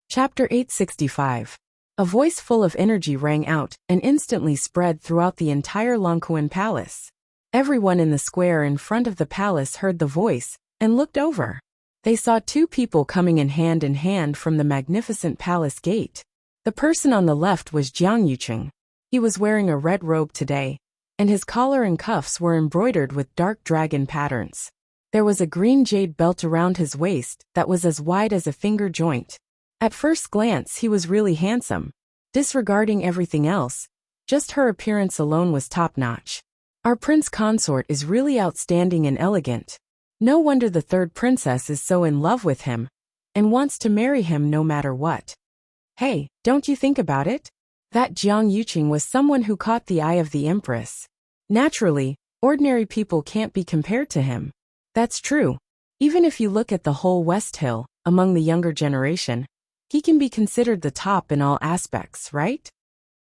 Chapter 865. A voice full of energy rang out and instantly spread throughout the entire Longquan Palace. Everyone in the square in front of the palace heard the voice and looked over. They saw two people coming in hand from the magnificent palace gate. The person on the left was Jiang Yuqing. He was wearing a red robe today, and his collar and cuffs were embroidered with dark dragon patterns. There was a green jade belt around his waist that was as wide as a finger joint. At first glance he was really handsome. Disregarding everything else, just her appearance alone was top-notch. Our prince consort is really outstanding and elegant. No wonder the third princess is so in love with him, and wants to marry him no matter what. Hey, don't you think about it? That Jiang Yuqing was someone who caught the eye of the Empress. Naturally, ordinary people can't be compared to him. That's true. Even if you look at the whole West Hill, among the younger generation, he can be considered the top in all aspects, right?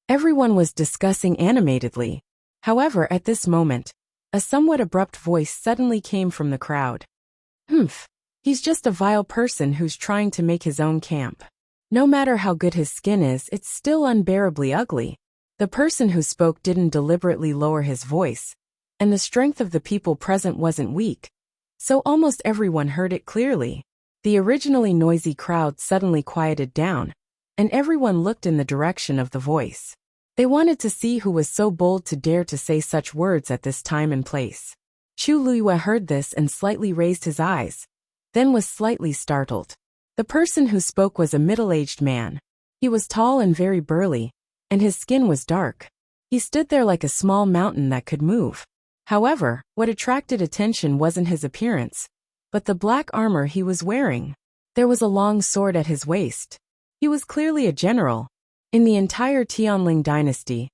Everyone was discussing animatedly. However, at this moment, a somewhat abrupt voice suddenly came from the crowd. He's just a vile person who's trying to make his own camp. No matter how good his skin is, it's still unbearably ugly. The person who spoke didn't deliberately lower his voice, and the strength of the people present wasn't weak, so almost everyone heard it clearly. The originally noisy crowd suddenly quieted down, and everyone looked in the direction of the voice. They wanted to see who was so bold to dare to say such words at this time and place. Chu Luiyue heard this and slightly raised his eyes, then was slightly startled. The person who spoke was a middle-aged man. He was tall and very burly, and his skin was dark. He stood there like a small mountain that could move. However, what attracted attention wasn't his appearance, but the black armor he was wearing. There was a long sword at his waist. He was clearly a general. In the entire Tianling dynasty,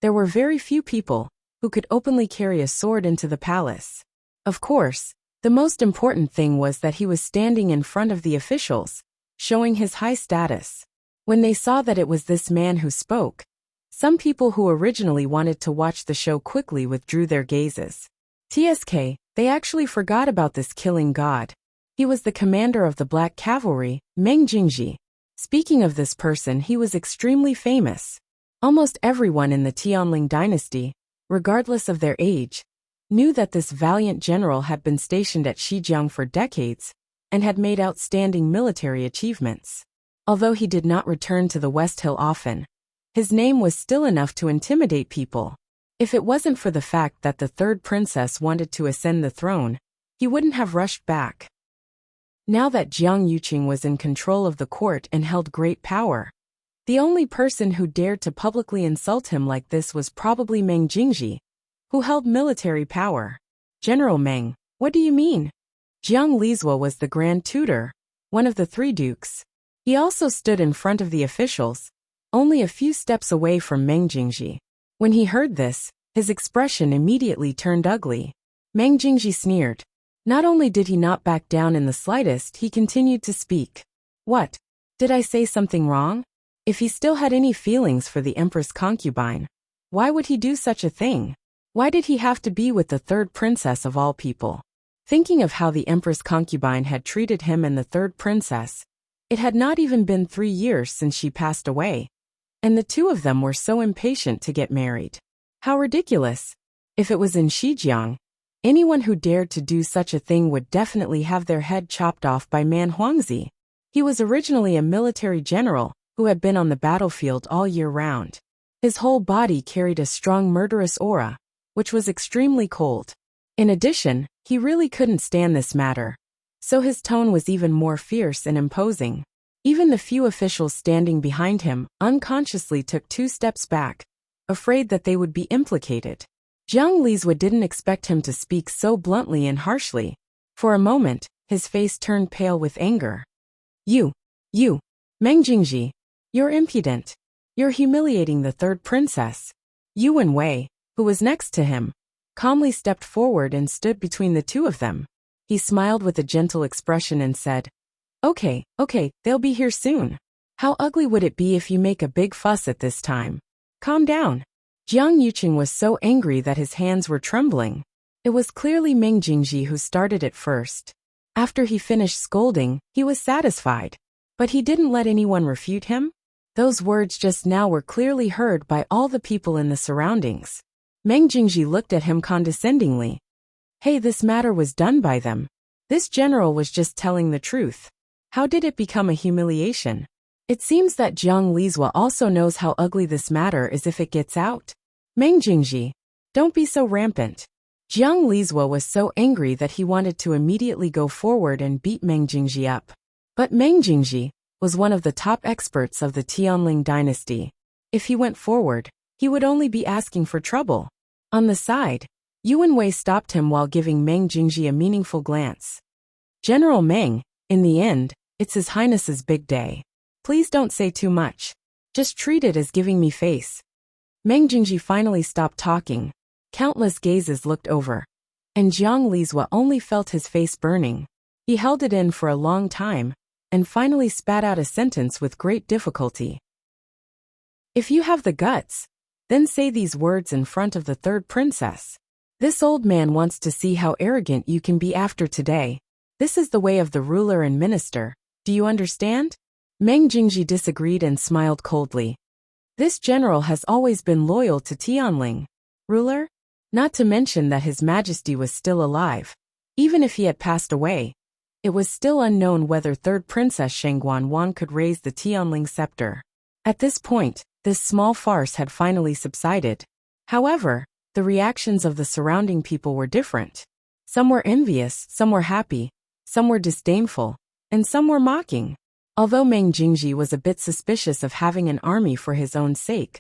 there were very few people who could openly carry a sword into the palace. Of course, the most important thing was that he was standing in front of the officials, showing his high status. When they saw that it was this man who spoke, some people who originally wanted to watch the show quickly withdrew their gazes. TSK, they actually forgot about this killing god. He was the commander of the Black Cavalry, Meng Jingji. Speaking of this person, he was extremely famous. Almost everyone in the Tianling dynasty, regardless of their age, knew that this valiant general had been stationed at Shijiang for decades and had made outstanding military achievements. Although he did not return to the West Hill often, his name was still enough to intimidate people. If it wasn't for the fact that the third princess wanted to ascend the throne, he wouldn't have rushed back. Now that Jiang Yuqing was in control of the court and held great power, the only person who dared to publicly insult him like this was probably Meng Jingji, who held military power. General Meng, what do you mean? Jiang Lizhua was the Grand Tutor, one of the three dukes. He also stood in front of the officials, only a few steps away from Meng Jingji. When he heard this, his expression immediately turned ugly. Meng Jingji sneered. Not only did he not back down in the slightest, he continued to speak. What? Did I say something wrong? If he still had any feelings for the Empress concubine, why would he do such a thing? Why did he have to be with the third princess of all people? Thinking of how the Empress concubine had treated him and the third princess, it had not even been 3 years since she passed away, and the two of them were so impatient to get married. How ridiculous! If it was in Shijiang, anyone who dared to do such a thing would definitely have their head chopped off by Man Huangzi. He was originally a military general who had been on the battlefield all year round. His whole body carried a strong murderous aura, which was extremely cold. In addition, he really couldn't stand this matter, so his tone was even more fierce and imposing. Even the few officials standing behind him unconsciously took 2 steps back, afraid that they would be implicated. Jiang Lizhua didn't expect him to speak so bluntly and harshly. For a moment, his face turned pale with anger. You, Meng Jingji, you're impudent. You're humiliating the third princess. Yuan Wei, who was next to him, calmly stepped forward and stood between the two of them. He smiled with a gentle expression and said, Okay, they'll be here soon. How ugly would it be if you make a big fuss at this time? Calm down. Jiang Yuqing was so angry that his hands were trembling. It was clearly Meng Jingji who started it first. After he finished scolding, he was satisfied. But he didn't let anyone refute him? Those words just now were clearly heard by all the people in the surroundings. Meng Jingji looked at him condescendingly. Hey, this matter was done by them. This general was just telling the truth. How did it become a humiliation? It seems that Jiang Lizhua also knows how ugly this matter is if it gets out. Meng Jingji, don't be so rampant. Jiang Lizhua was so angry that he wanted to immediately go forward and beat Meng Jingji up. But Meng Jingji was one of the top experts of the Tianling dynasty. If he went forward, he would only be asking for trouble. On the side, Yuan Wei stopped him while giving Meng Jingji a meaningful glance. General Meng, in the end, it's His Highness's big day. Please don't say too much. Just treat it as giving me face. Meng Jingji finally stopped talking. Countless gazes looked over, and Jiang Lizhua only felt his face burning. He held it in for a long time, and finally spat out a sentence with great difficulty. If you have the guts, then say these words in front of the third princess. This old man wants to see how arrogant you can be after today. This is the way of the ruler and minister, do you understand? Meng Jingji disagreed and smiled coldly. This general has always been loyal to Tianling. Ruler? Not to mention that His Majesty was still alive. Even if he had passed away, it was still unknown whether third Princess Shengguan could raise the Tianling scepter. At this point, this small farce had finally subsided. However, the reactions of the surrounding people were different. Some were envious, some were happy, some were disdainful, and some were mocking. Although Meng Jingji was a bit suspicious of having an army for his own sake,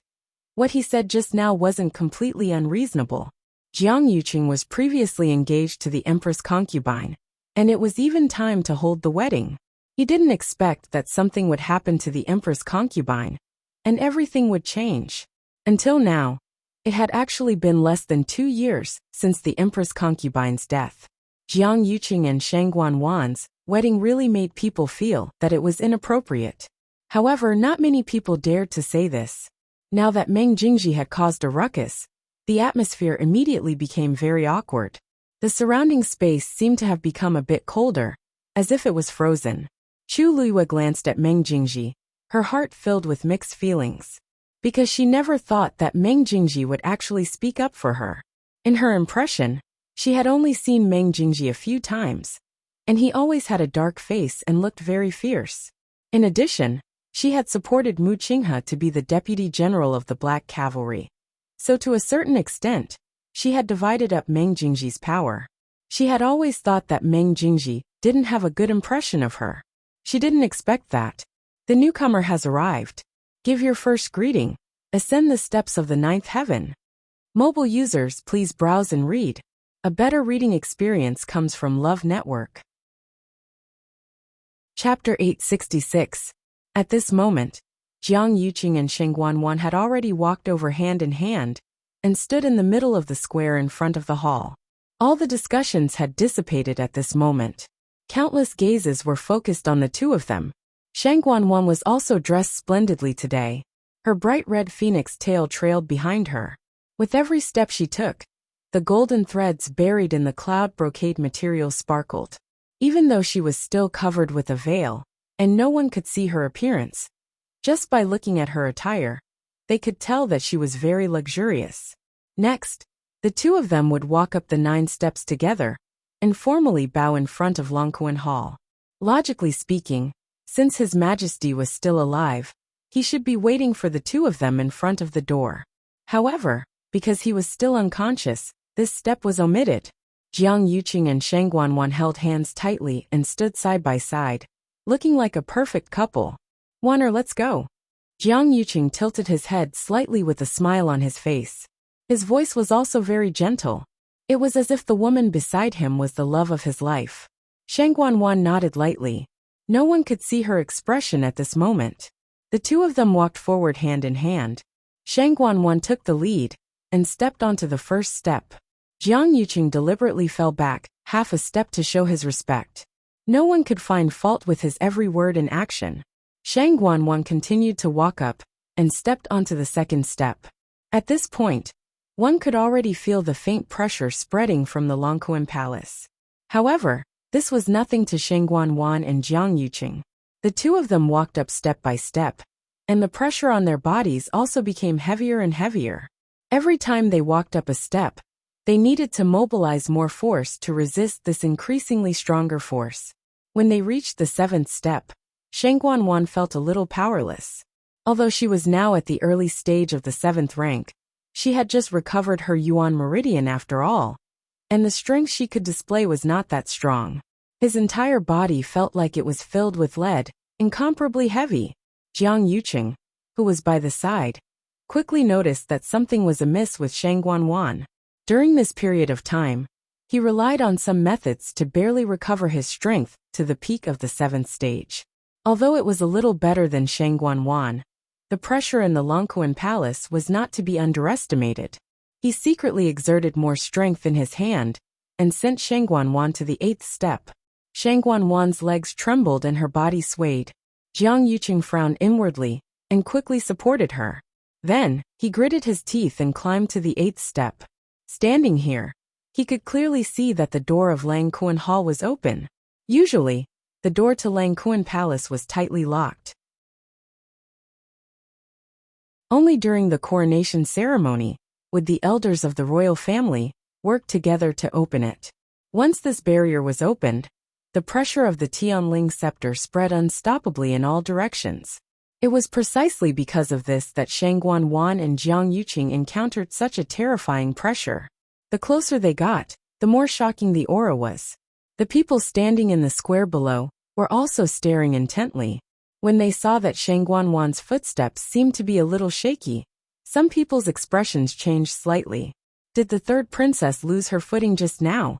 what he said just now wasn't completely unreasonable. Jiang Yuqing was previously engaged to the Empress concubine, and it was even time to hold the wedding. He didn't expect that something would happen to the Empress concubine, and everything would change. Until now, it had actually been less than 2 years since the Empress concubine's death. Jiang Yuqing and Shengguan Wan's wedding really made people feel that it was inappropriate. However, not many people dared to say this. Now that Meng Jingji had caused a ruckus, the atmosphere immediately became very awkward. The surrounding space seemed to have become a bit colder, as if it was frozen. Chu Luiyue glanced at Meng Jingji, her heart filled with mixed feelings, because she never thought that Meng Jingji would actually speak up for her. In her impression, she had only seen Meng Jingji a few times, and he always had a dark face and looked very fierce. In addition, she had supported Mu Qinghe to be the deputy general of the Black Cavalry. So to a certain extent, she had divided up Meng Jingji's power. She had always thought that Meng Jingji didn't have a good impression of her. She didn't expect that. The newcomer has arrived. Give your first greeting. Ascend the steps of the ninth heaven. Mobile users, please browse and read. A better reading experience comes from Love Network. Chapter 866. At this moment, Jiang Yuqing and Shengguan Wan had already walked over hand in hand and stood in the middle of the square in front of the hall. All the discussions had dissipated at this moment. Countless gazes were focused on the two of them. Shengguan Wan was also dressed splendidly today. Her bright red phoenix tail trailed behind her. With every step she took, the golden threads buried in the cloud brocade material sparkled. Even though she was still covered with a veil, and no one could see her appearance, just by looking at her attire, they could tell that she was very luxurious. Next, the two of them would walk up the 9 steps together and formally bow in front of Longquan Hall. Logically speaking, since His Majesty was still alive, he should be waiting for the two of them in front of the door. However, because he was still unconscious, this step was omitted. Jiang Yuqing and Shengguan Wan held hands tightly and stood side by side, looking like a perfect couple. Waner, let's go. Jiang Yuqing tilted his head slightly with a smile on his face. His voice was also very gentle. It was as if the woman beside him was the love of his life. Shengguan Wan nodded lightly. No one could see her expression at this moment. The two of them walked forward hand in hand. Shengguan Wan took the lead and stepped onto the first step. Jiang Yuqing deliberately fell back, half a step to show his respect. No one could find fault with his every word and action. Shengguan Wan continued to walk up and stepped onto the second step. At this point, one could already feel the faint pressure spreading from the Longquan Palace. However, this was nothing to Shengguan Wan and Jiang Yuqing. The two of them walked up step by step, and the pressure on their bodies also became heavier and heavier. Every time they walked up a step, they needed to mobilize more force to resist this increasingly stronger force. When they reached the 7th step, Shang Guanwan felt a little powerless. Although she was now at the early stage of the 7th rank, she had just recovered her Yuan meridian after all, and the strength she could display was not that strong. His entire body felt like it was filled with lead, incomparably heavy. Jiang Yuqing, who was by the side, quickly noticed that something was amiss with Shang Guanwan. During this period of time, he relied on some methods to barely recover his strength to the peak of the 7th stage. Although it was a little better than Shang Guanwan, the pressure in the Longquan Palace was not to be underestimated. He secretly exerted more strength in his hand and sent Shang Guanwan to the 8th step. Shang Guanwan's legs trembled and her body swayed. Jiang Yuqing frowned inwardly and quickly supported her. Then, he gritted his teeth and climbed to the 8th step. Standing here, he could clearly see that the door of Langquan Hall was open. Usually, the door to Langquan Palace was tightly locked. Only during the coronation ceremony would the elders of the royal family work together to open it. Once this barrier was opened, the pressure of the Tianling scepter spread unstoppably in all directions. It was precisely because of this that Shang Guanwan and Jiang Yuqing encountered such a terrifying pressure. The closer they got, the more shocking the aura was. The people standing in the square below were also staring intently. When they saw that Shang Guanwan's footsteps seemed to be a little shaky, some people's expressions changed slightly. Did the third princess lose her footing just now?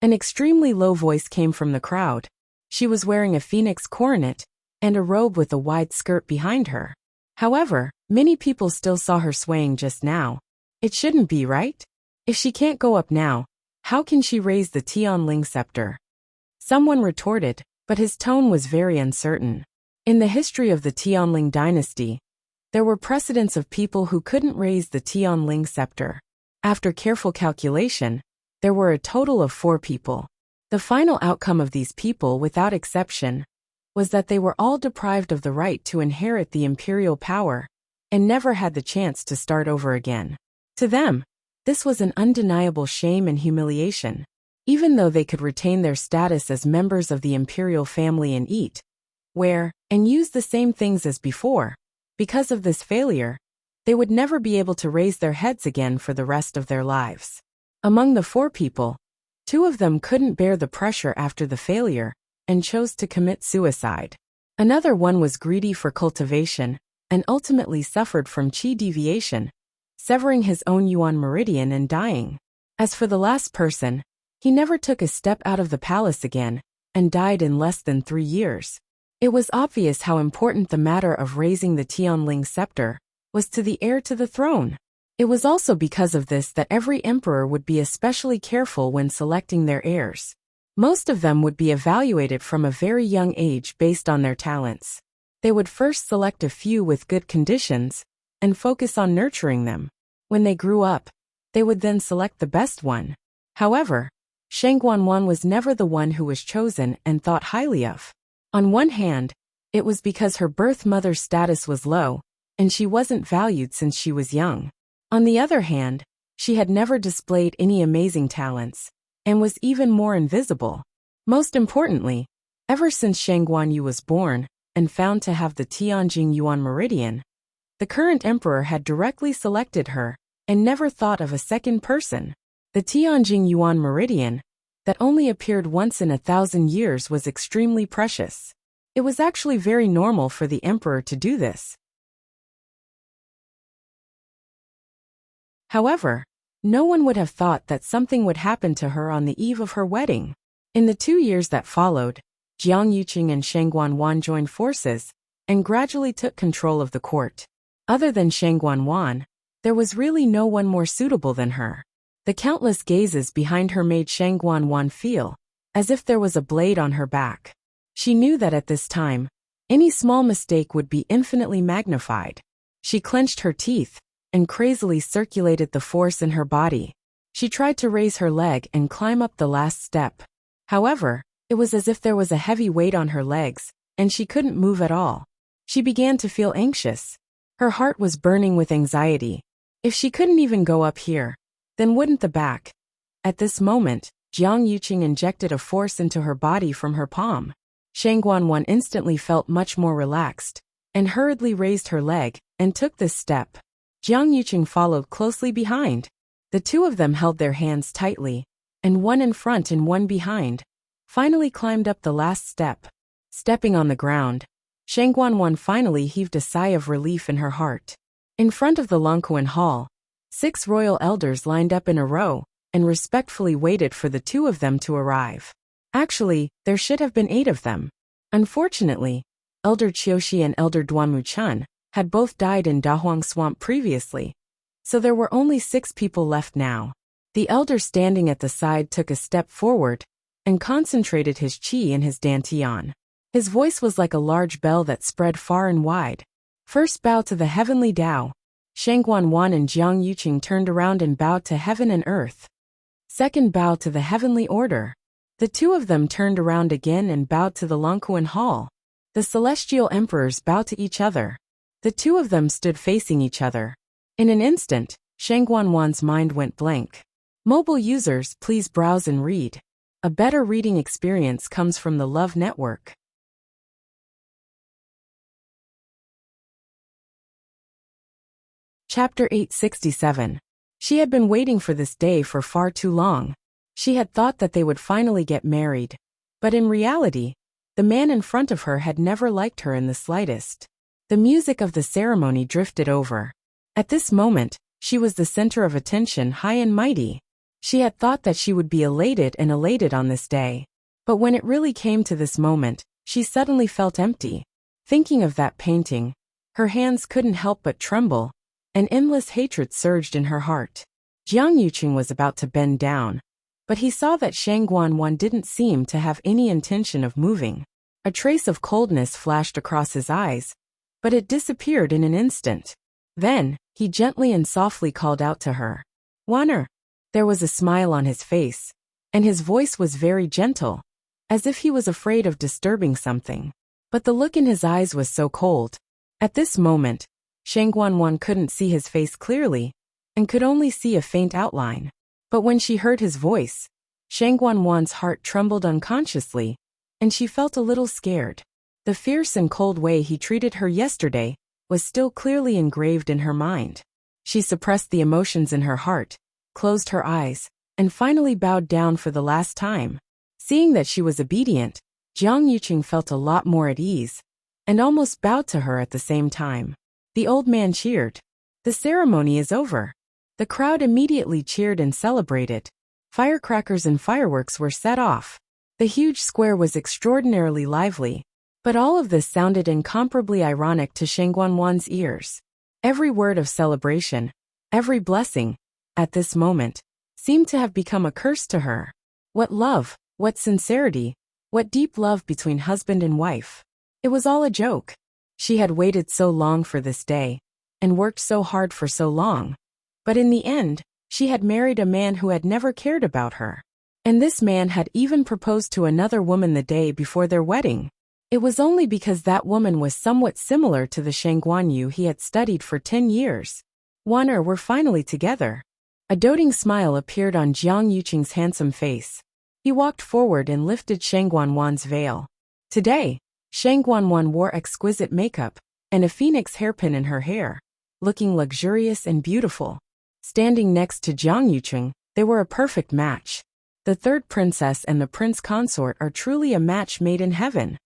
An extremely low voice came from the crowd. She was wearing a phoenix coronet and a robe with a wide skirt behind her. However, many people still saw her swaying just now. It shouldn't be, right? If she can't go up now, how can she raise the Tianling scepter? Someone retorted, but his tone was very uncertain. In the history of the Tianling dynasty, there were precedents of people who couldn't raise the Tianling scepter. After careful calculation, there were a total of 4 people. The final outcome of these people, without exception, was that they were all deprived of the right to inherit the imperial power and never had the chance to start over again. To them, this was an undeniable shame and humiliation. Even though they could retain their status as members of the imperial family and eat, wear, and use the same things as before, because of this failure, they would never be able to raise their heads again for the rest of their lives. Among the 4 people, 2 of them couldn't bear the pressure after the failure and chose to commit suicide. Another one was greedy for cultivation and ultimately suffered from qi deviation, severing his own Yuan meridian and dying. As for the last person, he never took a step out of the palace again and died in less than 3 years. It was obvious how important the matter of raising the Tianling scepter was to the heir to the throne. It was also because of this that every emperor would be especially careful when selecting their heirs. Most of them would be evaluated from a very young age based on their talents. They would first select a few with good conditions and focus on nurturing them. When they grew up, they would then select the best one. However, Shang Guanwan was never the one who was chosen and thought highly of. On one hand, it was because her birth mother's status was low, and she wasn't valued since she was young. On the other hand, she had never displayed any amazing talents, and was even more invisible. Most importantly, ever since Shang Guanyu was born and found to have the Tianjing Yuan meridian, the current emperor had directly selected her and never thought of a second person. The Tianjing Yuan meridian, that only appeared once in 1,000 years, was extremely precious. It was actually very normal for the emperor to do this. However, no one would have thought that something would happen to her on the eve of her wedding. In the 2 years that followed, Jiang Yuqing and Shang Guanwan joined forces and gradually took control of the court. Other than Shang Guanwan, there was really no one more suitable than her. The countless gazes behind her made Shang Guanwan feel as if there was a blade on her back. She knew that at this time, any small mistake would be infinitely magnified. She clenched her teeth and crazily circulated the force in her body. She tried to raise her leg and climb up the last step. However, it was as if there was a heavy weight on her legs, and she couldn't move at all. She began to feel anxious. Her heart was burning with anxiety. If she couldn't even go up here, then wouldn't the back? At this moment, Jiang Yuqing injected a force into her body from her palm. Shang Guanwan instantly felt much more relaxed, and hurriedly raised her leg, and took this step. Jiang Yuqing followed closely behind. The two of them held their hands tightly, and one in front and one behind, finally climbed up the last step. Stepping on the ground, Shang Guanwan finally heaved a sigh of relief in her heart. In front of the Longquan Hall, 6 royal elders lined up in a row, and respectfully waited for the two of them to arrive. Actually, there should have been 8 of them. Unfortunately, Elder Qiushi and Elder Duanmu Chun had both died in Dahuang Swamp previously, so there were only 6 people left now. The elder standing at the side took a step forward and concentrated his qi in his dantian. His voice was like a large bell that spread far and wide. First bow to the heavenly Tao. Shang Guanwan and Jiang Yuqing turned around and bowed to heaven and earth. Second bow to the heavenly order. The two of them turned around again and bowed to the Longquan Hall. The celestial emperors bowed to each other. The two of them stood facing each other. In an instant, Shang Guanwan's mind went blank. Mobile users, please browse and read. A better reading experience comes from the Love Network. Chapter 867. She had been waiting for this day for far too long. She had thought that they would finally get married. But in reality, the man in front of her had never liked her in the slightest. The music of the ceremony drifted over. At this moment, she was the center of attention, high and mighty. She had thought that she would be elated on this day. But when it really came to this moment, she suddenly felt empty. Thinking of that painting, her hands couldn't help but tremble. An endless hatred surged in her heart. Jiang Yuqing was about to bend down, but he saw that Shang Guanwan didn't seem to have any intention of moving. A trace of coldness flashed across his eyes, but it disappeared in an instant. Then, he gently and softly called out to her. "Wanner." There was a smile on his face, and his voice was very gentle, as if he was afraid of disturbing something. But the look in his eyes was so cold. At this moment, Shang Guanwan couldn't see his face clearly, and could only see a faint outline. But when she heard his voice, Shang Guanwan's heart trembled unconsciously, and she felt a little scared. The fierce and cold way he treated her yesterday was still clearly engraved in her mind. She suppressed the emotions in her heart, closed her eyes, and finally bowed down for the last time. Seeing that she was obedient, Jiang Yuqing felt a lot more at ease, and almost bowed to her at the same time. The old man cheered. "The ceremony is over." The crowd immediately cheered and celebrated. Firecrackers and fireworks were set off. The huge square was extraordinarily lively, but all of this sounded incomparably ironic to Shang Guanwan's ears. Every word of celebration, every blessing, at this moment, seemed to have become a curse to her. What love, what sincerity, what deep love between husband and wife. It was all a joke. She had waited so long for this day, and worked so hard for so long. But in the end, she had married a man who had never cared about her. And this man had even proposed to another woman the day before their wedding. It was only because that woman was somewhat similar to the Shang Guanyu he had studied for 10 years. Wanner were finally together. A doting smile appeared on Jiang Yuqing's handsome face. He walked forward and lifted Shang Guanwan's veil. Today, Shang Guanwan wore exquisite makeup and a phoenix hairpin in her hair, looking luxurious and beautiful. Standing next to Jiang Yuqing, they were a perfect match. The third princess and the prince consort are truly a match made in heaven.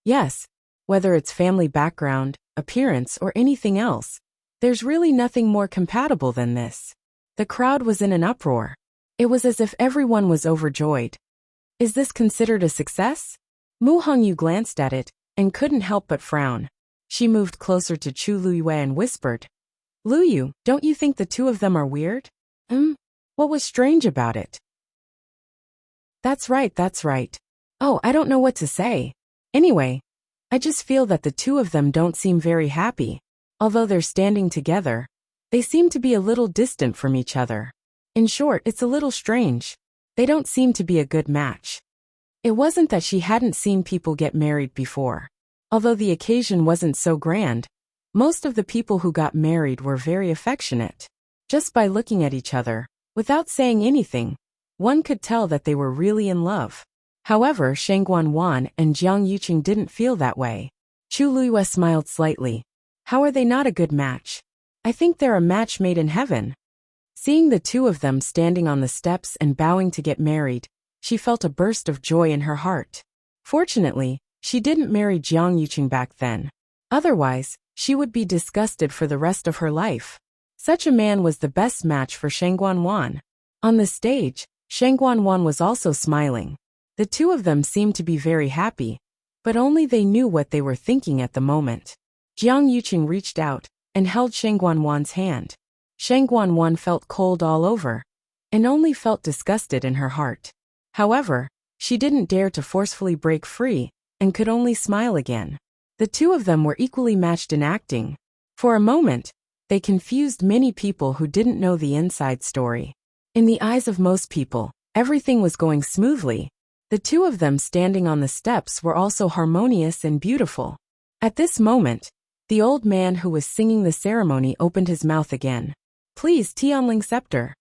Yes, whether it's family background, appearance, or anything else, there's really nothing more compatible than this. The crowd was in an uproar. It was as if everyone was overjoyed. Is this considered a success? Mu Hongyu glanced at it, and couldn't help but frown. She moved closer to Chu Luyue and whispered, "Luyu, don't you think the two of them are weird?" What was strange about it?" That's right. Oh, I don't know what to say. Anyway, I just feel that the two of them don't seem very happy. Although they're standing together, they seem to be a little distant from each other. In short, it's a little strange. They don't seem to be a good match." It wasn't that she hadn't seen people get married before. Although the occasion wasn't so grand, most of the people who got married were very affectionate. Just by looking at each other, without saying anything, one could tell that they were really in love. However, Shang Guanwan and Jiang Yuqing didn't feel that way. Chu Luiyue smiled slightly. How are they not a good match? I think they're a match made in heaven. Seeing the two of them standing on the steps and bowing to get married, she felt a burst of joy in her heart. Fortunately, she didn't marry Jiang Yuqing back then. Otherwise, she would be disgusted for the rest of her life. Such a man was the best match for Shang Guanwan. On the stage, Shang Guanwan was also smiling. The two of them seemed to be very happy, but only they knew what they were thinking at the moment. Jiang Yuqing reached out and held Shang Guanwan's hand. Shang Guanwan felt cold all over, and only felt disgusted in her heart. However, she didn't dare to forcefully break free, and could only smile again. The two of them were equally matched in acting. For a moment, they confused many people who didn't know the inside story. In the eyes of most people, everything was going smoothly. The two of them standing on the steps were also harmonious and beautiful. At this moment, the old man who was singing the ceremony opened his mouth again. Please, Tianling Scepter.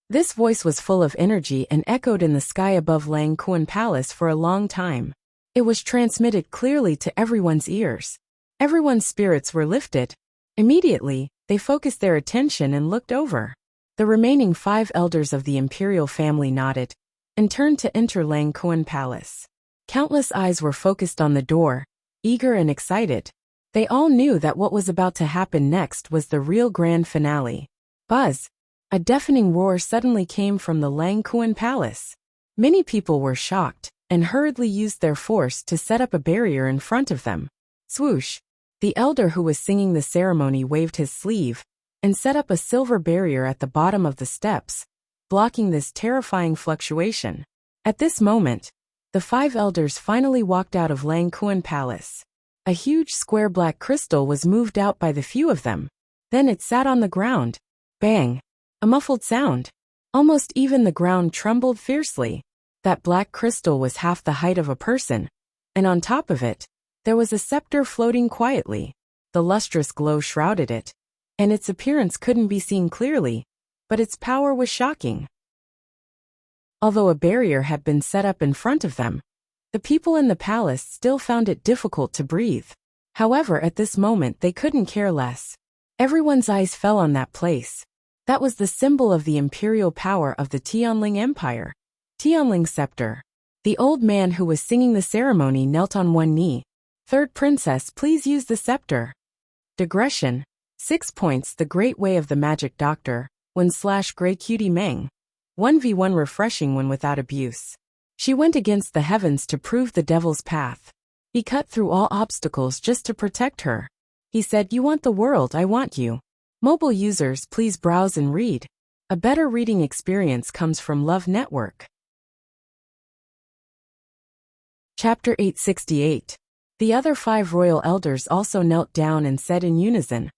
This voice was full of energy and echoed in the sky above Lang Kuan Palace for a long time. It was transmitted clearly to everyone's ears. Everyone's spirits were lifted. Immediately, they focused their attention and looked over. The remaining 5 elders of the imperial family nodded and turned to enter Lang Kuan Palace. Countless eyes were focused on the door, eager and excited. They all knew that what was about to happen next was the real grand finale. Buzz! A deafening roar suddenly came from the Lang Kuan Palace. Many people were shocked and hurriedly used their force to set up a barrier in front of them. Swoosh! The elder who was singing the ceremony waved his sleeve and set up a silver barrier at the bottom of the steps, blocking this terrifying fluctuation. At this moment, the 5 elders finally walked out of Lang Kuan Palace. A huge square black crystal was moved out by the few of them. Then it sat on the ground. Bang! A muffled sound. Almost even the ground trembled fiercely. That black crystal was half the height of a person, and on top of it, there was a scepter floating quietly. The lustrous glow shrouded it, and its appearance couldn't be seen clearly, but its power was shocking. Although a barrier had been set up in front of them, the people in the palace still found it difficult to breathe. However, at this moment they couldn't care less. Everyone's eyes fell on that place. That was the symbol of the imperial power of the Tianling Empire. Tianling Scepter. The old man who was singing the ceremony knelt on one knee. Third princess, please use the scepter. Digression. 6 points. The Great Way of the Magic Doctor. 1/Grey Cutie Meng. 1v1 refreshing when without abuse. She went against the heavens to prove the devil's path. He cut through all obstacles just to protect her. He said, "You want the world, I want you." Mobile users, please browse and read. A better reading experience comes from Love Network. Chapter 868. The other 5 royal elders also knelt down and said in unison,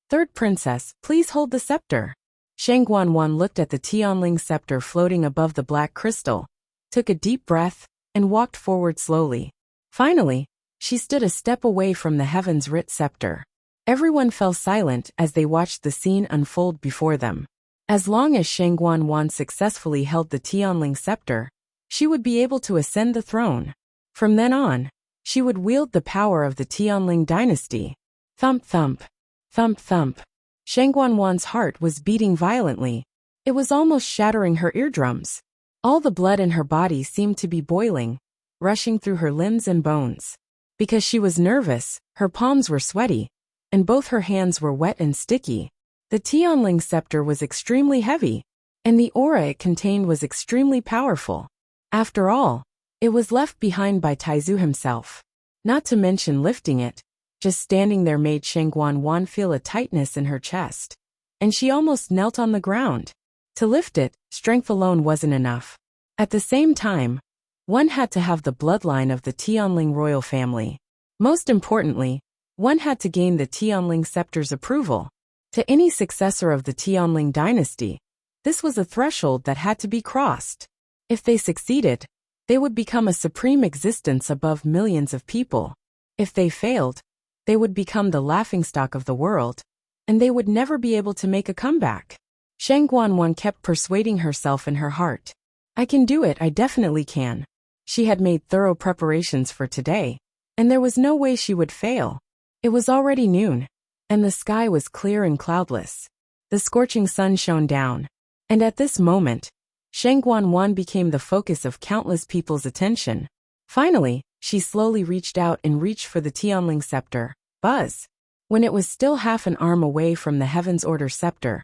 "Third princess, please hold the scepter." Shang Guanwan looked at the Tianling scepter floating above the black crystal, took a deep breath, and walked forward slowly. Finally, she stood a step away from the heavens-writ scepter. Everyone fell silent as they watched the scene unfold before them. As long as Shang Guanwan successfully held the Tianling scepter, she would be able to ascend the throne. From then on, she would wield the power of the Tianling dynasty. Thump thump. Thump thump. Shang Guanwan's heart was beating violently. It was almost shattering her eardrums. All the blood in her body seemed to be boiling, rushing through her limbs and bones. Because she was nervous, her palms were sweaty, and both her hands were wet and sticky. The Tianling scepter was extremely heavy, and the aura it contained was extremely powerful. After all, it was left behind by Taizu himself. Not to mention lifting it, just standing there made Shang Guanwan feel a tightness in her chest, and she almost knelt on the ground. To lift it, strength alone wasn't enough. At the same time, one had to have the bloodline of the Tianling royal family. Most importantly, one had to gain the Tianling scepter's approval. To any successor of the Tianling dynasty, this was a threshold that had to be crossed. If they succeeded, they would become a supreme existence above millions of people. If they failed, they would become the laughingstock of the world, and they would never be able to make a comeback. Shang Guanwan kept persuading herself in her heart. I can do it, I definitely can. She had made thorough preparations for today, and there was no way she would fail. It was already noon, and the sky was clear and cloudless. The scorching sun shone down, and at this moment, Shang Guanwan became the focus of countless people's attention. Finally, she slowly reached out and reached for the Tianling scepter. Buzz! When it was still half an arm away from the Heaven's Order scepter,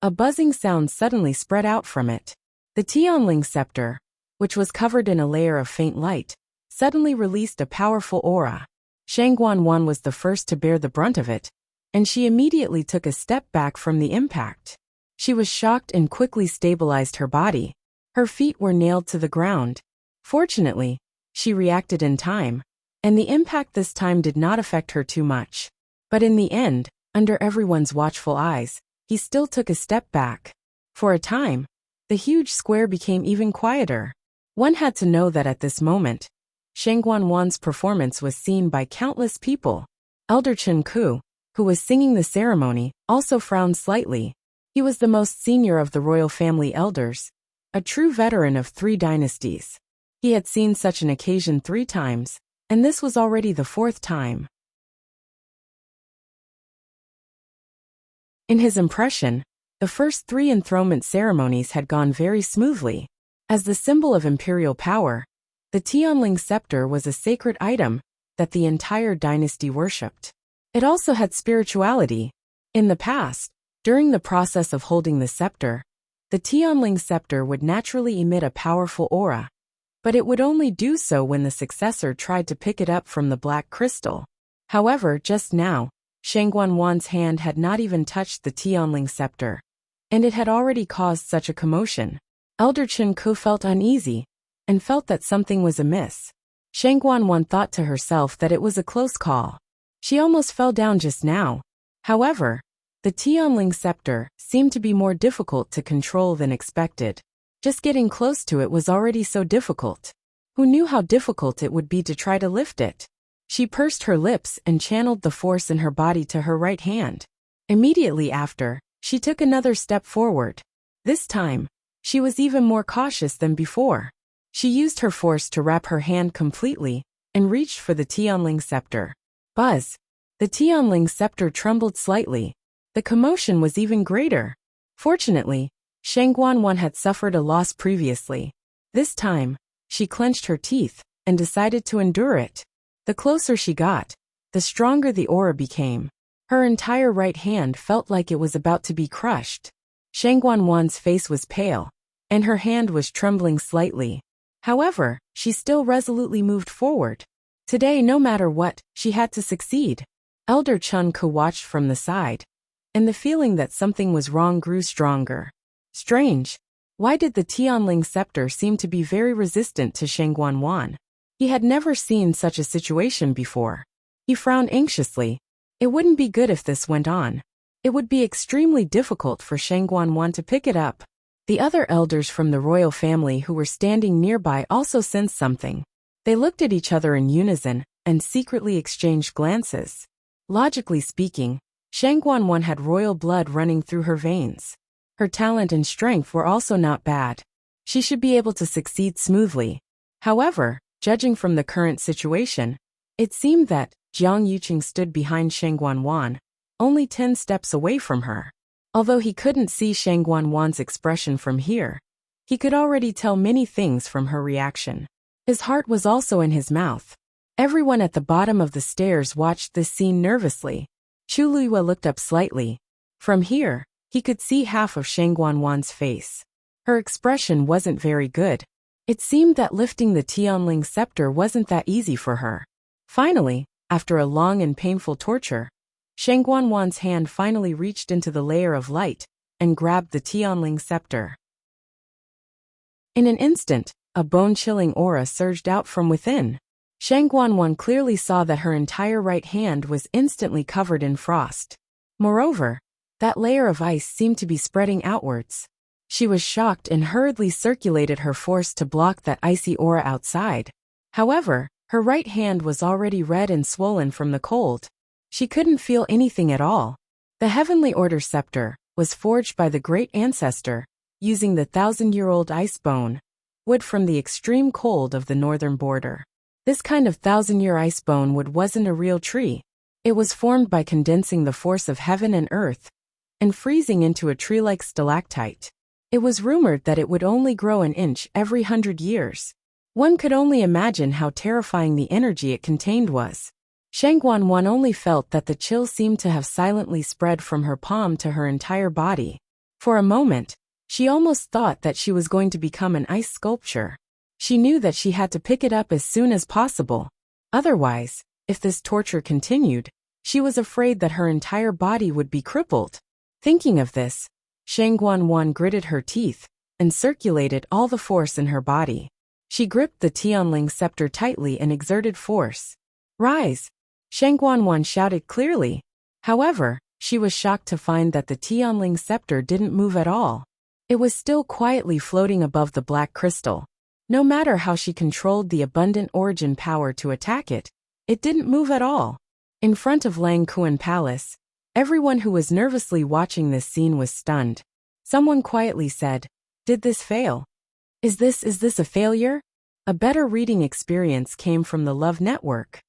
a buzzing sound suddenly spread out from it. The Tianling scepter, which was covered in a layer of faint light, suddenly released a powerful aura. Shang Guanwan was the first to bear the brunt of it, and she immediately took a step back from the impact. She was shocked and quickly stabilized her body. Her feet were nailed to the ground. Fortunately, she reacted in time, and the impact this time did not affect her too much. But in the end, under everyone's watchful eyes, he still took a step back. For a time, the huge square became even quieter. One had to know that at this moment, Shang Guanwan's performance was seen by countless people. Elder Chen Ku, who was singing the ceremony, also frowned slightly. He was the most senior of the royal family elders, a true veteran of 3 dynasties. He had seen such an occasion 3 times, and this was already the 4th time. In his impression, the first 3 enthronement ceremonies had gone very smoothly. As the symbol of imperial power, the Tianling scepter was a sacred item that the entire dynasty worshipped. It also had spirituality. In the past, during the process of holding the scepter, the Tianling scepter would naturally emit a powerful aura, but it would only do so when the successor tried to pick it up from the black crystal. However, just now, Shang Guanwan's hand had not even touched the Tianling scepter, and it had already caused such a commotion. Elder Chen Ku felt uneasy, and felt that something was amiss. Shang Guanwan thought to herself that it was a close call. She almost fell down just now. However, the Tianling scepter seemed to be more difficult to control than expected. Just getting close to it was already so difficult. Who knew how difficult it would be to try to lift it? She pursed her lips and channeled the force in her body to her right hand. Immediately after, she took another step forward. This time, she was even more cautious than before. She used her force to wrap her hand completely and reached for the Tianling scepter. Buzz! The Tianling scepter trembled slightly. The commotion was even greater. Fortunately, Shang Guanwan had suffered a loss previously. This time, she clenched her teeth and decided to endure it. The closer she got, the stronger the aura became. Her entire right hand felt like it was about to be crushed. Shang Guanwan's face was pale, and her hand was trembling slightly. However, she still resolutely moved forward. Today, no matter what, she had to succeed. Elder Chen Ku watched from the side, and the feeling that something was wrong grew stronger. Strange. Why did the Tianling scepter seem to be very resistant to Shang Guanwan? He had never seen such a situation before. He frowned anxiously. It wouldn't be good if this went on. It would be extremely difficult for Shang Guanwan to pick it up. The other elders from the royal family who were standing nearby also sensed something. They looked at each other in unison and secretly exchanged glances. Logically speaking, Shang Guanwan had royal blood running through her veins. Her talent and strength were also not bad. She should be able to succeed smoothly. However, judging from the current situation, it seemed that Jiang Yuqing stood behind Shang Guanwan, only 10 steps away from her. Although he couldn't see Shang Guanwan's expression from here, he could already tell many things from her reaction. His heart was also in his mouth. Everyone at the bottom of the stairs watched this scene nervously. Chu Luiyue looked up slightly. From here, he could see half of Shang Guanwan's face. Her expression wasn't very good. It seemed that lifting the Tianling scepter wasn't that easy for her. Finally, after a long and painful torture, Shang Guanwan's hand finally reached into the layer of light and grabbed the Tianling scepter. In an instant, a bone-chilling aura surged out from within. Shang Guanwan clearly saw that her entire right hand was instantly covered in frost. Moreover, that layer of ice seemed to be spreading outwards. She was shocked and hurriedly circulated her force to block that icy aura outside. However, Her right hand was already red and swollen from the cold. She couldn't feel anything at all. The Heavenly Order scepter was forged by the great ancestor, using the 1,000-year-old ice bone, wood from the extreme cold of the northern border. This kind of 1,000-year ice bone wood wasn't a real tree. It was formed by condensing the force of heaven and earth, and freezing into a tree-like stalactite. It was rumored that it would only grow an inch every 100 years. One could only imagine how terrifying the energy it contained was. Shangguan only felt that the chill seemed to have silently spread from her palm to her entire body. For a moment, she almost thought that she was going to become an ice sculpture. She knew that she had to pick it up as soon as possible. Otherwise, if this torture continued, she was afraid that her entire body would be crippled. Thinking of this, Shangguan gritted her teeth and circulated all the force in her body. She gripped the Tianling scepter tightly and exerted force. "Rise!" Shangguan shouted clearly. However, she was shocked to find that the Tianling scepter didn't move at all. It was still quietly floating above the black crystal. No matter how she controlled the abundant origin power to attack it, it didn't move at all. In front of Lang Kuan Palace, everyone who was nervously watching this scene was stunned. Someone quietly said, "Did this fail? Is this a failure?" A better reading experience came from the Love Network.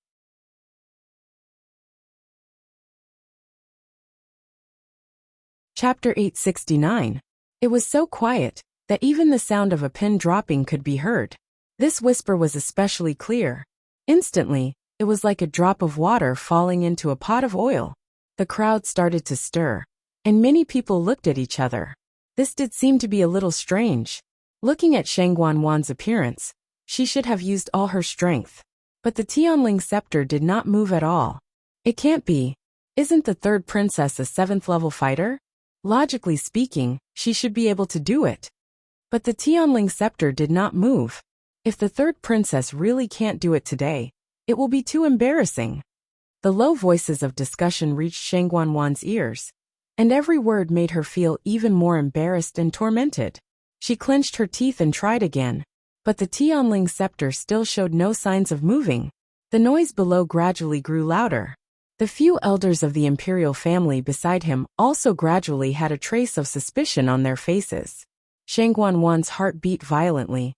Chapter 869. It was so quiet that even the sound of a pin dropping could be heard. This whisper was especially clear. Instantly, it was like a drop of water falling into a pot of oil. The crowd started to stir, and many people looked at each other. This did seem to be a little strange. Looking at Shangguan's appearance, she should have used all her strength. But the Tianling scepter did not move at all. It can't be. Isn't the third princess a 7th-level fighter? Logically speaking, she should be able to do it. But the Tianling scepter did not move. If the third princess really can't do it today, it will be too embarrassing. The low voices of discussion reached Shangguan's ears, and every word made her feel even more embarrassed and tormented. She clenched her teeth and tried again, but the Tianling scepter still showed no signs of moving. The noise below gradually grew louder. The few elders of the imperial family beside him also gradually had a trace of suspicion on their faces. Shangguan's heart beat violently,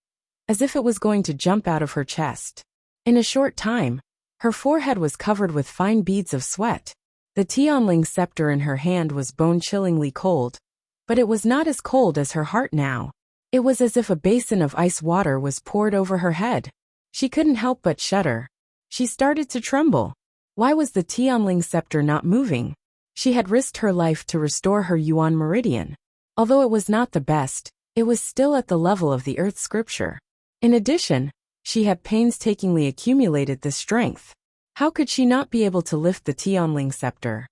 as if it was going to jump out of her chest. In a short time, her forehead was covered with fine beads of sweat. The Tianling scepter in her hand was bone-chillingly cold, but it was not as cold as her heart now. It was as if a basin of ice water was poured over her head. She couldn't help but shudder. She started to tremble. Why was the Tianling scepter not moving? She had risked her life to restore her Yuan meridian. Although it was not the best, it was still at the level of the earth scripture. In addition, she had painstakingly accumulated the strength. How could she not be able to lift the Tianling scepter?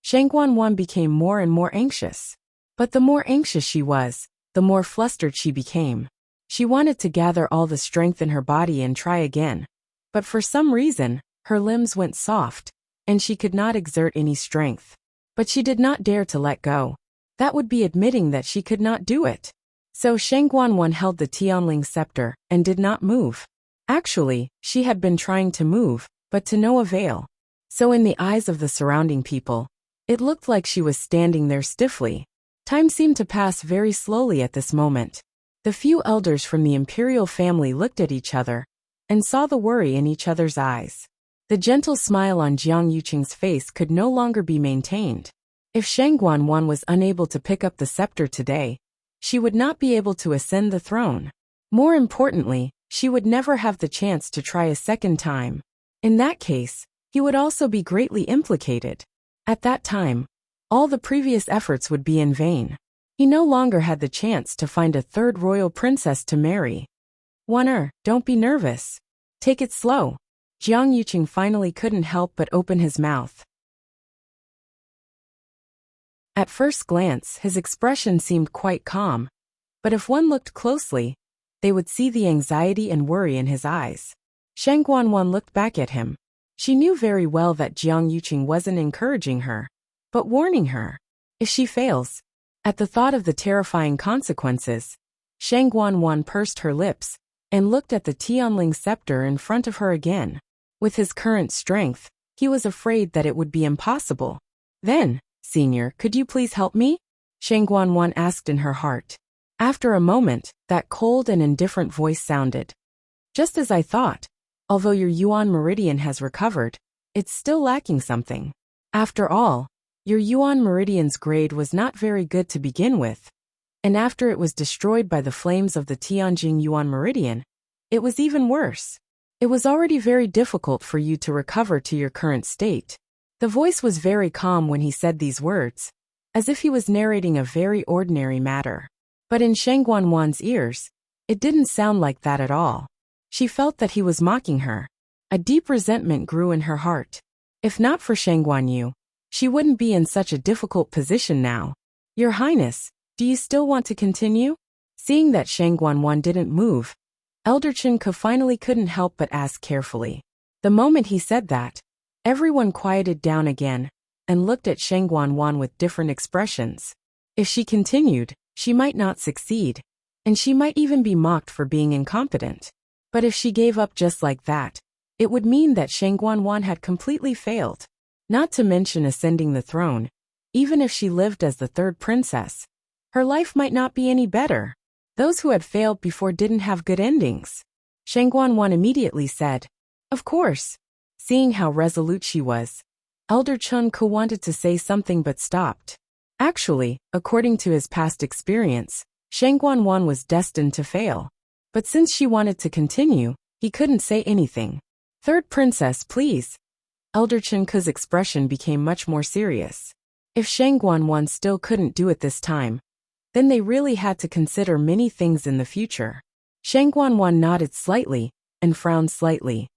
Shangguan became more and more anxious. But the more anxious she was, the more flustered she became. She wanted to gather all the strength in her body and try again. But for some reason, her limbs went soft, and she could not exert any strength. But she did not dare to let go. That would be admitting that she could not do it. So Shangguan held the Tianling scepter and did not move. Actually, she had been trying to move, but to no avail. So in the eyes of the surrounding people, it looked like she was standing there stiffly. Time seemed to pass very slowly at this moment. The few elders from the imperial family looked at each other and saw the worry in each other's eyes. The gentle smile on Jiang Yuqing's face could no longer be maintained. If Shangguan was unable to pick up the scepter today, she would not be able to ascend the throne. More importantly, she would never have the chance to try a second time. In that case, he would also be greatly implicated. At that time, all the previous efforts would be in vain. He no longer had the chance to find a third royal princess to marry. Don't be nervous. Take it slow. Jiang Yuqing finally couldn't help but open his mouth. At first glance, his expression seemed quite calm, but if one looked closely, they would see the anxiety and worry in his eyes. Shangguan looked back at him. She knew very well that Jiang Yuqing wasn't encouraging her, but warning her. If she fails, at the thought of the terrifying consequences, Shangguan pursed her lips and looked at the Tianling scepter in front of her again. With his current strength, he was afraid that it would be impossible. Then, Senior, could you please help me? Shang Guanwan asked in her heart. After a moment, that cold and indifferent voice sounded. Just as I thought. Although your Yuan meridian has recovered, it's still lacking something. After all, your Yuan meridian's grade was not very good to begin with. And after it was destroyed by the flames of the Tianjing Yuan meridian, it was even worse. It was already very difficult for you to recover to your current state. The voice was very calm when he said these words, as if he was narrating a very ordinary matter. But in Shang Guanwan's ears, it didn't sound like that at all. She felt that he was mocking her. A deep resentment grew in her heart. If not for Shang Guanyu, she wouldn't be in such a difficult position now. Your Highness, do you still want to continue? Seeing that Shang Guanwan didn't move, Elder Chen finally couldn't help but ask carefully. The moment he said that, everyone quieted down again and looked at Shang Guanwan with different expressions. If she continued, she might not succeed, and she might even be mocked for being incompetent. But if she gave up just like that, it would mean that Shang Guanwan had completely failed. Not to mention ascending the throne, even if she lived as the third princess, her life might not be any better. Those who had failed before didn't have good endings. Shang Guanwan immediately said, "Of course." Seeing how resolute she was, Elder Chen wanted to say something but stopped. Actually, according to his past experience, Shang Guanwan was destined to fail. But since she wanted to continue, he couldn't say anything. "Third princess, please." Elder Chen's expression became much more serious. If Shang Guanwan still couldn't do it this time, then they really had to consider many things in the future. Shang Guanwan nodded slightly and frowned slightly.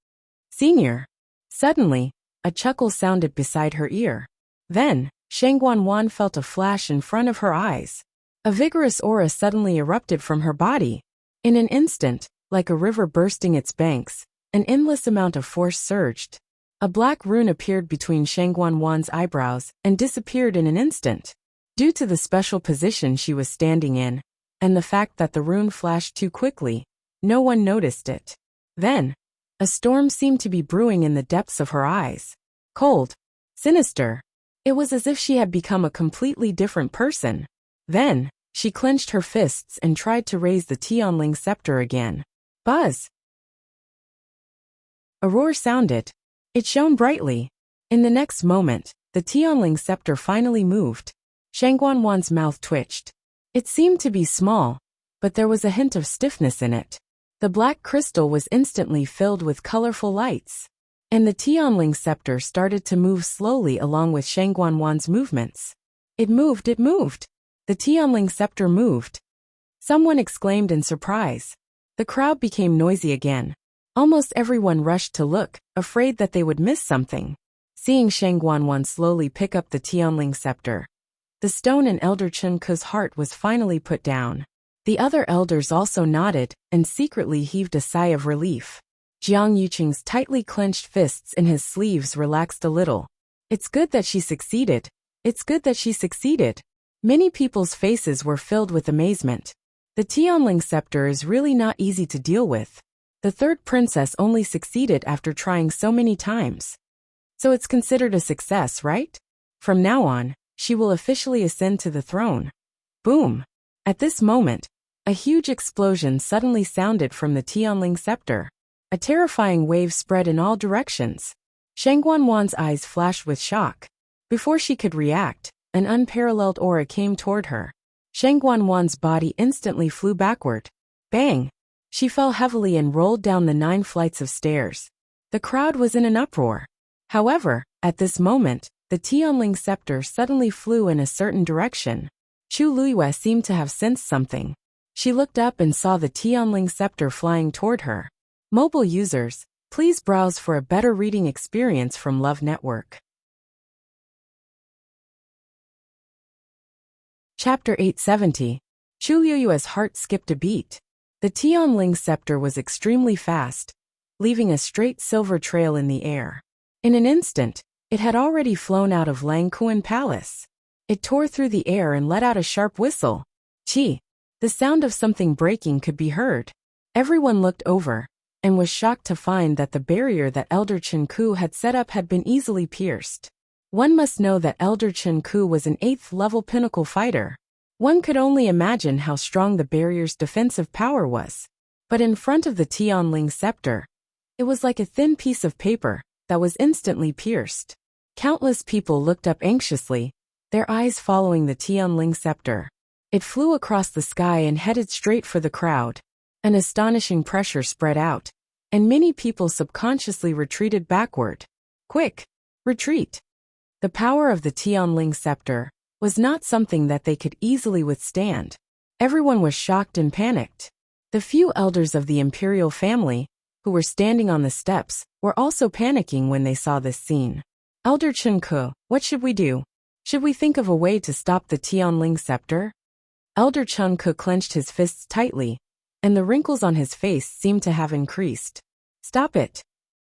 "Senior." Suddenly, a chuckle sounded beside her ear. Then, Shang Guanwan felt a flash in front of her eyes. A vigorous aura suddenly erupted from her body. In an instant, like a river bursting its banks, an endless amount of force surged. A black rune appeared between Shang Guanwan's eyebrows and disappeared in an instant. Due to the special position she was standing in, and the fact that the rune flashed too quickly, no one noticed it. Then, a storm seemed to be brewing in the depths of her eyes. Cold, sinister. It was as if she had become a completely different person. Then, she clenched her fists and tried to raise the Tianling scepter again. Buzz! A roar sounded. It shone brightly. In the next moment, the Tianling scepter finally moved. Shang Guanwan's mouth twitched. It seemed to be small, but there was a hint of stiffness in it. The black crystal was instantly filled with colorful lights. And the Tianling scepter started to move slowly along with Shang Guanwan's movements. It moved, it moved. The Tianling scepter moved. Someone exclaimed in surprise. The crowd became noisy again. Almost everyone rushed to look, afraid that they would miss something. Seeing Shang Guanwan slowly pick up the Tianling scepter, the stone in Elder Chen's heart was finally put down. The other elders also nodded and secretly heaved a sigh of relief. Jiang Yuqing's tightly clenched fists in his sleeves relaxed a little. It's good that she succeeded. It's good that she succeeded. Many people's faces were filled with amazement. The Tianling scepter is really not easy to deal with. The third princess only succeeded after trying so many times. So it's considered a success, right? From now on, she will officially ascend to the throne. Boom! At this moment, a huge explosion suddenly sounded from the Tianling scepter. A terrifying wave spread in all directions. Shang Guanwan's eyes flashed with shock. Before she could react, an unparalleled aura came toward her. Shang Guanwan's body instantly flew backward. Bang! She fell heavily and rolled down the 9 flights of stairs. The crowd was in an uproar. However, at this moment, the Tianling scepter suddenly flew in a certain direction. Chu Luiyue seemed to have sensed something. She looked up and saw the Tianling scepter flying toward her. Mobile users, please browse for a better reading experience from Love Network. Chapter 870. Chu Luiyue's heart skipped a beat. The Tianling scepter was extremely fast, leaving a straight silver trail in the air. In an instant, it had already flown out of Langkuan Palace. It tore through the air and let out a sharp whistle. Chi! The sound of something breaking could be heard. Everyone looked over and was shocked to find that the barrier that Elder Chen Ku had set up had been easily pierced. One must know that Elder Chen Ku was an 8th-level pinnacle fighter. One could only imagine how strong the barrier's defensive power was. But in front of the Tianling scepter, it was like a thin piece of paper that was instantly pierced. Countless people looked up anxiously, their eyes following the Tianling scepter. It flew across the sky and headed straight for the crowd. An astonishing pressure spread out, and many people subconsciously retreated backward. Quick! Retreat! The power of the Tianling scepter was not something that they could easily withstand. Everyone was shocked and panicked. The few elders of the imperial family, who were standing on the steps, were also panicking when they saw this scene. Elder Chen Ku, what should we do? Should we think of a way to stop the Tianling scepter? Elder Chen Ku clenched his fists tightly, and the wrinkles on his face seemed to have increased. Stop it.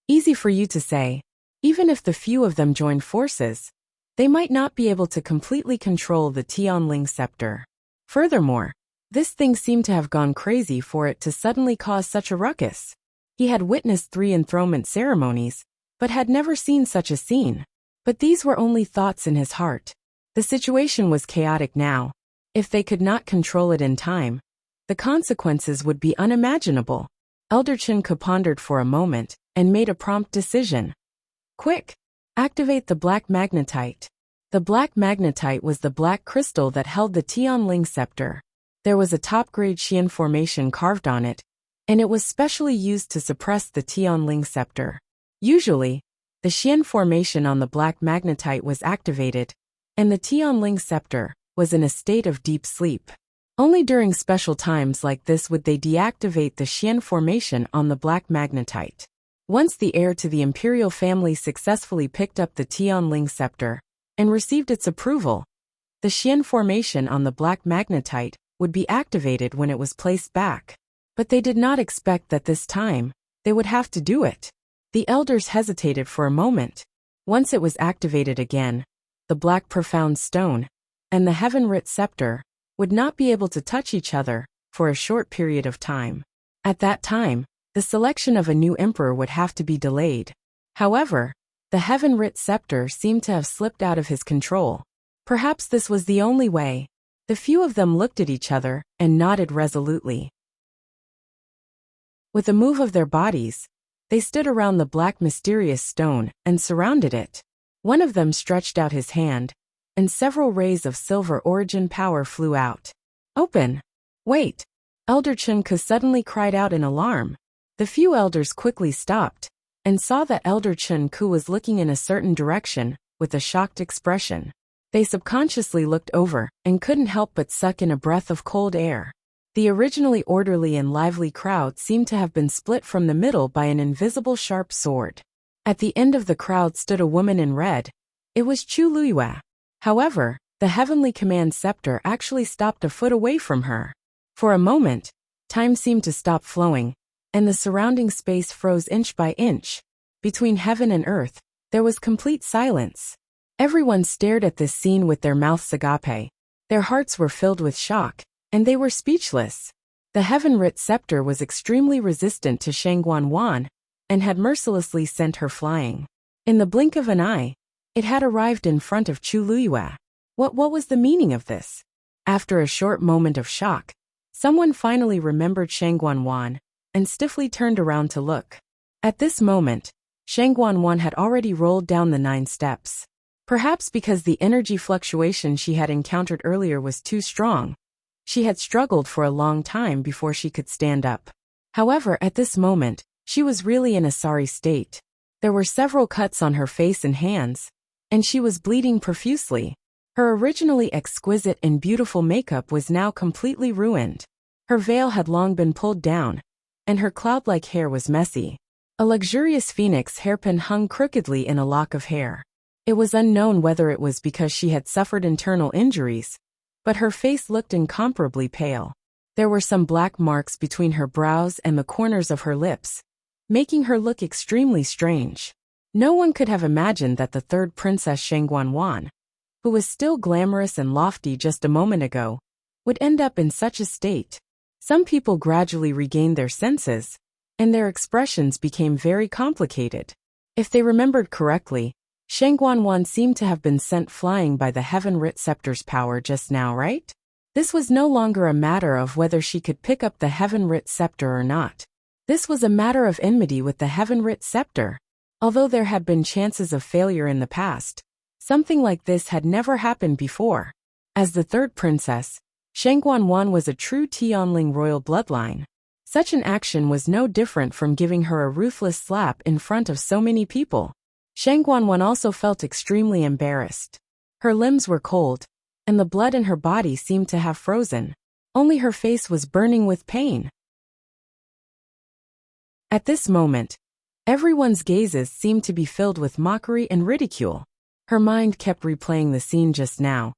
Easy for you to say. Even if the few of them joined forces, they might not be able to completely control the Tianling scepter. Furthermore, this thing seemed to have gone crazy for it to suddenly cause such a ruckus. He had witnessed 3 enthronement ceremonies, but had never seen such a scene. But these were only thoughts in his heart. The situation was chaotic now. If they could not control it in time, the consequences would be unimaginable. Elder Chen Ku pondered for a moment and made a prompt decision. Quick! Activate the black magnetite. The black magnetite was the black crystal that held the Tianling scepter. There was a top-grade Xian formation carved on it, and it was specially used to suppress the Tianling scepter. Usually, the Xian formation on the black magnetite was activated, and the Tianling scepter was in a state of deep sleep. Only during special times like this would they deactivate the Xian formation on the black magnetite. Once the heir to the imperial family successfully picked up the Tianling scepter and received its approval, the Xian formation on the black magnetite would be activated when it was placed back. But they did not expect that this time they would have to do it. The elders hesitated for a moment. Once it was activated again, the black profound stone and the heaven-writ scepter would not be able to touch each other for a short period of time. At that time, the selection of a new emperor would have to be delayed. However, the heaven-writ scepter seemed to have slipped out of his control. Perhaps this was the only way. The few of them looked at each other and nodded resolutely. With a move of their bodies, they stood around the black mysterious stone and surrounded it. One of them stretched out his hand, and several rays of silver origin power flew out. Open! Wait! Elder Chen Ku suddenly cried out in alarm. The few elders quickly stopped, and saw that Elder Chen Ku was looking in a certain direction, with a shocked expression. They subconsciously looked over, and couldn't help but suck in a breath of cold air. The originally orderly and lively crowd seemed to have been split from the middle by an invisible sharp sword. At the end of the crowd stood a woman in red. It was Chu Luiyue. However, the heavenly command scepter actually stopped a foot away from her. For a moment, time seemed to stop flowing, and the surrounding space froze inch by inch. Between heaven and earth, there was complete silence. Everyone stared at this scene with their mouths agape. Their hearts were filled with shock, and they were speechless. The heaven-writ scepter was extremely resistant to Shangguan Wan, and had mercilessly sent her flying. In the blink of an eye, it had arrived in front of Chu Luiyue. What was the meaning of this? After a short moment of shock, someone finally remembered Shangguan Wan, and stiffly turned around to look. At this moment, Shangguan Wan had already rolled down the 9 steps. Perhaps because the energy fluctuation she had encountered earlier was too strong, she had struggled for a long time before she could stand up. However, at this moment, she was really in a sorry state. There were several cuts on her face and hands, and she was bleeding profusely. Her originally exquisite and beautiful makeup was now completely ruined. Her veil had long been pulled down, and her cloud-like hair was messy. A luxurious phoenix hairpin hung crookedly in a lock of hair. It was unknown whether it was because she had suffered internal injuries, but her face looked incomparably pale. There were some black marks between her brows and the corners of her lips, making her look extremely strange. No one could have imagined that the third princess Shangguan Wan, who was still glamorous and lofty just a moment ago, would end up in such a state. Some people gradually regained their senses, and their expressions became very complicated. If they remembered correctly, Shangguanwan seemed to have been sent flying by the Heaven-Writ Scepter's power just now, right? This was no longer a matter of whether she could pick up the Heaven-Writ Scepter or not. This was a matter of enmity with the Heaven-Writ Scepter. Although there had been chances of failure in the past, something like this had never happened before. As the third princess, Shangguanwan was a true Tianling royal bloodline. Such an action was no different from giving her a ruthless slap in front of so many people. Shangguanwan also felt extremely embarrassed. Her limbs were cold, and the blood in her body seemed to have frozen. Only her face was burning with pain. At this moment, everyone's gazes seemed to be filled with mockery and ridicule. Her mind kept replaying the scene just now,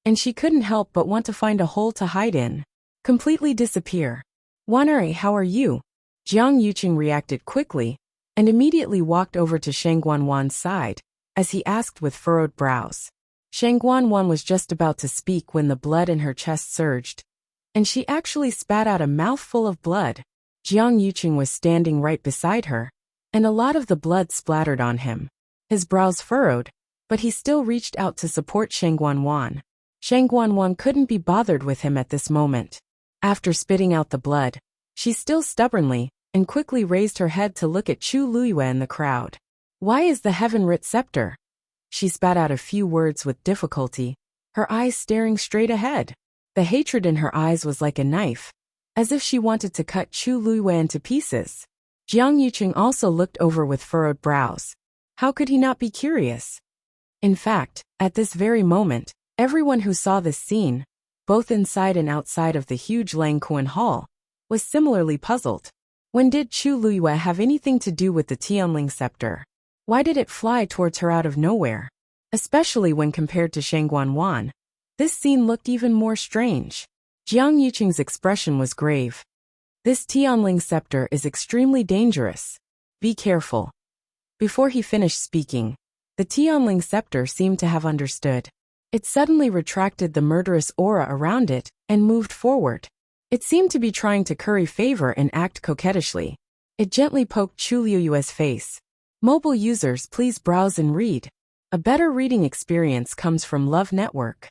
and she couldn't help but want to find a hole to hide in. Completely disappear. Wan'er, how are you? Jiang Yuqing reacted quickly, and immediately walked over to Shangguanwan's side, as he asked with furrowed brows. Shangguanwan was just about to speak when the blood in her chest surged, and she actually spat out a mouthful of blood. Jiang Yuqing was standing right beside her, and a lot of the blood splattered on him. His brows furrowed, but he still reached out to support Shangguanwan. Shangguanwan couldn't be bothered with him at this moment. After spitting out the blood, she still stubbornly and quickly raised her head to look at Chu Luiyue in the crowd. Why is the Heaven-Writ Scepter? She spat out a few words with difficulty, her eyes staring straight ahead. The hatred in her eyes was like a knife, as if she wanted to cut Chu Luiyue into pieces. Jiang Yuqing also looked over with furrowed brows. How could he not be curious? In fact, at this very moment, everyone who saw this scene, both inside and outside of the huge Langquan Hall, was similarly puzzled. When did Chu Luiyue have anything to do with the Tianling scepter? Why did it fly towards her out of nowhere? Especially when compared to Shangguanwan, this scene looked even more strange. Jiang Yuqing's expression was grave. This Tianling scepter is extremely dangerous. Be careful. Before he finished speaking, the Tianling scepter seemed to have understood. It suddenly retracted the murderous aura around it and moved forward. It seemed to be trying to curry favor and act coquettishly. It gently poked Chu Luiyue's face. Mobile users, please browse and read. A better reading experience comes from Love Network.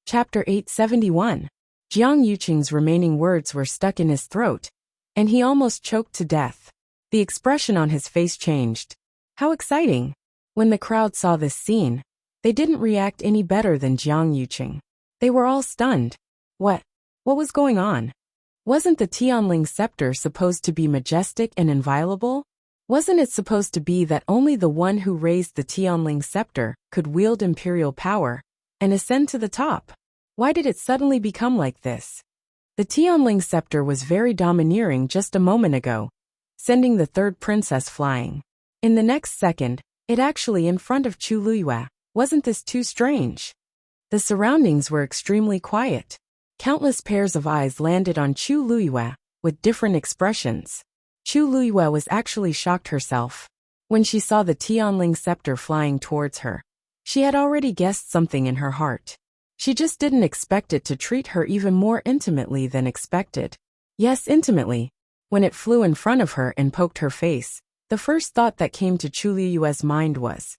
Chapter 871. Jiang Yuqing's remaining words were stuck in his throat, and he almost choked to death. The expression on his face changed. How exciting! When the crowd saw this scene, they didn't react any better than Jiang Yuqing. They were all stunned. What was going on? Wasn't the Tianling scepter supposed to be majestic and inviolable? Wasn't it supposed to be that only the one who raised the Tianling scepter could wield imperial power and ascend to the top? Why did it suddenly become like this? The Tianling scepter was very domineering just a moment ago, sending the third princess flying. In the next second, it actually in front of Chu Luiyue. Wasn't this too strange? The surroundings were extremely quiet. Countless pairs of eyes landed on Chu Luiyue, with different expressions. Chu Luiyue was actually shocked herself. When she saw the Tianling scepter flying towards her, she had already guessed something in her heart. She just didn't expect it to treat her even more intimately than expected. Yes, intimately. When it flew in front of her and poked her face, the first thought that came to Chu Luiyue's mind was,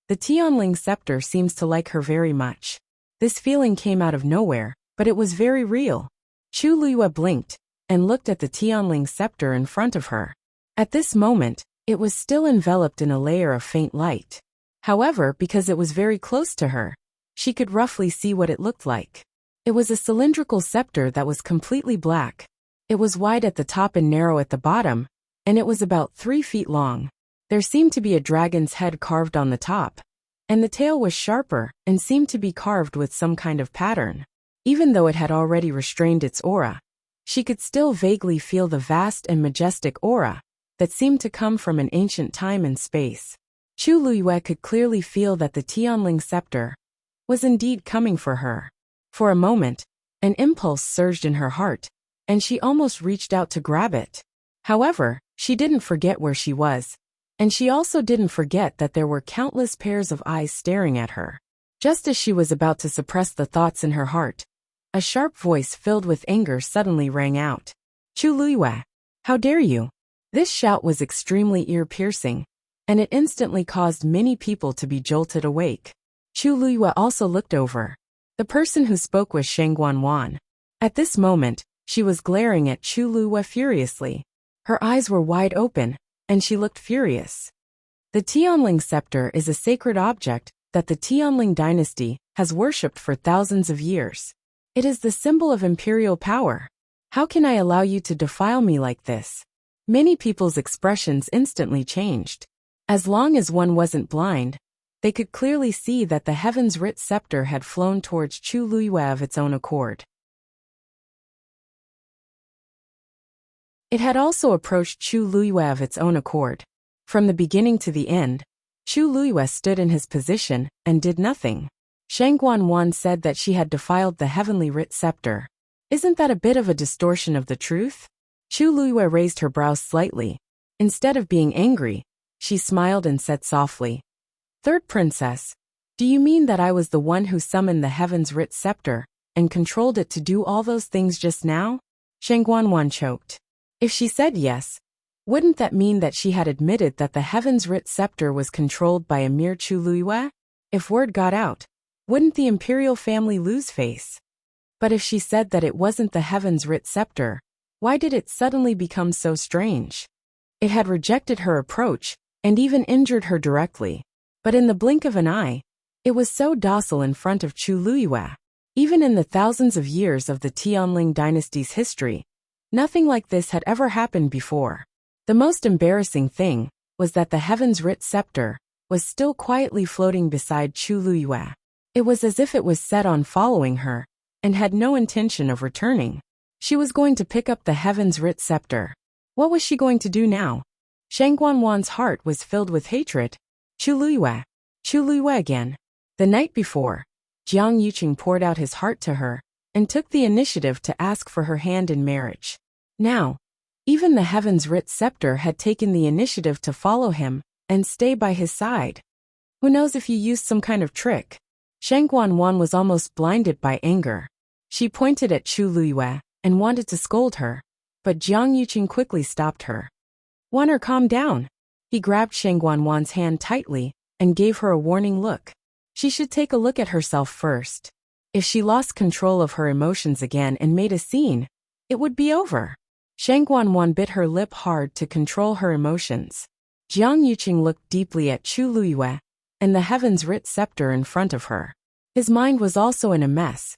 the Tianling scepter seems to like her very much. This feeling came out of nowhere, but it was very real. Chu Luiyue blinked and looked at the Tianling scepter in front of her. At this moment, it was still enveloped in a layer of faint light. However, because it was very close to her, she could roughly see what it looked like. It was a cylindrical scepter that was completely black. It was wide at the top and narrow at the bottom, and it was about 3 feet long. There seemed to be a dragon's head carved on the top, and the tail was sharper and seemed to be carved with some kind of pattern. Even though it had already restrained its aura, she could still vaguely feel the vast and majestic aura that seemed to come from an ancient time and space. Chu Luiyue could clearly feel that the Tianling scepter was indeed coming for her. For a moment, an impulse surged in her heart, and she almost reached out to grab it. However, she didn't forget where she was, and she also didn't forget that there were countless pairs of eyes staring at her. Just as she was about to suppress the thoughts in her heart, a sharp voice filled with anger suddenly rang out. Chu Luiyue, how dare you? This shout was extremely ear-piercing, and it instantly caused many people to be jolted awake. Chu Luiyue also looked over. The person who spoke was Sheng Guanwan. At this moment, she was glaring at Chu Luiyue furiously. Her eyes were wide open, and she looked furious. The Tianling scepter is a sacred object that the Tianling dynasty has worshipped for thousands of years. It is the symbol of imperial power. How can I allow you to defile me like this? Many people's expressions instantly changed. As long as one wasn't blind, they could clearly see that the heavens-writ scepter had flown towards Chu Luiyue of its own accord. It had also approached Chu Luiyue of its own accord. From the beginning to the end, Chu Luiyue stood in his position and did nothing. Sheng Guanwan said that she had defiled the heavenly writ scepter. Isn't that a bit of a distortion of the truth? Chu Luiyue raised her brows slightly. Instead of being angry, she smiled and said softly, Third princess, do you mean that I was the one who summoned the heavens-writ scepter and controlled it to do all those things just now? Sheng Guanwan choked. If she said yes, wouldn't that mean that she had admitted that the heavens-writ scepter was controlled by a mere Chu Luiyue? If word got out, wouldn't the imperial family lose face? But if she said that it wasn't the heavens-writ scepter, why did it suddenly become so strange? It had rejected her approach and even injured her directly. But in the blink of an eye, it was so docile in front of Chu Luiyue. Even in the thousands of years of the Tianling dynasty's history, nothing like this had ever happened before. The most embarrassing thing was that the heavens-writ scepter was still quietly floating beside Chu Luiyue. It was as if it was set on following her and had no intention of returning. She was going to pick up the heavens-writ scepter. What was she going to do now? Sheng Guanwan's heart was filled with hatred. Chu Luiyue again. The night before, Jiang Yuqing poured out his heart to her and took the initiative to ask for her hand in marriage. Now, even the heavens-writ scepter had taken the initiative to follow him and stay by his side. Who knows if you used some kind of trick? Sheng Guanwan was almost blinded by anger. She pointed at Chu Luiyue and wanted to scold her, but Jiang Yuqing quickly stopped her. "Wanna calm down." He grabbed Sheng Guanwan's hand tightly and gave her a warning look. She should take a look at herself first. If she lost control of her emotions again and made a scene, it would be over. Sheng Guanwan bit her lip hard to control her emotions. Jiang Yuqing looked deeply at Chu Luiyue and the heavens-writ scepter in front of her. His mind was also in a mess.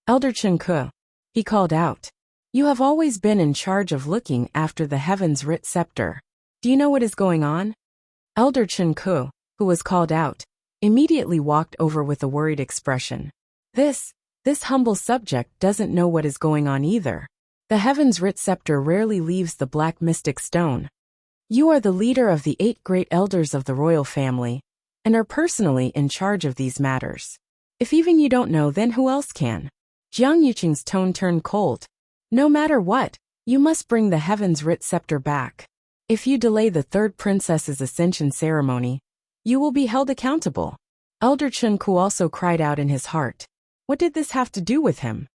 "Elder Chen Ke," he called out. "You have always been in charge of looking after the heavens-writ scepter. Do you know what is going on?" Elder Chen Ke, who was called out, immediately walked over with a worried expression. This humble subject doesn't know what is going on either. The heavens-writ scepter rarely leaves the black mystic stone. You are the leader of the 8 great elders of the royal family, and are personally in charge of these matters. If even you don't know, then who else can? Jiang Yuqing's tone turned cold. No matter what, you must bring the heavens-writ scepter back. If you delay the 3rd princess's ascension ceremony, you will be held accountable. Elder Chen Ku also cried out in his heart. What did this have to do with him?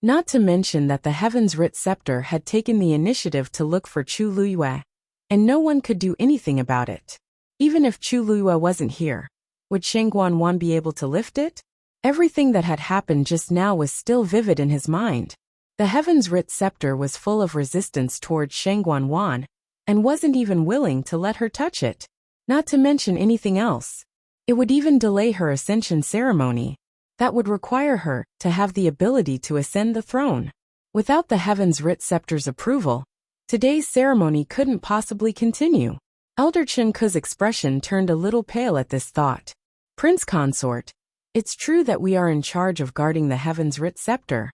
Not to mention that the heavens-writ scepter had taken the initiative to look for Chu Luiyue, and no one could do anything about it. Even if Chu Luiyue wasn't here, would Sheng Guanwan be able to lift it? Everything that had happened just now was still vivid in his mind. The heavens-writ scepter was full of resistance towards Sheng Guanwan, and wasn't even willing to let her touch it. Not to mention anything else. It would even delay her ascension ceremony. That would require her to have the ability to ascend the throne. Without the heavens-writ scepter's approval, today's ceremony couldn't possibly continue. Elder Chen Ke's expression turned a little pale at this thought. Prince Consort, it's true that we are in charge of guarding the heavens-writ scepter,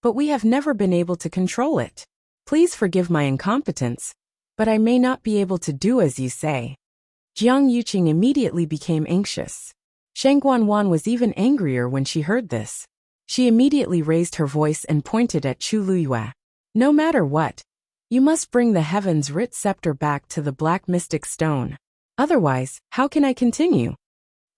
but we have never been able to control it. Please forgive my incompetence, but I may not be able to do as you say. Jiang Yuqing immediately became anxious. Sheng Guanwan was even angrier when she heard this. She immediately raised her voice and pointed at Chu Luiyue. No matter what, you must bring the heavens-writ scepter back to the black mystic stone. Otherwise, how can I continue?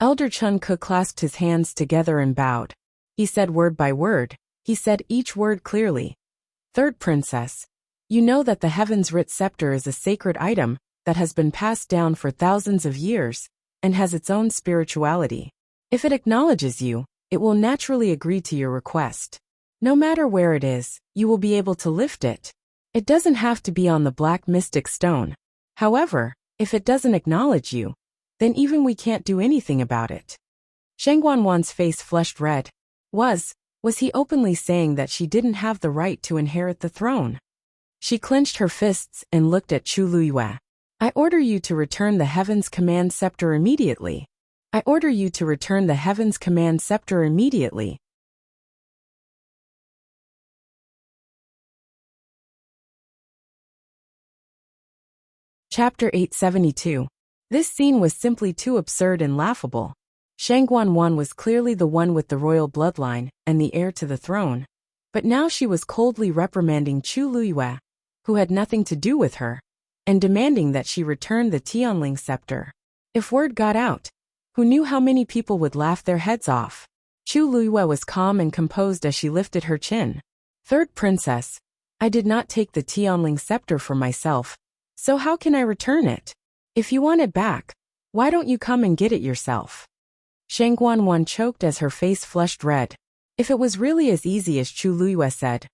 Elder Chun Ke clasped his hands together and bowed. He said word by word. He said each word clearly. Third princess, you know that the heaven's writ scepter is a sacred item that has been passed down for thousands of years and has its own spirituality. If it acknowledges you, it will naturally agree to your request. No matter where it is, you will be able to lift it. It doesn't have to be on the black mystic stone. However, if it doesn't acknowledge you, then even we can't do anything about it. Shang Guanwan's face flushed red. Was he openly saying that she didn't have the right to inherit the throne? She clenched her fists and looked at Chu Luiyue. I order you to return the Heaven's Command Scepter immediately. I order you to return the Heaven's Command Scepter immediately. Chapter 872. This scene was simply too absurd and laughable. Shang Guanwan was clearly the one with the royal bloodline and the heir to the throne, but now she was coldly reprimanding Chu Luiyue, who had nothing to do with her, and demanding that she return the Tianling scepter. If word got out, who knew how many people would laugh their heads off? Chu Luiyue was calm and composed as she lifted her chin. Third princess, I did not take the Tianling scepter for myself, so how can I return it? If you want it back, why don't you come and get it yourself? Shang Guanwan choked as her face flushed red. If it was really as easy as Chu Luiyue said,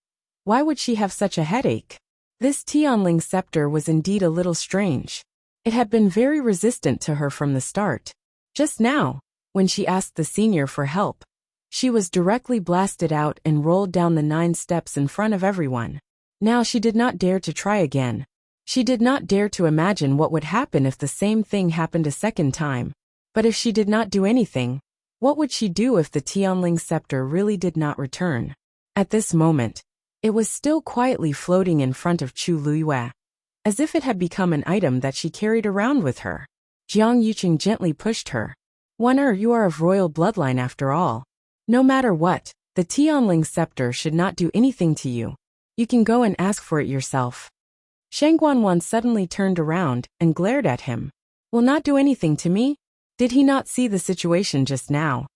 why would she have such a headache? This Tianling scepter was indeed a little strange. It had been very resistant to her from the start. Just now, when she asked the senior for help, she was directly blasted out and rolled down the 9 steps in front of everyone. Now she did not dare to try again. She did not dare to imagine what would happen if the same thing happened a second time. But if she did not do anything, what would she do if the Tianling scepter really did not return? At this moment, it was still quietly floating in front of Chu Luiyue, as if it had become an item that she carried around with her. Jiang Yuqing gently pushed her. You are of royal bloodline after all. No matter what, the Tianling scepter should not do anything to you. You can go and ask for it yourself. Shang Guanwan suddenly turned around and glared at him. Will not do anything to me? Did he not see the situation just now?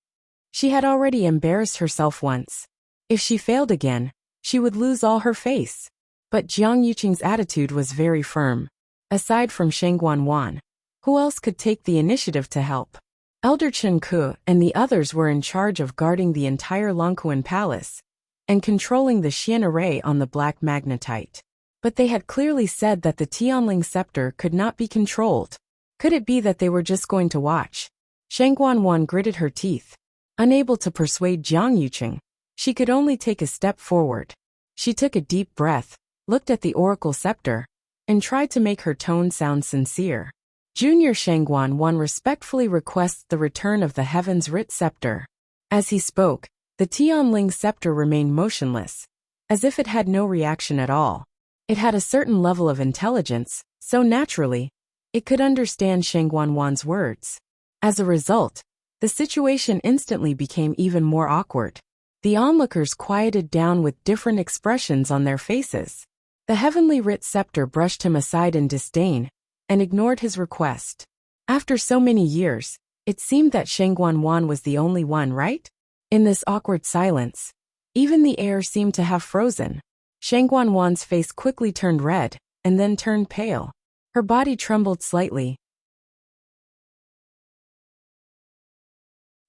She had already embarrassed herself once. If she failed again, she would lose all her face. But Jiang Yuqing's attitude was very firm. Aside from Shang Guanwan, who else could take the initiative to help? Elder Chun Ke and the others were in charge of guarding the entire Longquan Palace and controlling the Xian array on the black magnetite. But they had clearly said that the Tianling scepter could not be controlled. Could it be that they were just going to watch? Shang Guanwan gritted her teeth. Unable to persuade Jiang Yuqing, she could only take a step forward. She took a deep breath, looked at the oracle scepter, and tried to make her tone sound sincere. Junior Shang Guanwan respectfully requests the return of the Heaven's Writ Scepter. As he spoke, the Tianling scepter remained motionless, as if it had no reaction at all. It had a certain level of intelligence, so naturally, it could understand Shang Guanwan's words. As a result, the situation instantly became even more awkward. The onlookers quieted down with different expressions on their faces. The heavenly writ scepter brushed him aside in disdain and ignored his request. After so many years, it seemed that Shang Guanwan was the only one, right? In this awkward silence, even the air seemed to have frozen. Shang Guanwan's face quickly turned red and then turned pale. Her body trembled slightly.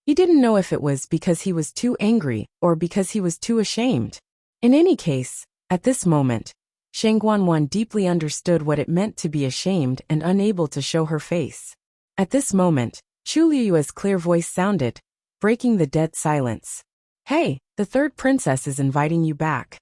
He didn't know if it was because he was too angry or because he was too ashamed. In any case, at this moment, Shang Guanwan deeply understood what it meant to be ashamed and unable to show her face. At this moment, Chu Luiyue's clear voice sounded, breaking the dead silence. Hey, the third princess is inviting you back.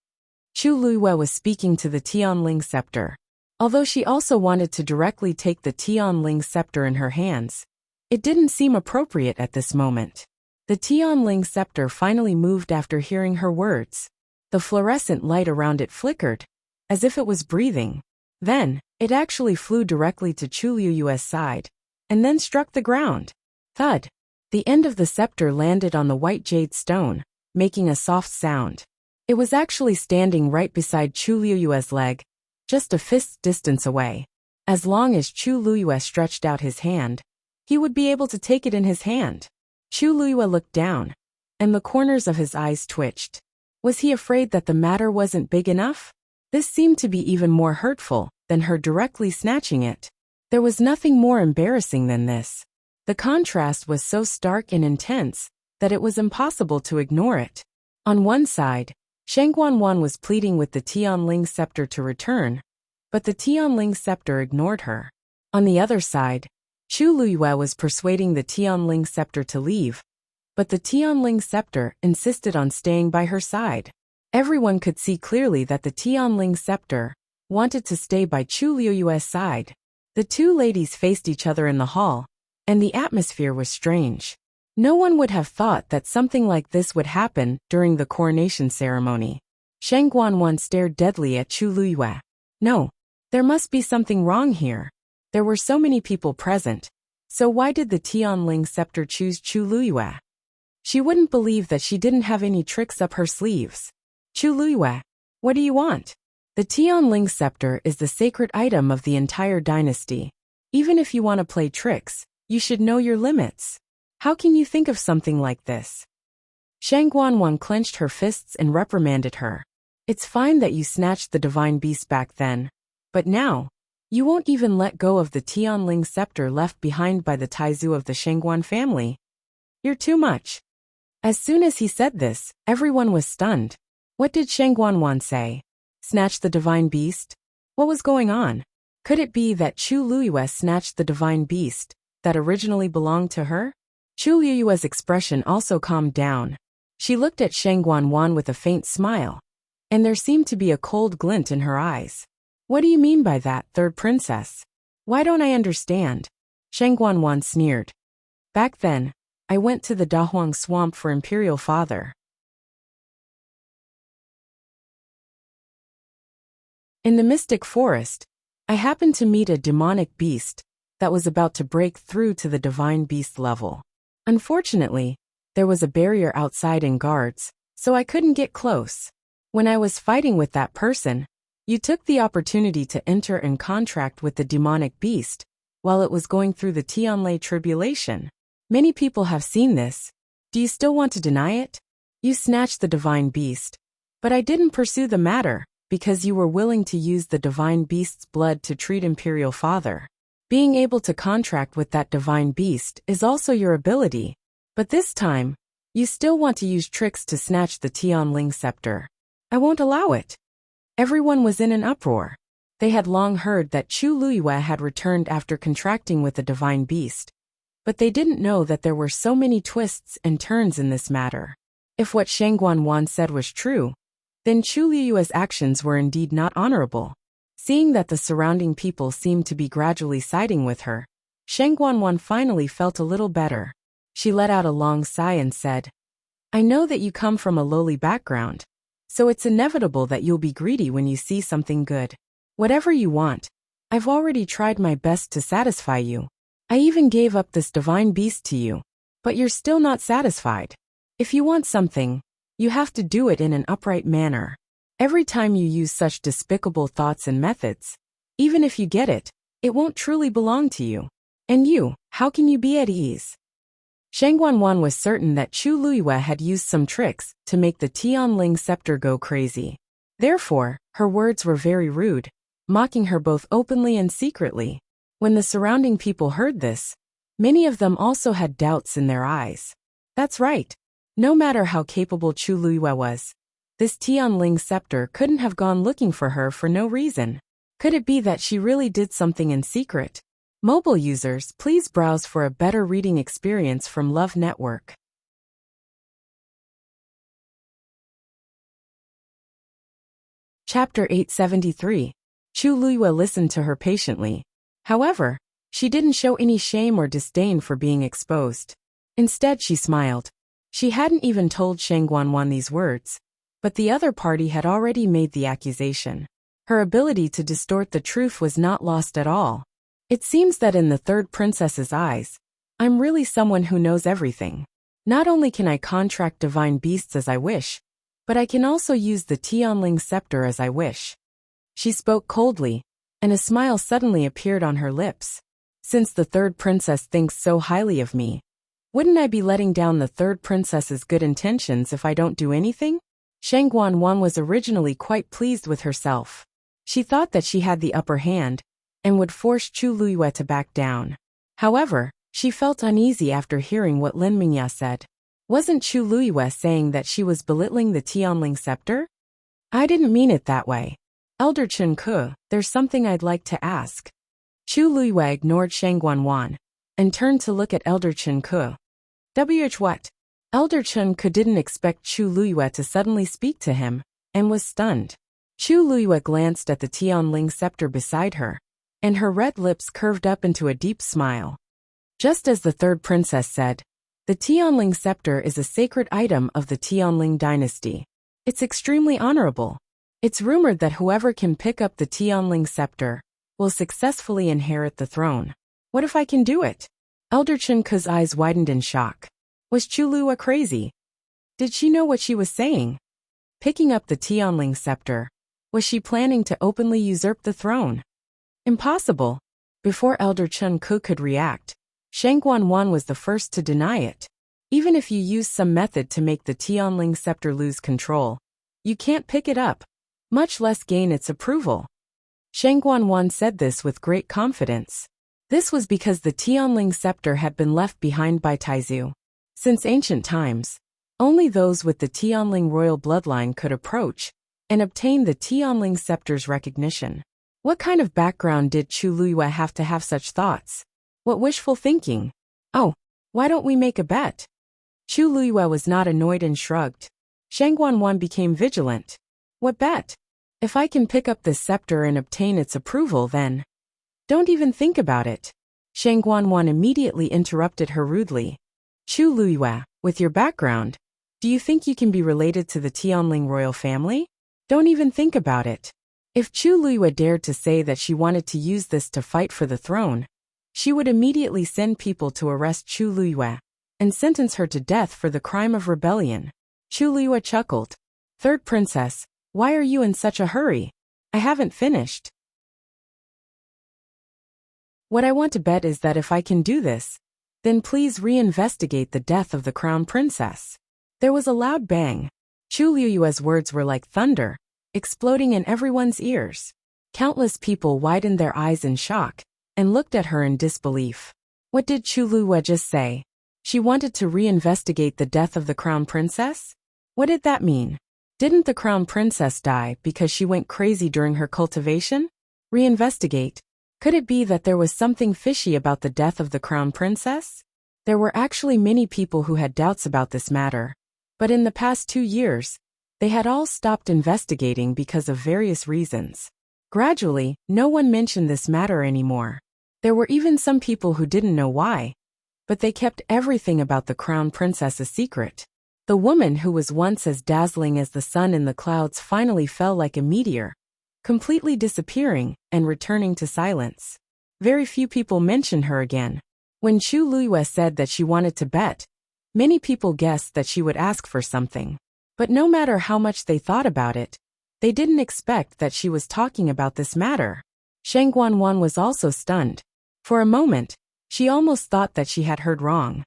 Chu Luiyue was speaking to the Tianling scepter. Although she also wanted to directly take the Tianling scepter in her hands, it didn't seem appropriate at this moment. The Tianling scepter finally moved after hearing her words. The fluorescent light around it flickered, as if it was breathing. Then, it actually flew directly to Chu Luiyue's side, and then struck the ground. Thud! The end of the scepter landed on the white jade stone, making a soft sound. It was actually standing right beside Chu Luiyue's leg, just a fist's distance away. As long as Chu Luiyue stretched out his hand, he would be able to take it in his hand. Chu Luiyue looked down, and the corners of his eyes twitched. Was he afraid that the matter wasn't big enough? This seemed to be even more hurtful than her directly snatching it. There was nothing more embarrassing than this. The contrast was so stark and intense that it was impossible to ignore it. On one side, Shang Guanwan was pleading with the Tianling scepter to return, but the Tianling scepter ignored her. On the other side, Chu Luiyue was persuading the Tianling scepter to leave, but the Tianling scepter insisted on staying by her side. Everyone could see clearly that the Tianling scepter wanted to stay by Chu Luiyue's side. The two ladies faced each other in the hall, and the atmosphere was strange. No one would have thought that something like this would happen during the coronation ceremony. Shang Guanwan stared deadly at Chu Luiyue. No, there must be something wrong here. There were so many people present, so why did the Tianling scepter choose Chu Luiyue? She wouldn't believe that she didn't have any tricks up her sleeves. Chu Luiyue, what do you want? The Tianling scepter is the sacred item of the entire dynasty. Even if you want to play tricks, you should know your limits. How can you think of something like this? Shang Guanwan clenched her fists and reprimanded her. It's fine that you snatched the divine beast back then, but now, you won't even let go of the Tianling scepter left behind by the Taizu of the Shangguan family. You're too much. As soon as he said this, everyone was stunned. What did Shang Guanwan say? Snatch the divine beast? What was going on? Could it be that Chu Luiyue snatched the divine beast that originally belonged to her? Chu Luiyue's expression also calmed down. She looked at Shang Guanwan with a faint smile, and there seemed to be a cold glint in her eyes. What do you mean by that, third princess? Why don't I understand? Shang Guanwan sneered. Back then, I went to the Dahuang swamp for imperial father. In the mystic forest, I happened to meet a demonic beast that was about to break through to the divine beast level. Unfortunately, there was a barrier outside and guards, so I couldn't get close. When I was fighting with that person, you took the opportunity to enter and contract with the demonic beast while it was going through the Tianlei tribulation. Many people have seen this. Do you still want to deny it? You snatched the divine beast, but I didn't pursue the matter because you were willing to use the divine beast's blood to treat imperial father. Being able to contract with that divine beast is also your ability, but this time, you still want to use tricks to snatch the Tianling scepter. I won't allow it. Everyone was in an uproar. They had long heard that Chu Luiyue had returned after contracting with the divine beast, but they didn't know that there were so many twists and turns in this matter. If what Shang Guanwan said was true, then Chu Luiyue's actions were indeed not honorable. Seeing that the surrounding people seemed to be gradually siding with her, Shang Guanwan finally felt a little better. She let out a long sigh and said, I know that you come from a lowly background, so it's inevitable that you'll be greedy when you see something good. Whatever you want, I've already tried my best to satisfy you. I even gave up this divine beast to you, but you're still not satisfied. If you want something, you have to do it in an upright manner. Every time you use such despicable thoughts and methods, even if you get it, it won't truly belong to you. And you, how can you be at ease? Shang Guanwan was certain that Chu Luiyue had used some tricks to make the Tianling scepter go crazy. Therefore, her words were very rude, mocking her both openly and secretly. When the surrounding people heard this, many of them also had doubts in their eyes. That's right. No matter how capable Chu Luiyue was, this Tianling scepter couldn't have gone looking for her for no reason. Could it be that she really did something in secret? Mobile users, please browse for a better reading experience from Love Network. Chapter 873. Chu Luiyue listened to her patiently. However, she didn't show any shame or disdain for being exposed. Instead, she smiled. She hadn't even told Shang Guanwan these words, but the other party had already made the accusation. Her ability to distort the truth was not lost at all. It seems that in the third princess's eyes, I'm really someone who knows everything. Not only can I contract divine beasts as I wish, but I can also use the Tianling scepter as I wish. She spoke coldly, and a smile suddenly appeared on her lips. Since the third princess thinks so highly of me, wouldn't I be letting down the third princess's good intentions if I don't do anything? Shang Guanwan was originally quite pleased with herself. She thought that she had the upper hand and would force Chu Luiyue to back down. However, she felt uneasy after hearing what Lin Mingya said. Wasn't Chu Luiyue saying that she was belittling the Tianling scepter? I didn't mean it that way. Elder Chen Ke, there's something I'd like to ask. Chu Luiyue ignored Shang Guanwan and turned to look at Elder Chen Ke. What? Elder Chen Ke didn't expect Chu Luiyue to suddenly speak to him and was stunned. Chu Luiyue glanced at the Tianling scepter beside her, and her red lips curved up into a deep smile. Just as the third princess said, the Tianling scepter is a sacred item of the Tianling dynasty. It's extremely honorable. It's rumored that whoever can pick up the Tianling scepter will successfully inherit the throne. What if I can do it? Elder Chen Ke's eyes widened in shock. Was Chu Luiyue crazy? Did she know what she was saying? Picking up the Tianling scepter, was she planning to openly usurp the throne? Impossible. Before Elder Chen Ke could react, Shang Guanwan was the first to deny it. Even if you use some method to make the Tianling scepter lose control, you can't pick it up, much less gain its approval. Shang Guanwan said this with great confidence. This was because the Tianling scepter had been left behind by Taizu. Since ancient times, only those with the Tianling royal bloodline could approach and obtain the Tianling scepter's recognition. What kind of background did Chu Luiyue have to have such thoughts? What wishful thinking? Oh, why don't we make a bet? Chu Luiyue was not annoyed and shrugged. Shang Guanwan became vigilant. What bet? If I can pick up this scepter and obtain its approval, then... Don't even think about it. Shang Guanwan immediately interrupted her rudely. Chu Luiyue, with your background, do you think you can be related to the Tianling royal family? Don't even think about it. If Chu Luiyue dared to say that she wanted to use this to fight for the throne, she would immediately send people to arrest Chu Luiyue and sentence her to death for the crime of rebellion. Chu Luiyue chuckled. Third princess, why are you in such a hurry? I haven't finished. What I want to bet is that if I can do this, then please reinvestigate the death of the crown princess. There was a loud bang. Chu Luiyue's words were like thunder, exploding in everyone's ears. Countless people widened their eyes in shock and looked at her in disbelief. What did Chu Luiyue just say? She wanted to reinvestigate the death of the crown princess? What did that mean? Didn't the crown princess die because she went crazy during her cultivation? Reinvestigate. Could it be that there was something fishy about the death of the crown princess? There were actually many people who had doubts about this matter. But in the past 2 years, they had all stopped investigating because of various reasons. Gradually, no one mentioned this matter anymore. There were even some people who didn't know why, but they kept everything about the crown princess a secret. The woman who was once as dazzling as the sun in the clouds finally fell like a meteor, completely disappearing and returning to silence. Very few people mentioned her again. When Chu Luiyue said that she wanted to bet, many people guessed that she would ask for something. But no matter how much they thought about it, they didn't expect that she was talking about this matter. Shang Guanwan was also stunned. For a moment, she almost thought that she had heard wrong.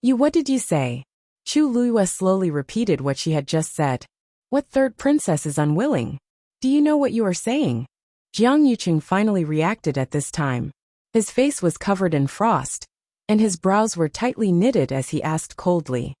What did you say? Chu Luiyue slowly repeated what she had just said. What third princess is unwilling? Do you know what you are saying? Jiang Yuqing finally reacted at this time. His face was covered in frost, and his brows were tightly knitted as he asked coldly.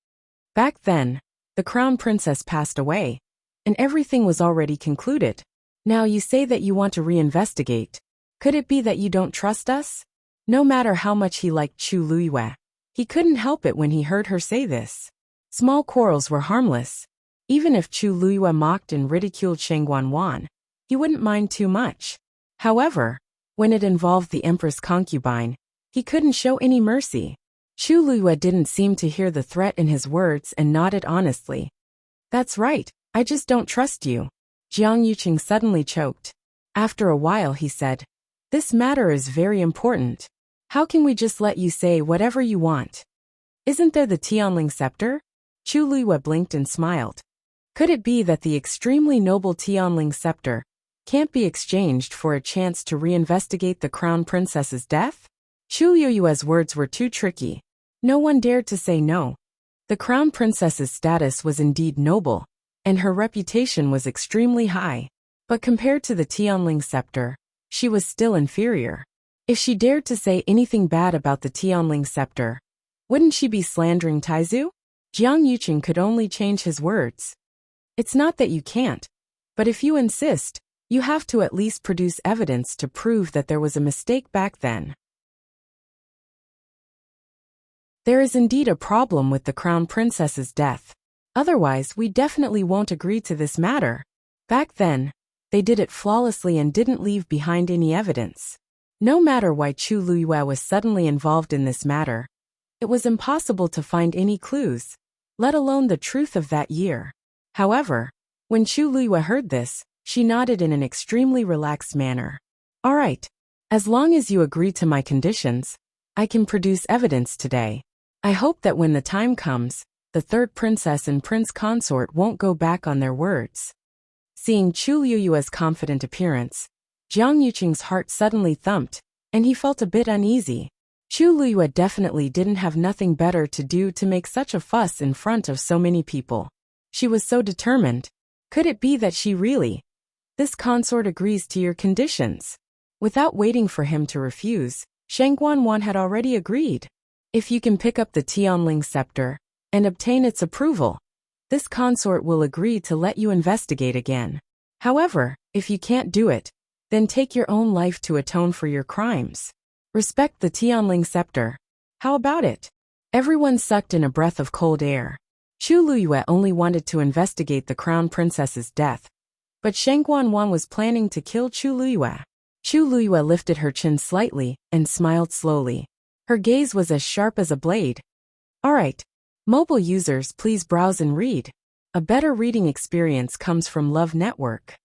Back then, the crown princess passed away, and everything was already concluded. Now you say that you want to reinvestigate. Could it be that you don't trust us? No matter how much he liked Chu Luiyue, he couldn't help it when he heard her say this. Small quarrels were harmless. Even if Chu Luiyue mocked and ridiculed Shang Guanwan, he wouldn't mind too much. However, when it involved the Empress concubine, he couldn't show any mercy. Chu Luiyue didn't seem to hear the threat in his words and nodded honestly. That's right, I just don't trust you. Jiang Yuqing suddenly choked. After a while he said, this matter is very important. How can we just let you say whatever you want? Isn't there the Tianling scepter? Chu Luiyue blinked and smiled. Could it be that the extremely noble Tianling scepter can't be exchanged for a chance to reinvestigate the crown princess's death? Chu Liyue's words were too tricky. No one dared to say no. The crown princess's status was indeed noble, and her reputation was extremely high. But compared to the Tianling scepter, she was still inferior. If she dared to say anything bad about the Tianling scepter, wouldn't she be slandering Taizu? Jiang Yuqing could only change his words. It's not that you can't, but if you insist, you have to at least produce evidence to prove that there was a mistake back then. There is indeed a problem with the crown princess's death. Otherwise, we definitely won't agree to this matter. Back then, they did it flawlessly and didn't leave behind any evidence. No matter why Chu Liyue was suddenly involved in this matter, it was impossible to find any clues, let alone the truth of that year. However, when Chu Liyue heard this, she nodded in an extremely relaxed manner. All right, as long as you agree to my conditions, I can produce evidence today. I hope that when the time comes, the third princess and prince consort won't go back on their words. Seeing Chu Liyue's confident appearance, Jiang Yuqing's heart suddenly thumped, and he felt a bit uneasy. Chu Liyue definitely didn't have nothing better to do to make such a fuss in front of so many people. She was so determined. Could it be that she really? This consort agrees to your conditions. Without waiting for him to refuse, Shang Guanwan had already agreed. If you can pick up the Tianling scepter and obtain its approval, this consort will agree to let you investigate again. However, if you can't do it, then take your own life to atone for your crimes. Respect the Tianling scepter. How about it? Everyone sucked in a breath of cold air. Chu Liyue only wanted to investigate the crown princess's death, but Shang Guanwan was planning to kill Chu Liyue. Chu Liyue lifted her chin slightly and smiled slowly. Her gaze was as sharp as a blade. All right, mobile users, please browse and read. A better reading experience comes from Love Network.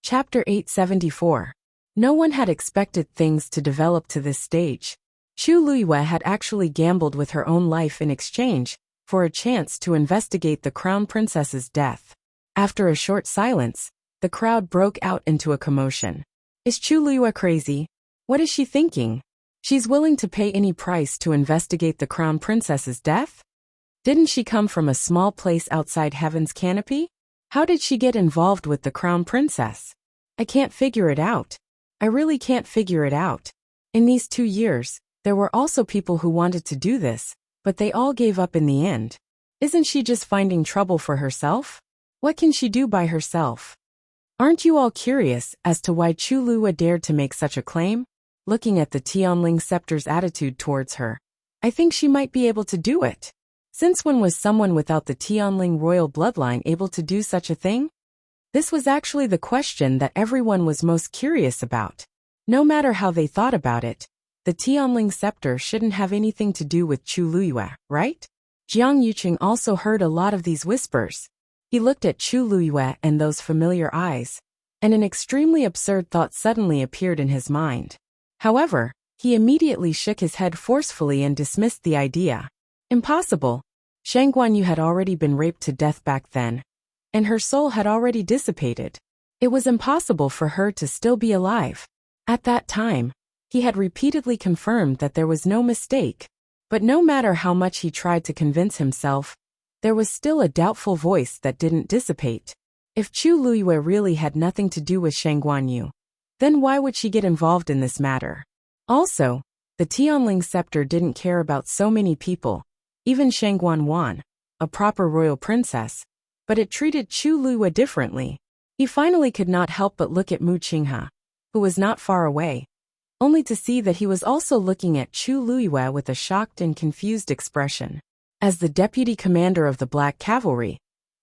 Chapter 874. No one had expected things to develop to this stage. Chu Liyue had actually gambled with her own life in exchange for a chance to investigate the crown princess's death. After a short silence, the crowd broke out into a commotion. Is Chu Liyue crazy? What is she thinking? She's willing to pay any price to investigate the crown princess's death? Didn't she come from a small place outside Heaven's Canopy? How did she get involved with the crown princess? I can't figure it out. I really can't figure it out. In these 2 years, there were also people who wanted to do this, but they all gave up in the end. Isn't she just finding trouble for herself? What can she do by herself? Aren't you all curious as to why Chu Liyue dared to make such a claim? Looking at the Tianling scepter's attitude towards her, I think she might be able to do it. Since when was someone without the Tianling royal bloodline able to do such a thing? This was actually the question that everyone was most curious about. No matter how they thought about it, the Tianling scepter shouldn't have anything to do with Chu Liyue, right? Jiang Yuqing also heard a lot of these whispers. He looked at Chu Liyue and those familiar eyes, and an extremely absurd thought suddenly appeared in his mind. However, he immediately shook his head forcefully and dismissed the idea. Impossible. Shang Guanyu had already been raped to death back then, and her soul had already dissipated. It was impossible for her to still be alive. At that time, he had repeatedly confirmed that there was no mistake. But no matter how much he tried to convince himself, there was still a doubtful voice that didn't dissipate. If Chu Liyue really had nothing to do with Shang Guanyu, then why would she get involved in this matter? Also, the Tianling scepter didn't care about so many people, even Shang Guanwan, a proper royal princess, but it treated Chu Liyue differently. He finally could not help but look at Mu Qinghe, who was not far away, only to see that he was also looking at Chu Liyue with a shocked and confused expression. As the deputy commander of the Black Cavalry,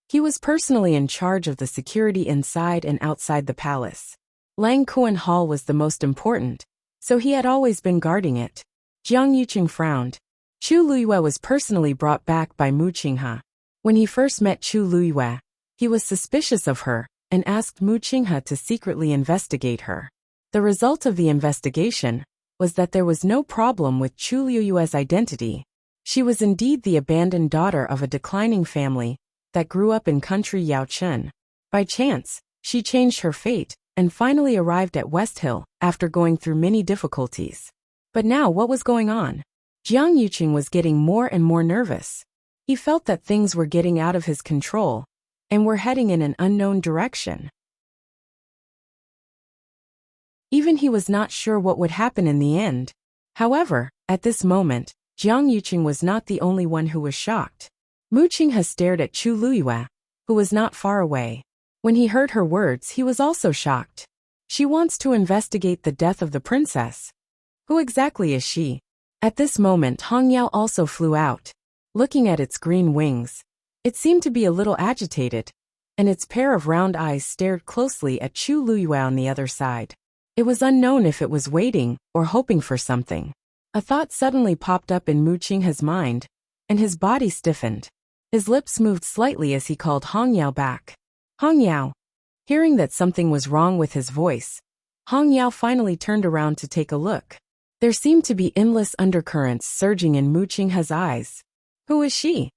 he was personally in charge of the security inside and outside the palace. Lang Kuan Hall was the most important, so he had always been guarding it. Jiang Yuqing frowned. Chu Liyue was personally brought back by Mu Qinghe. When he first met Chu Liyue, he was suspicious of her and asked Mu Qinghe to secretly investigate her. The result of the investigation was that there was no problem with Chu Liyue's identity. She was indeed the abandoned daughter of a declining family that grew up in country Yaochen. By chance, She changed her fate and finally arrived at West Hill after going through many difficulties. But now what was going on? Jiang Yuqing was getting more and more nervous. He felt that things were getting out of his control and were heading in an unknown direction. Even he was not sure what would happen in the end. However, at this moment, Jiang Yuqing was not the only one who was shocked. Mu Qinghe stared at Chu Luyue, who was not far away. When he heard her words, he was also shocked. She wants to investigate the death of the princess. Who exactly is she? At this moment, Hong Yao also flew out. Looking at its green wings, it seemed to be a little agitated, and its pair of round eyes stared closely at Chu Luyue on the other side. It was unknown if it was waiting or hoping for something. A thought suddenly popped up in Mu Qinghe's mind, and his body stiffened. His lips moved slightly as he called Hong Yao back. Hong Yao. Hearing that something was wrong with his voice, Hong Yao finally turned around to take a look. There seemed to be endless undercurrents surging in Mu Qinghe's eyes. Who is she?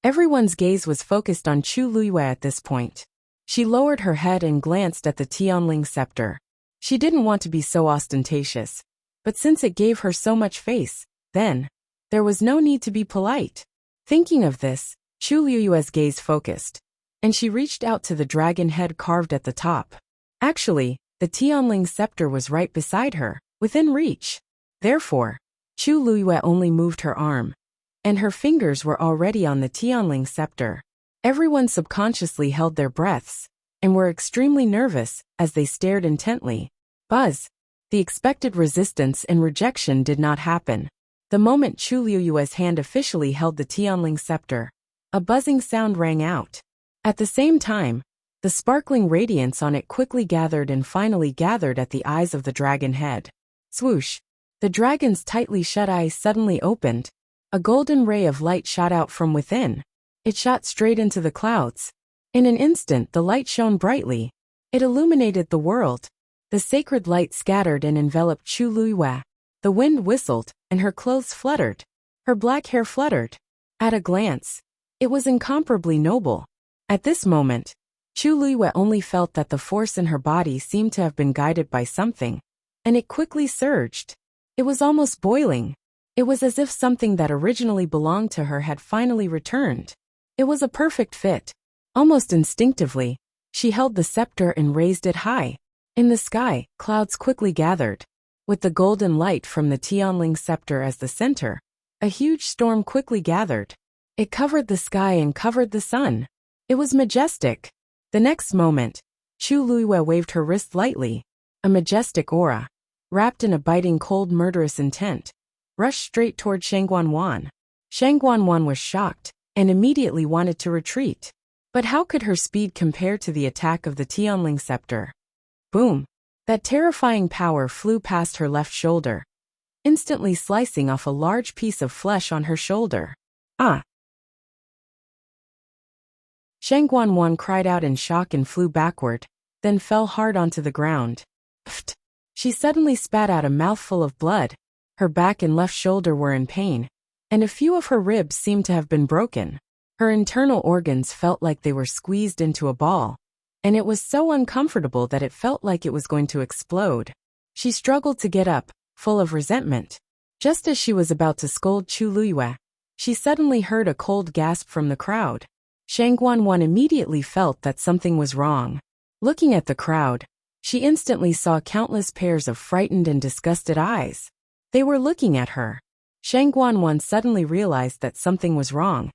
Everyone's gaze was focused on Chu Luyue at this point. She lowered her head and glanced at the Tianling scepter. She didn't want to be so ostentatious, but since it gave her so much face, then there was no need to be polite. Thinking of this, Chu Luyue's gaze focused, and she reached out to the dragon head carved at the top. Actually, the Tianling scepter was right beside her, within reach. Therefore, Chu Luyue only moved her arm, and her fingers were already on the Tianling scepter. Everyone subconsciously held their breaths, and were extremely nervous as they stared intently. Buzz! The expected resistance and rejection did not happen. The moment Chu Luyue's hand officially held the Tianling scepter, a buzzing sound rang out. At the same time, the sparkling radiance on it quickly gathered and finally gathered at the eyes of the dragon head. Swoosh! The dragon's tightly shut eyes suddenly opened. A golden ray of light shot out from within. It shot straight into the clouds. In an instant, the light shone brightly. It illuminated the world. The sacred light scattered and enveloped Chu Luyue. The wind whistled, and her clothes fluttered. Her black hair fluttered. At a glance, it was incomparably noble. At this moment, Chu Luyue only felt that the force in her body seemed to have been guided by something, and it quickly surged. It was almost boiling. It was as if something that originally belonged to her had finally returned. It was a perfect fit. Almost instinctively, she held the scepter and raised it high. In the sky, clouds quickly gathered. With the golden light from the Tianling scepter as the center, a huge storm quickly gathered. It covered the sky and covered the sun. It was majestic. The next moment, Chu Luyue waved her wrist lightly. A majestic aura, wrapped in a biting cold murderous intent, rushed straight toward Shang Guanwan. Shang Guanwan was shocked and immediately wanted to retreat. But how could her speed compare to the attack of the Tianling scepter? Boom! That terrifying power flew past her left shoulder, instantly slicing off a large piece of flesh on her shoulder. Ah! Shang Guanwan cried out in shock and flew backward, then fell hard onto the ground. Pfft! She suddenly spat out a mouthful of blood. Her back and left shoulder were in pain, and a few of her ribs seemed to have been broken. Her internal organs felt like they were squeezed into a ball, and it was so uncomfortable that it felt like it was going to explode. She struggled to get up, full of resentment. Just as she was about to scold Chu Luyue, she suddenly heard a cold gasp from the crowd. Shang Guanwan immediately felt that something was wrong. Looking at the crowd, she instantly saw countless pairs of frightened and disgusted eyes. They were looking at her. Shang Guanwan suddenly realized that something was wrong,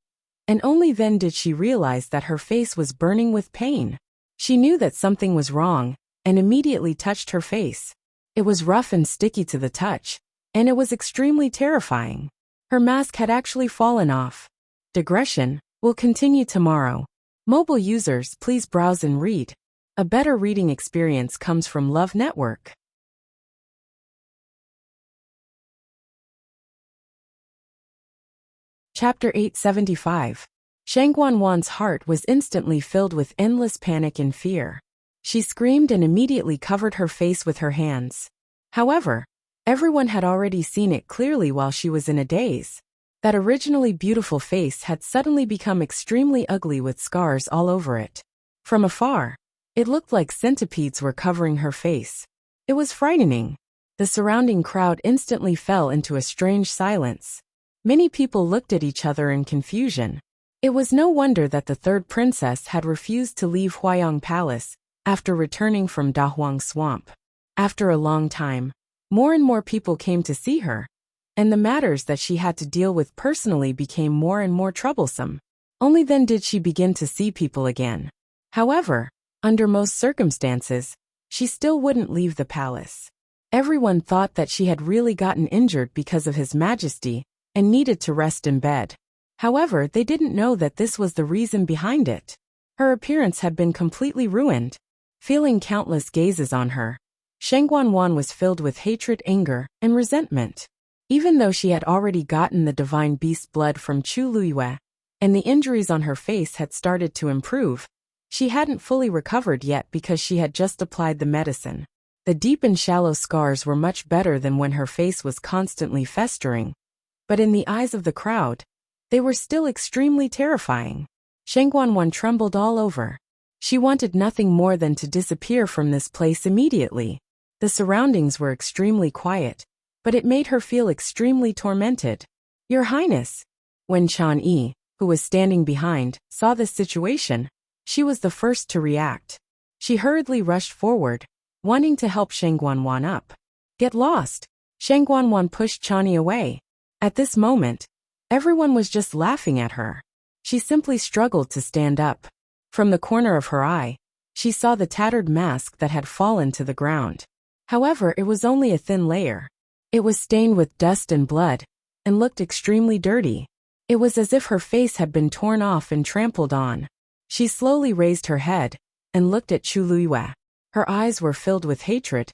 and only then did she realize that her face was burning with pain. She knew that something was wrong, and immediately touched her face. It was rough and sticky to the touch, and it was extremely terrifying. Her mask had actually fallen off. Digression will continue tomorrow. Mobile users, please browse and read. A better reading experience comes from Love Network. Chapter 875. Shang Guanwan's heart was instantly filled with endless panic and fear. She screamed and immediately covered her face with her hands. However, everyone had already seen it clearly while she was in a daze. That originally beautiful face had suddenly become extremely ugly with scars all over it. From afar, It looked like centipedes were covering her face. It was frightening. The surrounding crowd instantly fell into a strange silence. Many people looked at each other in confusion. It was no wonder that the third princess had refused to leave Huayang Palace after returning from Dahuang Swamp. After a long time, more and more people came to see her, and the matters that she had to deal with personally became more and more troublesome. Only then did she begin to see people again. However, under most circumstances, she still wouldn't leave the palace. Everyone thought that she had really gotten injured because of His Majesty and needed to rest in bed. However, they didn't know that this was the reason behind it. Her appearance had been completely ruined. Feeling countless gazes on her, Sheng Guanwan was filled with hatred, anger, and resentment. Even though she had already gotten the divine beast blood from Chu Luiyue, and the injuries on her face had started to improve, she hadn't fully recovered yet because she had just applied the medicine. The deep and shallow scars were much better than when her face was constantly festering, but in the eyes of the crowd, they were still extremely terrifying. Sheng Guanwan trembled all over. She wanted nothing more than to disappear from this place immediately. The surroundings were extremely quiet, but it made her feel extremely tormented. Your Highness. When Chan Yi, who was standing behind, saw this situation, she was the first to react. She hurriedly rushed forward, wanting to help Sheng Guanwan up. Get lost! Sheng Guanwan pushed Chan Yi away. At this moment, everyone was just laughing at her. She simply struggled to stand up. From the corner of her eye, she saw the tattered mask that had fallen to the ground. However, it was only a thin layer. It was stained with dust and blood, and looked extremely dirty. It was as if her face had been torn off and trampled on. She slowly raised her head, and looked at Chu Luiyue. Her eyes were filled with hatred,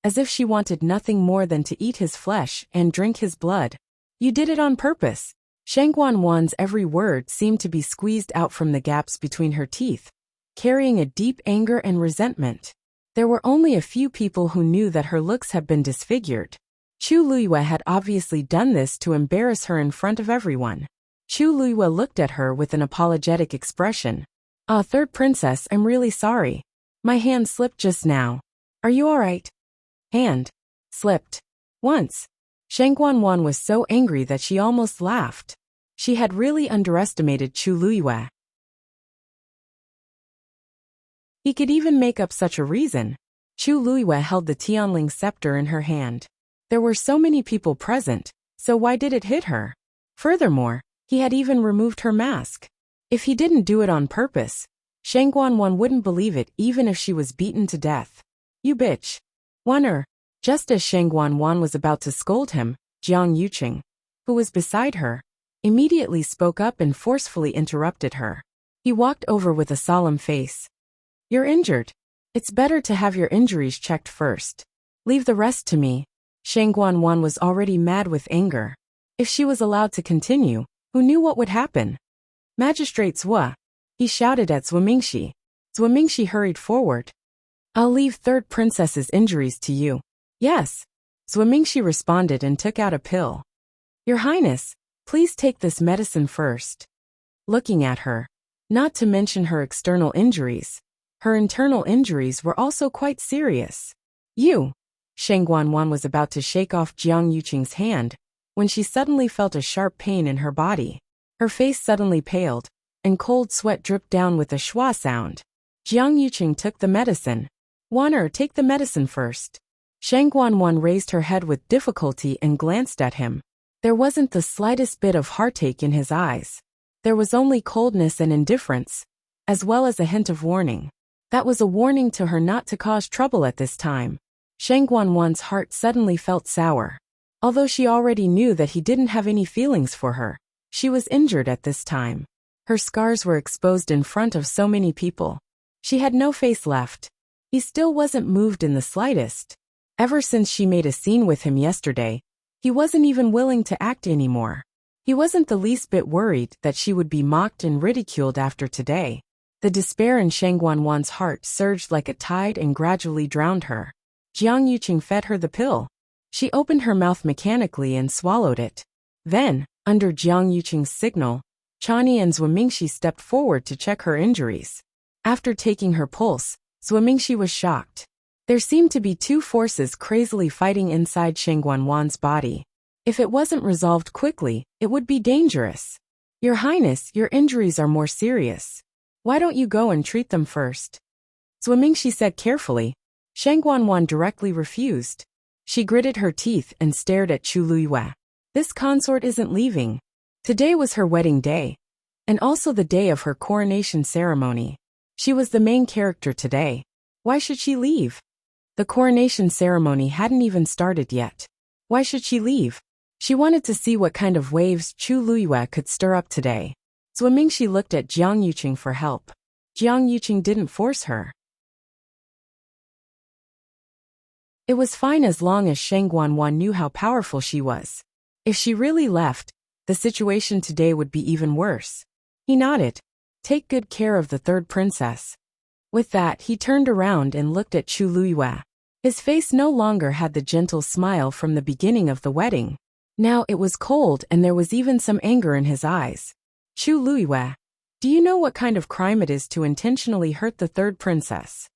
as if she wanted nothing more than to eat his flesh and drink his blood. You did it on purpose. Sheng Guanwan's every word seemed to be squeezed out from the gaps between her teeth, carrying a deep anger and resentment. There were only a few people who knew that her looks had been disfigured. Chu Luiyue had obviously done this to embarrass her in front of everyone. Chu Luiyue looked at her with an apologetic expression. Third princess, I'm really sorry. My hand slipped just now. Are you alright? Hand. Slipped. Once. Sheng Guanwan was so angry that she almost laughed. She had really underestimated Chu Luiyue. He could even make up such a reason. Chu Luiyue held the Tianling scepter in her hand. There were so many people present, so why did it hit her? Furthermore, he had even removed her mask. If he didn't do it on purpose, Sheng Guanwan wouldn't believe it even if she was beaten to death. You bitch. Waner. Just as Sheng Guanwan was about to scold him, Jiang Yuqing, who was beside her, immediately spoke up and forcefully interrupted her. He walked over with a solemn face. You're injured. It's better to have your injuries checked first. Leave the rest to me. Sheng Guanwan was already mad with anger. If she was allowed to continue, who knew what would happen? Magistrate Zhua. He shouted at Zhuamingxi. Zhuamingxi hurried forward. I'll leave third princess's injuries to you. Yes. Zhuamingxi responded and took out a pill. Your Highness, please take this medicine first. Looking at her, not to mention her external injuries, her internal injuries were also quite serious. You. Sheng Guanwan was about to shake off Jiang Yuqing's hand when she suddenly felt a sharp pain in her body. Her face suddenly paled, and cold sweat dripped down with a schwa sound. Jiang Yuqing took the medicine. Waner, take the medicine first. Sheng Guanwan raised her head with difficulty and glanced at him. There wasn't the slightest bit of heartache in his eyes. There was only coldness and indifference, as well as a hint of warning. That was a warning to her not to cause trouble at this time. Sheng Guanwan's heart suddenly felt sour. Although she already knew that he didn't have any feelings for her, she was injured at this time. Her scars were exposed in front of so many people. She had no face left. He still wasn't moved in the slightest. Ever since she made a scene with him yesterday, he wasn't even willing to act anymore. He wasn't the least bit worried that she would be mocked and ridiculed after today. The despair in Sheng Guanwan's heart surged like a tide and gradually drowned her. Jiang Yuqing fed her the pill. She opened her mouth mechanically and swallowed it. Then, under Jiang Yuqing's signal, Chani and Zhuamingxi stepped forward to check her injuries. After taking her pulse, Mingxi was shocked. There seemed to be two forces crazily fighting inside Sheng Guanwan's body. If it wasn't resolved quickly, it would be dangerous. Your Highness, your injuries are more serious. Why don't you go and treat them first? Mingxi said carefully. Sheng Guanwan directly refused. She gritted her teeth and stared at Chu Luiyue. This consort isn't leaving. Today was her wedding day, and also the day of her coronation ceremony. She was the main character today. Why should she leave? The coronation ceremony hadn't even started yet. Why should she leave? She wanted to see what kind of waves Chu Luiyue could stir up today. Mingxi looked at Jiang Yuqing for help. Jiang Yuqing didn't force her. It was fine as long as Sheng Guanwan knew how powerful she was. If she really left, the situation today would be even worse. He nodded. Take good care of the third princess. With that, he turned around and looked at Chu Luiyue. His face no longer had the gentle smile from the beginning of the wedding. Now it was cold and there was even some anger in his eyes. Chu Luiyue, do you know what kind of crime it is to intentionally hurt the third princess?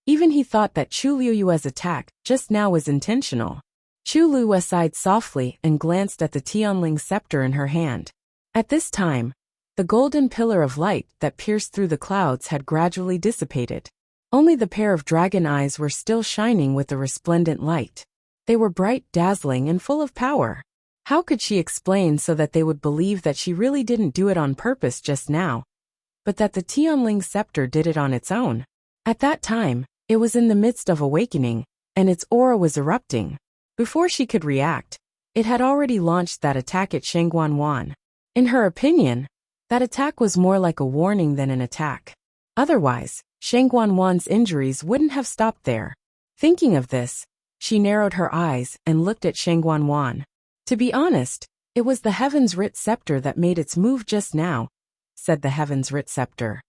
Even he thought that Chu Luiyue's attack just now was intentional. Chu Luiyue sighed softly and glanced at the Tianling scepter in her hand. At this time, the golden pillar of light that pierced through the clouds had gradually dissipated. Only the pair of dragon eyes were still shining with a resplendent light. They were bright, dazzling, and full of power. How could she explain so that they would believe that she really didn't do it on purpose just now, but that the Tianling scepter did it on its own? At that time, it was in the midst of awakening, and its aura was erupting. Before she could react, it had already launched that attack at Sheng Guanwan. In her opinion, that attack was more like a warning than an attack. Otherwise, Sheng Guanwan's injuries wouldn't have stopped there. Thinking of this, she narrowed her eyes and looked at Sheng Guanwan. To be honest, it was the Heaven's Writ Scepter that made its move just now, said the Heaven's Writ Scepter.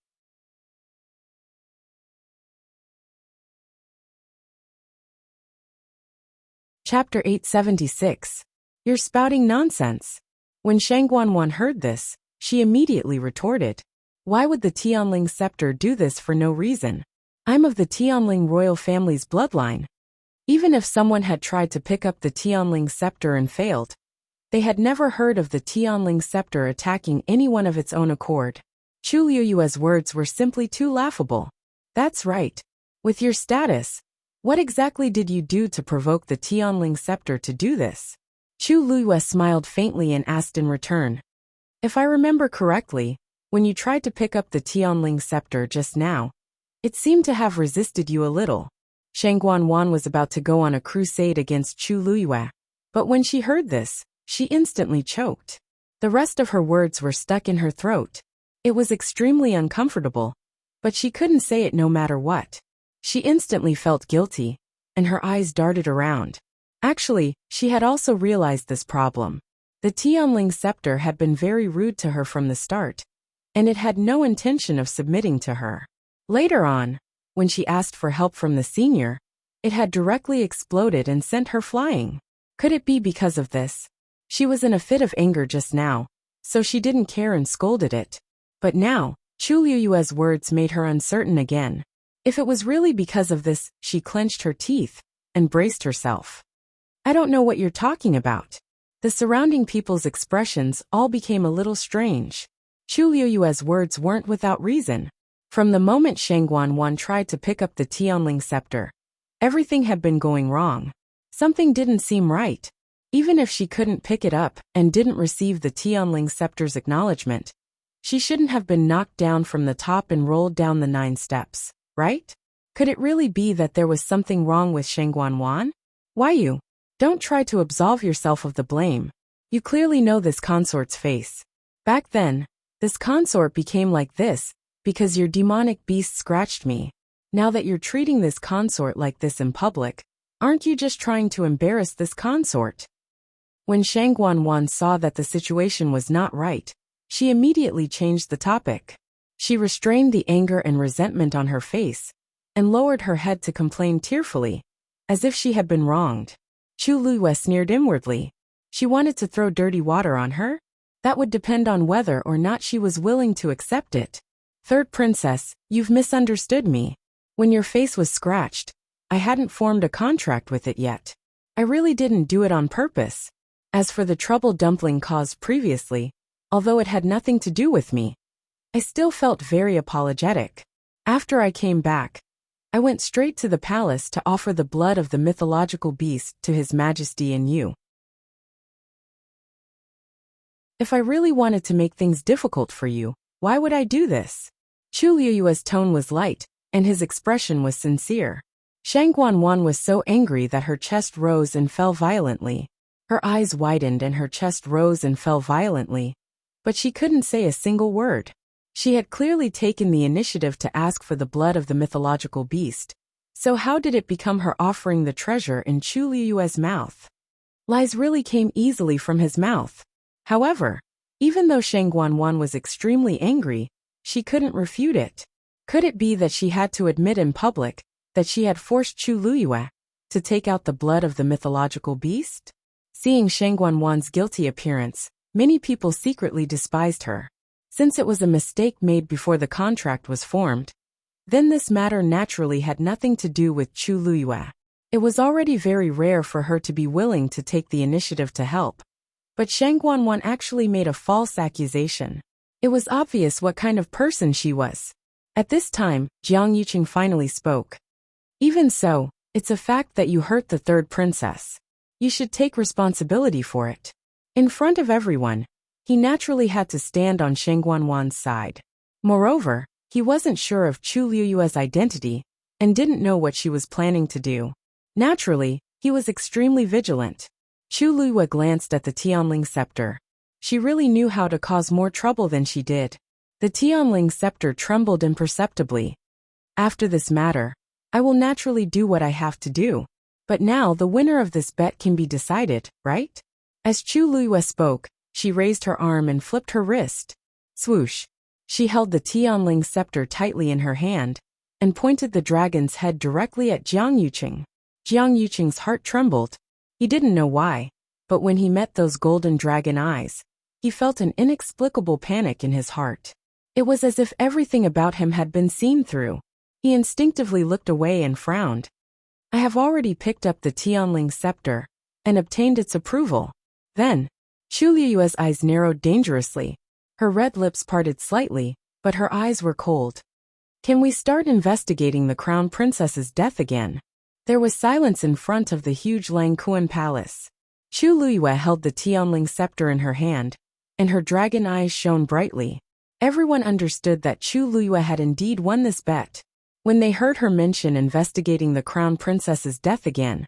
Chapter 876. You're spouting nonsense. When Sheng Guanwan heard this, she immediately retorted. Why would the Tianling scepter do this for no reason? I'm of the Tianling royal family's bloodline. Even if someone had tried to pick up the Tianling scepter and failed, they had never heard of the Tianling scepter attacking anyone of its own accord. Chu Luiyue's words were simply too laughable. That's right. With your status, what exactly did you do to provoke the Tianling scepter to do this? Chu Luiyue smiled faintly and asked in return. If I remember correctly, when you tried to pick up the Tianling scepter just now, it seemed to have resisted you a little. Sheng Guanwan was about to go on a crusade against Chu Luiyue, but when she heard this, she instantly choked. The rest of her words were stuck in her throat. It was extremely uncomfortable, but she couldn't say it no matter what. She instantly felt guilty, and her eyes darted around. Actually, she had also realized this problem. The Tianling scepter had been very rude to her from the start, and it had no intention of submitting to her. Later on, when she asked for help from the senior, it had directly exploded and sent her flying. Could it be because of this? She was in a fit of anger just now, so she didn't care and scolded it. But now, Chu Luiyue's words made her uncertain again. If it was really because of this, she clenched her teeth and braced herself. I don't know what you're talking about. The surrounding people's expressions all became a little strange. Chu Luiyue's words weren't without reason. From the moment Sheng Guanwan tried to pick up the Tianling scepter, everything had been going wrong. Something didn't seem right. Even if she couldn't pick it up and didn't receive the Tianling scepter's acknowledgement, she shouldn't have been knocked down from the top and rolled down the 9 steps, right? Could it really be that there was something wrong with Sheng Guanwan? Why you? Don't try to absolve yourself of the blame. You clearly know this consort's face. Back then, this consort became like this because your demonic beast scratched me. Now that you're treating this consort like this in public, aren't you just trying to embarrass this consort? When Sheng Guanwan saw that the situation was not right, she immediately changed the topic. She restrained the anger and resentment on her face and lowered her head to complain tearfully, as if she had been wronged. Chu Luiyue sneered inwardly. She wanted to throw dirty water on her? That would depend on whether or not she was willing to accept it. Third princess, you've misunderstood me. When your face was scratched, I hadn't formed a contract with it yet. I really didn't do it on purpose. As for the trouble Dumpling caused previously, although it had nothing to do with me, I still felt very apologetic. After I came back, I went straight to the palace to offer the blood of the mythological beast to His Majesty and you. If I really wanted to make things difficult for you, why would I do this? Chu Liyue's tone was light, and his expression was sincere. Shang Guanwan was so angry that her chest rose and fell violently. Her eyes widened and her chest rose and fell violently, but she couldn't say a single word. She had clearly taken the initiative to ask for the blood of the mythological beast, so how did it become her offering the treasure in Chu Liyue's mouth? Lies really came easily from his mouth. However, even though Shang Guanwan was extremely angry, she couldn't refute it. Could it be that she had to admit in public that she had forced Chu Liyue to take out the blood of the mythological beast? Seeing Shang Guanwan's guilty appearance, many people secretly despised her. Since it was a mistake made before the contract was formed, then this matter naturally had nothing to do with Chu Liyue. It was already very rare for her to be willing to take the initiative to help. But Shang Guanwan actually made a false accusation. It was obvious what kind of person she was. At this time, Jiang Yuqing finally spoke. Even so, it's a fact that you hurt the third princess. You should take responsibility for it. In front of everyone, he naturally had to stand on Shang Guanwan's side. Moreover, he wasn't sure of Chu Liyue's identity and didn't know what she was planning to do. Naturally, he was extremely vigilant. Chu Liyue glanced at the Tianling scepter. She really knew how to cause more trouble than she did. The Tianling scepter trembled imperceptibly. After this matter, I will naturally do what I have to do. But now the winner of this bet can be decided, right? As Chu Liyue spoke, she raised her arm and flipped her wrist. Swoosh. She held the Tianling scepter tightly in her hand and pointed the dragon's head directly at Jiang Yuqing. Jiang Yuqing's heart trembled. He didn't know why, but when he met those golden dragon eyes, he felt an inexplicable panic in his heart. It was as if everything about him had been seen through. He instinctively looked away and frowned. I have already picked up the Tianling scepter and obtained its approval. Then, Chu Liyue's eyes narrowed dangerously. Her red lips parted slightly, but her eyes were cold. Can we start investigating the crown princess's death again? There was silence in front of the huge Langkuan palace. Chu Liyue held the Tianling scepter in her hand, and her dragon eyes shone brightly. Everyone understood that Chu Liyue had indeed won this bet. When they heard her mention investigating the crown princess's death again,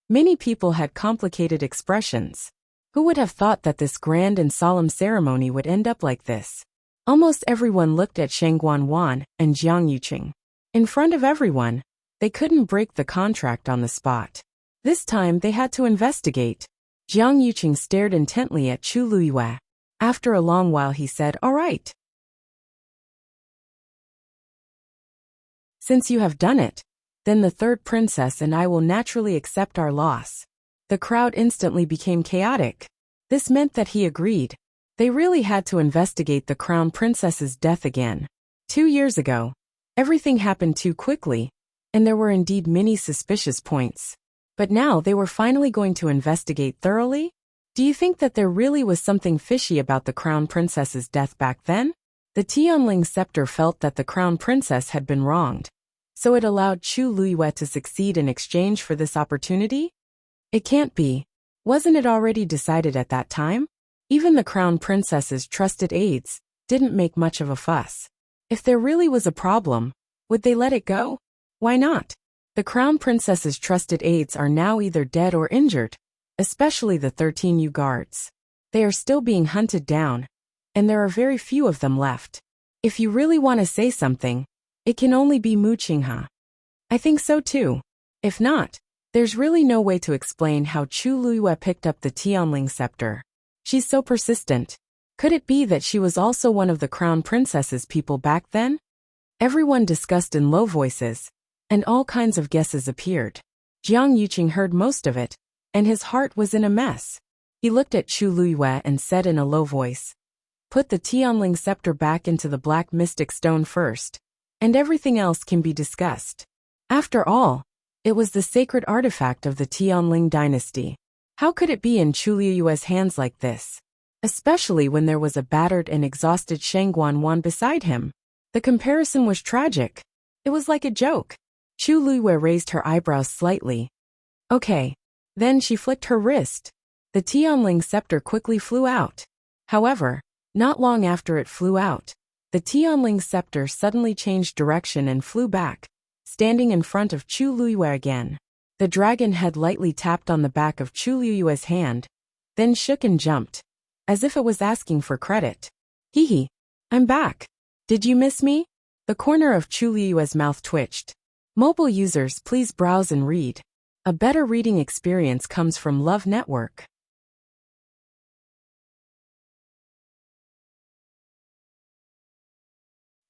many people had complicated expressions. Who would have thought that this grand and solemn ceremony would end up like this? Almost everyone looked at Shang Guanwan and Jiang Yuqing. In front of everyone, they couldn't break the contract on the spot. This time they had to investigate. Jiang Yuqing stared intently at Chu Liyue. After a long while he said, "All right. Since you have done it, then the third princess and I will naturally accept our loss." The crowd instantly became chaotic. This meant that he agreed. They really had to investigate the crown princess's death again. 2 years ago, everything happened too quickly, and there were indeed many suspicious points. But now they were finally going to investigate thoroughly? Do you think that there really was something fishy about the crown princess's death back then? The Tianling scepter felt that the crown princess had been wronged, so it allowed Chu Liyue to succeed in exchange for this opportunity? It can't be. Wasn't it already decided at that time? Even the crown princess's trusted aides didn't make much of a fuss. If there really was a problem, would they let it go? Why not? The crown princess's trusted aides are now either dead or injured, especially the 13 Yu guards. They are still being hunted down, and there are very few of them left. If you really want to say something, it can only be Mu Qinghe. I think so too. If not, there's really no way to explain how Chu Liyue picked up the Tianling scepter. She's so persistent. Could it be that she was also one of the crown princess's people back then? Everyone discussed in low voices, and all kinds of guesses appeared. Jiang Yuqing heard most of it, and his heart was in a mess. He looked at Chu Liyue and said in a low voice, "Put the Tianling scepter back into the black mystic stone first, and everything else can be discussed." After all, it was the sacred artifact of the Tianling dynasty. How could it be in Chu Liyue's hands like this? Especially when there was a battered and exhausted Shang Guanwan beside him. The comparison was tragic. It was like a joke. Chu Liyue raised her eyebrows slightly. Okay. Then she flicked her wrist. The Tianling scepter quickly flew out. However, not long after it flew out, the Tianling scepter suddenly changed direction and flew back, standing in front of Chu Liyue again. The dragon head lightly tapped on the back of Chu Liyue's hand, then shook and jumped, as if it was asking for credit. Hee hee, I'm back. Did you miss me? The corner of Chu Liyue's mouth twitched. Mobile users, please browse and read. A better reading experience comes from Love Network.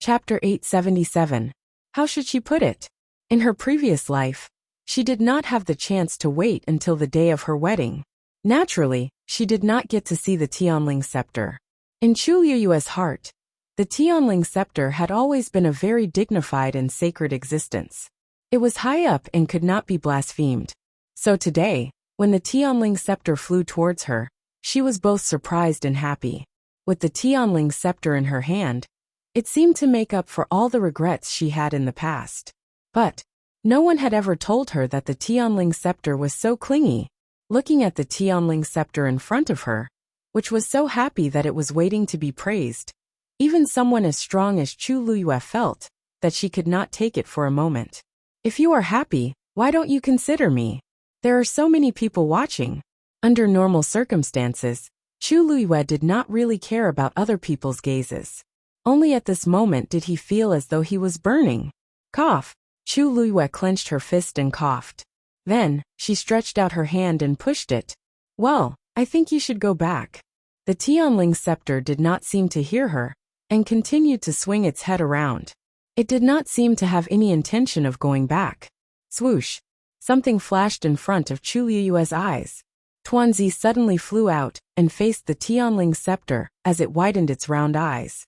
Chapter 877. How should she put it? In her previous life, she did not have the chance to wait until the day of her wedding. Naturally, she did not get to see the Tianling scepter. In Chu Liyue's heart, the Tianling scepter had always been a very dignified and sacred existence. It was high up and could not be blasphemed. So today, when the Tianling scepter flew towards her, she was both surprised and happy. With the Tianling scepter in her hand, it seemed to make up for all the regrets she had in the past. But no one had ever told her that the Tianling scepter was so clingy. Looking at the Tianling scepter in front of her, which was so happy that it was waiting to be praised, even someone as strong as Chu Liyue felt that she could not take it for a moment. If you are happy, why don't you consider me? There are so many people watching. Under normal circumstances, Chu Liyue did not really care about other people's gazes. Only at this moment did he feel as though he was burning. Cough. Chu Liyue clenched her fist and coughed. Then, she stretched out her hand and pushed it. Well, I think you should go back. The Tianling scepter did not seem to hear her, and continued to swing its head around. It did not seem to have any intention of going back. Swoosh. Something flashed in front of Chu Liyue's eyes. Tuanzi suddenly flew out and faced the Tianling scepter as it widened its round eyes.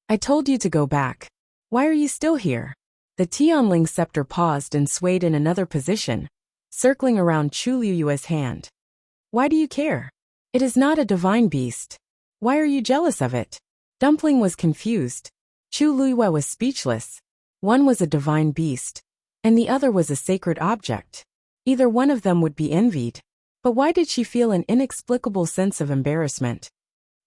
I told you to go back. Why are you still here? The Tianling scepter paused and swayed in another position, circling around Chu Liyue's hand. Why do you care? It is not a divine beast. Why are you jealous of it? Dumpling was confused. Chu Liyue was speechless. One was a divine beast, and the other was a sacred object. Either one of them would be envied. But why did she feel an inexplicable sense of embarrassment?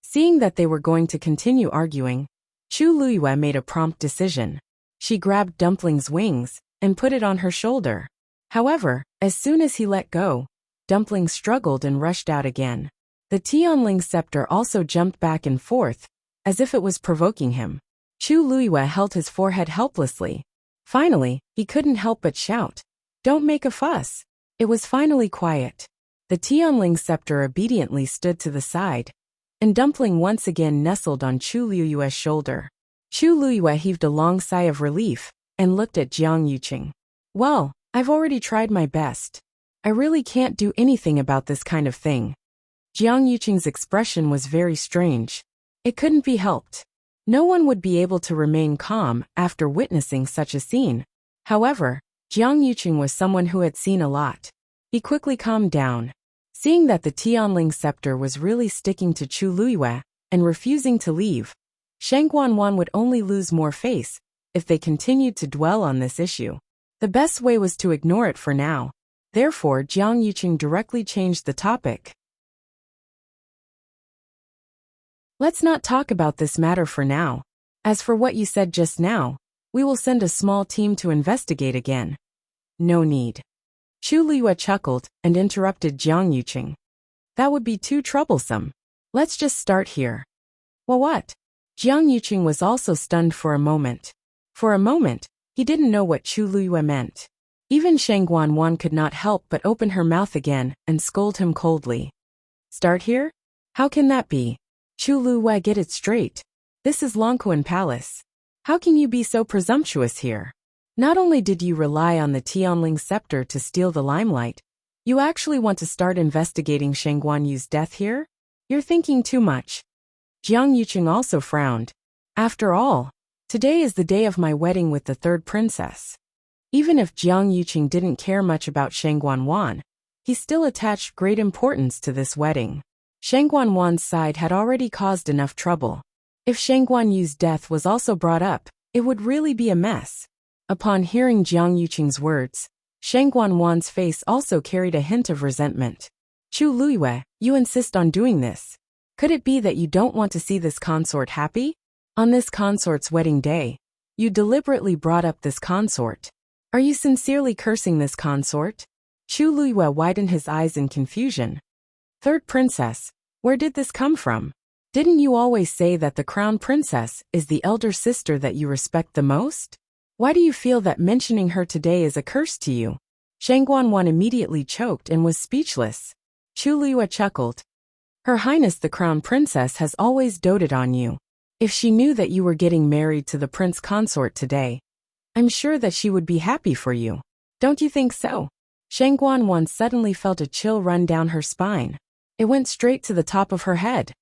Seeing that they were going to continue arguing, Chu Liyue made a prompt decision. She grabbed Dumpling's wings and put it on her shoulder. However, as soon as he let go, Dumpling struggled and rushed out again. The Tianling scepter also jumped back and forth, as if it was provoking him. Chu Liyue held his forehead helplessly. Finally, he couldn't help but shout, "Don't make a fuss." It was finally quiet. The Tianling scepter obediently stood to the side, and Dumpling once again nestled on Chu Liyue's shoulder. Chu Liyue heaved a long sigh of relief and looked at Jiang Yuqing. Well, I've already tried my best. I really can't do anything about this kind of thing. Jiang Yuqing's expression was very strange. It couldn't be helped. No one would be able to remain calm after witnessing such a scene. However, Jiang Yuqing was someone who had seen a lot. He quickly calmed down. Seeing that the Tianling scepter was really sticking to Chu Liyue and refusing to leave, Shang Guanwan would only lose more face if they continued to dwell on this issue. The best way was to ignore it for now. Therefore, Jiang Yuqing directly changed the topic. Let's not talk about this matter for now. As for what you said just now, we will send a small team to investigate again. No need. Chu Liyue chuckled and interrupted Jiang Yuqing. That would be too troublesome. Let's just start here. Well, what? Jiang Yuqing was also stunned for a moment. For a moment, he didn't know what Chu Liyue meant. Even Shang Guanwan could not help but open her mouth again and scold him coldly. Start here? How can that be? Chu Liyue, get it straight. This is Longquan Palace. How can you be so presumptuous here? Not only did you rely on the Tianling scepter to steal the limelight, you actually want to start investigating Shang Guanyu's death here? You're thinking too much. Jiang Yuqing also frowned. After all, today is the day of my wedding with the third princess. Even if Jiang Yuqing didn't care much about Sheng Guanwan, he still attached great importance to this wedding. Sheng Guanwan's side had already caused enough trouble. If Sheng Guanyu's death was also brought up, it would really be a mess. Upon hearing Jiang Yuqing's words, Sheng Guanwan's face also carried a hint of resentment. Chu Luiyue, you insist on doing this. Could it be that you don't want to see this consort happy? On this consort's wedding day, you deliberately brought up this consort. Are you sincerely cursing this consort? Chu Luiyue widened his eyes in confusion. Third princess, where did this come from? Didn't you always say that the crown princess is the elder sister that you respect the most? Why do you feel that mentioning her today is a curse to you? Sheng Guanwan immediately choked and was speechless. Chu Luiyue chuckled. Her Highness the Crown Princess has always doted on you. If she knew that you were getting married to the prince consort today, I'm sure that she would be happy for you. Don't you think so? Sheng Guanwan suddenly felt a chill run down her spine. It went straight to the top of her head.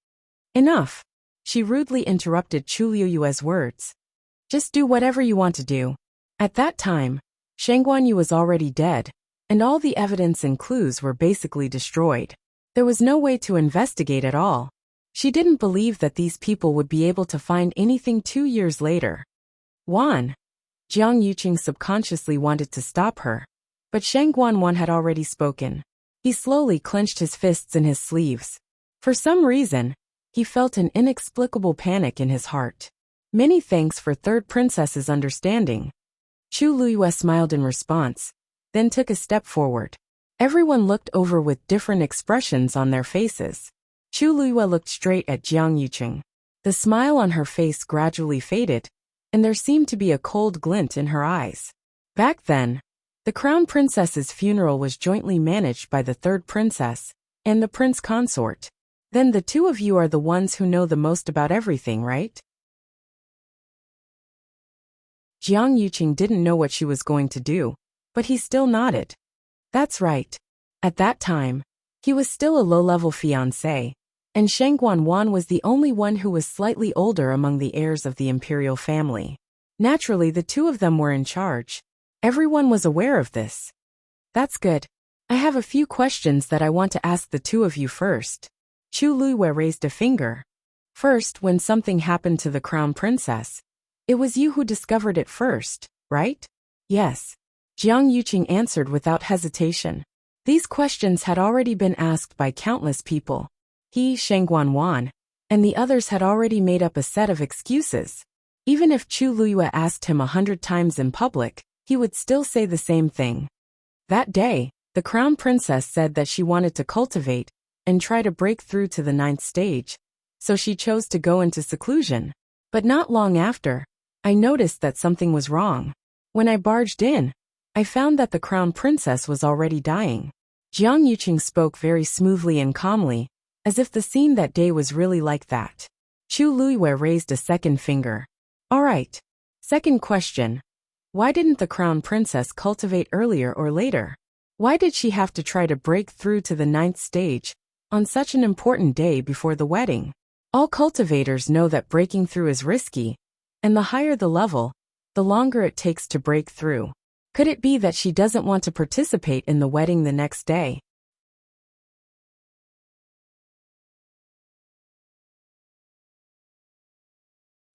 Enough! She rudely interrupted Chu Luiyue's words. Just do whatever you want to do. At that time, Sheng Guanyu was already dead, and all the evidence and clues were basically destroyed. There was no way to investigate at all. She didn't believe that these people would be able to find anything 2 years later. Wan! Jiang Yuqing subconsciously wanted to stop her, but Sheng Guanwan had already spoken. He slowly clenched his fists in his sleeves. For some reason, he felt an inexplicable panic in his heart. Many thanks for third princess's understanding. Chu Luiyue smiled in response, then took a step forward. Everyone looked over with different expressions on their faces. Chu Luiyue looked straight at Jiang Yuqing. The smile on her face gradually faded, and there seemed to be a cold glint in her eyes. Back then, the crown princess's funeral was jointly managed by the third princess and the prince consort. Then the two of you are the ones who know the most about everything, right? Jiang Yuqing didn't know what she was going to do, but he still nodded. That's right. At that time, he was still a low-level fiancé, and Sheng Guanwan was the only one who was slightly older among the heirs of the imperial family. Naturally, the two of them were in charge. Everyone was aware of this. That's good. I have a few questions that I want to ask the two of you first. Chu Luiyue raised a finger. First, when something happened to the crown princess, it was you who discovered it first, right? Yes. Jiang Yuqing answered without hesitation. These questions had already been asked by countless people. He, Sheng Guanwan, and the others had already made up a set of excuses. Even if Chu Luiyue asked him 100 times in public, he would still say the same thing. That day, the crown princess said that she wanted to cultivate and try to break through to the 9th stage, so she chose to go into seclusion. But not long after, I noticed that something was wrong. When I barged in, I found that the crown princess was already dying. Jiang Yuqing spoke very smoothly and calmly, as if the scene that day was really like that. Chu Luiyue raised a second finger. All right. Second question. Why didn't the crown princess cultivate earlier or later? Why did she have to try to break through to the 9th stage on such an important day before the wedding? All cultivators know that breaking through is risky, and the higher the level, the longer it takes to break through. Could it be that she doesn't want to participate in the wedding the next day?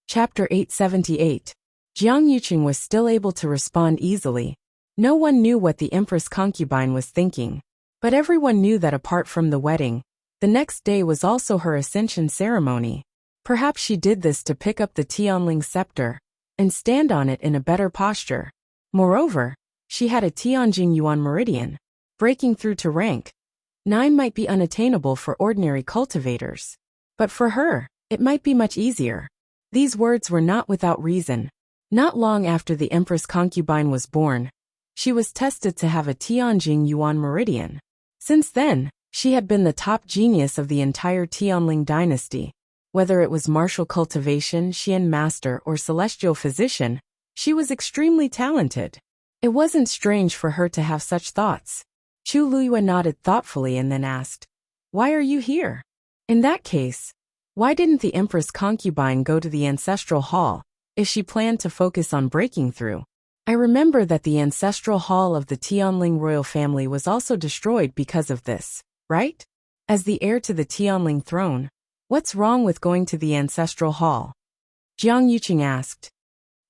Chapter 878. Jiang Yuqing was still able to respond easily. No one knew what the Empress concubine was thinking, but everyone knew that apart from the wedding, the next day was also her ascension ceremony. Perhaps she did this to pick up the Tianling scepter and stand on it in a better posture. Moreover, she had a Tianjing Yuan meridian. Breaking through to rank 9 might be unattainable for ordinary cultivators, but for her, it might be much easier. These words were not without reason. Not long after the Empress concubine was born, she was tested to have a Tianjing Yuan meridian. Since then, she had been the top genius of the entire Tianling dynasty. Whether it was martial cultivation, Xian master, or celestial physician, she was extremely talented. It wasn't strange for her to have such thoughts. Chu Luiyue nodded thoughtfully and then asked, "Why are you here? In that case, why didn't the Empress concubine go to the ancestral hall if she planned to focus on breaking through?" I remember that the ancestral hall of the Tianling royal family was also destroyed because of this, right? As the heir to the Tianling throne, what's wrong with going to the ancestral hall? Jiang Yuqing asked.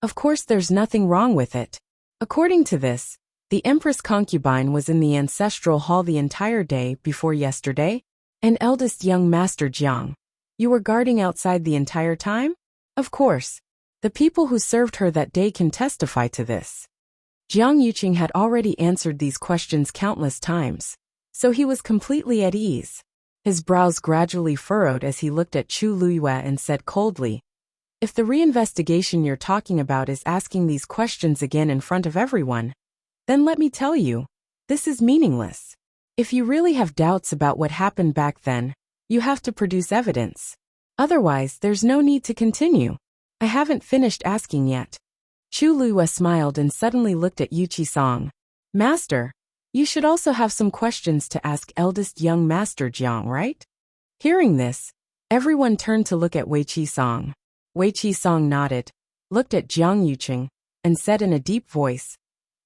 Of course there's nothing wrong with it. According to this, the Empress concubine was in the ancestral hall the entire day before yesterday, and eldest young Master Jiang, you were guarding outside the entire time? Of course. The people who served her that day can testify to this. Jiang Yuqing had already answered these questions countless times, so he was completely at ease. His brows gradually furrowed as he looked at Chu Luyue and said coldly, if the reinvestigation you're talking about is asking these questions again in front of everyone, then let me tell you, this is meaningless. If you really have doubts about what happened back then, you have to produce evidence. Otherwise, there's no need to continue. I haven't finished asking yet. Chu Luyue smiled and suddenly looked at Yu Qisong. Master, you should also have some questions to ask eldest young Master Jiang, right? Hearing this, everyone turned to look at Wei Qisong. Wei Qisong nodded, looked at Jiang Yuqing, and said in a deep voice,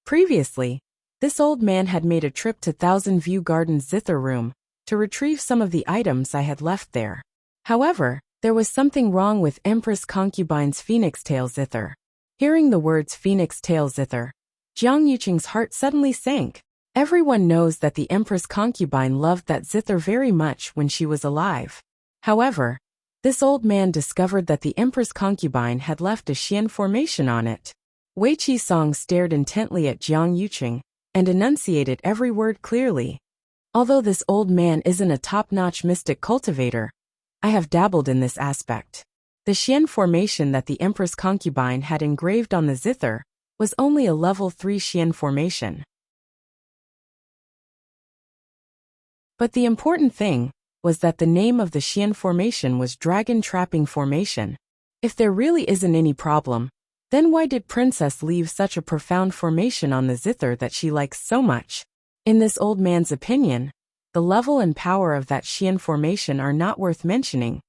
previously, this old man had made a trip to Thousand View Garden's zither room to retrieve some of the items I had left there. However, there was something wrong with Empress concubine's phoenix tail zither. Hearing the words phoenix tail zither, Jiang Yuqing's heart suddenly sank. Everyone knows that the Empress concubine loved that zither very much when she was alive. However, this old man discovered that the Empress concubine had left a Xian formation on it. Wei Qisong stared intently at Jiang Yuqing and enunciated every word clearly. Although this old man isn't a top-notch mystic cultivator, I have dabbled in this aspect. The Xian formation that the Empress concubine had engraved on the zither was only a level 3 Xian formation. But the important thing was that the name of the Xian formation was Dragon Trapping Formation. If there really isn't any problem, then why did Princess leave such a profound formation on the zither that she likes so much? In this old man's opinion, the level and power of that Xian formation are not worth mentioning,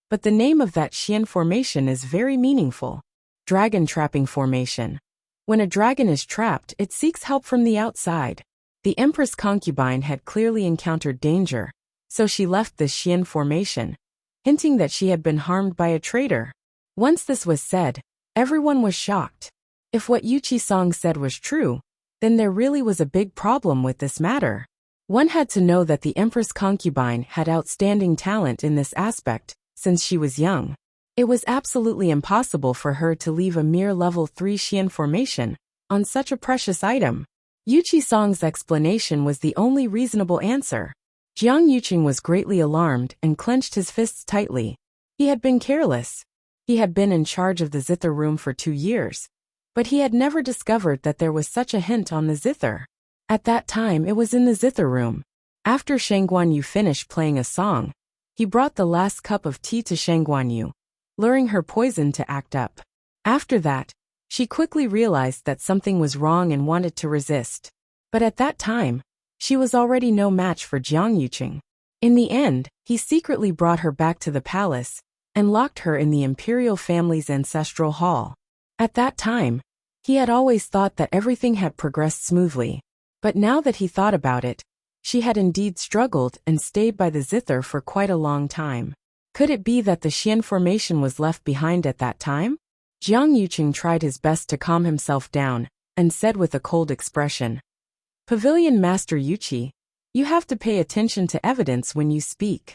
but the name of that Xian formation is very meaningful. Dragon Trapping Formation. When a dragon is trapped, it seeks help from the outside. The Empress concubine had clearly encountered danger, so she left the Xian formation, hinting that she had been harmed by a traitor. Once this was said, everyone was shocked. If what Yu Qisong said was true, then there really was a big problem with this matter. One had to know that the Empress concubine had outstanding talent in this aspect, since she was young. It was absolutely impossible for her to leave a mere level 3 Xian formation on such a precious item. Yu Qisong's explanation was the only reasonable answer. Jiang Yuqing was greatly alarmed and clenched his fists tightly. He had been careless. He had been in charge of the zither room for 2 years, but he had never discovered that there was such a hint on the zither. At that time it was in the zither room. After Shang Guanyu finished playing a song, he brought the last cup of tea to Shang Guanyu, luring her poison to act up. After that, she quickly realized that something was wrong and wanted to resist. But at that time, she was already no match for Jiang Yuqing. In the end, he secretly brought her back to the palace and locked her in the imperial family's ancestral hall. At that time, he had always thought that everything had progressed smoothly. But now that he thought about it, she had indeed struggled and stayed by the zither for quite a long time. Could it be that the Xian formation was left behind at that time? Jiang Yuqing tried his best to calm himself down and said with a cold expression, Pavilion Master Yuqi, you have to pay attention to evidence when you speak.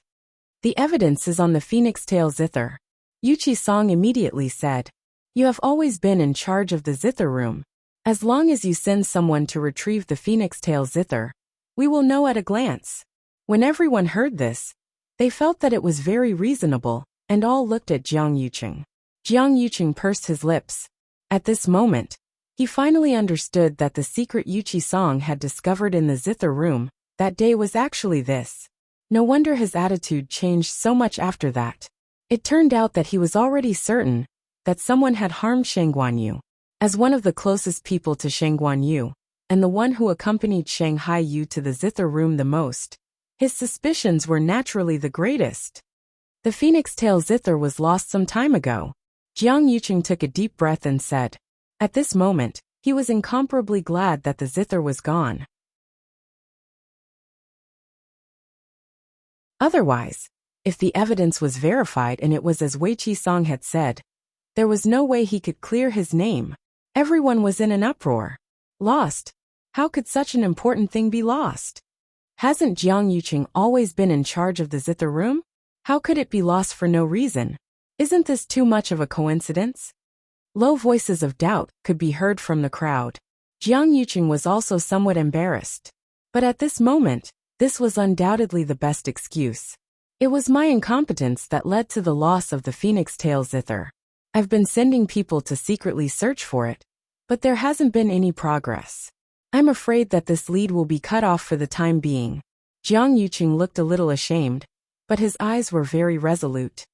The evidence is on the phoenix tail zither. Yu Qisong immediately said, you have always been in charge of the zither room. As long as you send someone to retrieve the phoenix tail zither, we will know at a glance. When everyone heard this, they felt that it was very reasonable, and all looked at Jiang Yuqing. Jiang Yuqing pursed his lips. At this moment, he finally understood that the secret Yu Qisong had discovered in the zither room that day was actually this. No wonder his attitude changed so much after that. It turned out that he was already certain that someone had harmed Shang Guanyu. As one of the closest people to Shang Guanyu, and the one who accompanied Shanghai Yu to the zither room the most, his suspicions were naturally the greatest. The phoenix tail zither was lost some time ago. Jiang Yuqing took a deep breath and said, at this moment, He was incomparably glad that the zither was gone. Otherwise, if the evidence was verified and it was as Wei Qi-song had said, there was no way he could clear his name. Everyone was in an uproar. Lost? How could such an important thing be lost? Hasn't Jiang Yuqing always been in charge of the zither room? How could it be lost for no reason? Isn't this too much of a coincidence? Low voices of doubt could be heard from the crowd. Jiang Yuqing was also somewhat embarrassed. But at this moment, this was undoubtedly the best excuse. It was my incompetence that led to the loss of the phoenix tail zither. I've been sending people to secretly search for it, but there hasn't been any progress. I'm afraid that this lead will be cut off for the time being. Jiang Yuqing looked a little ashamed, but his eyes were very resolute.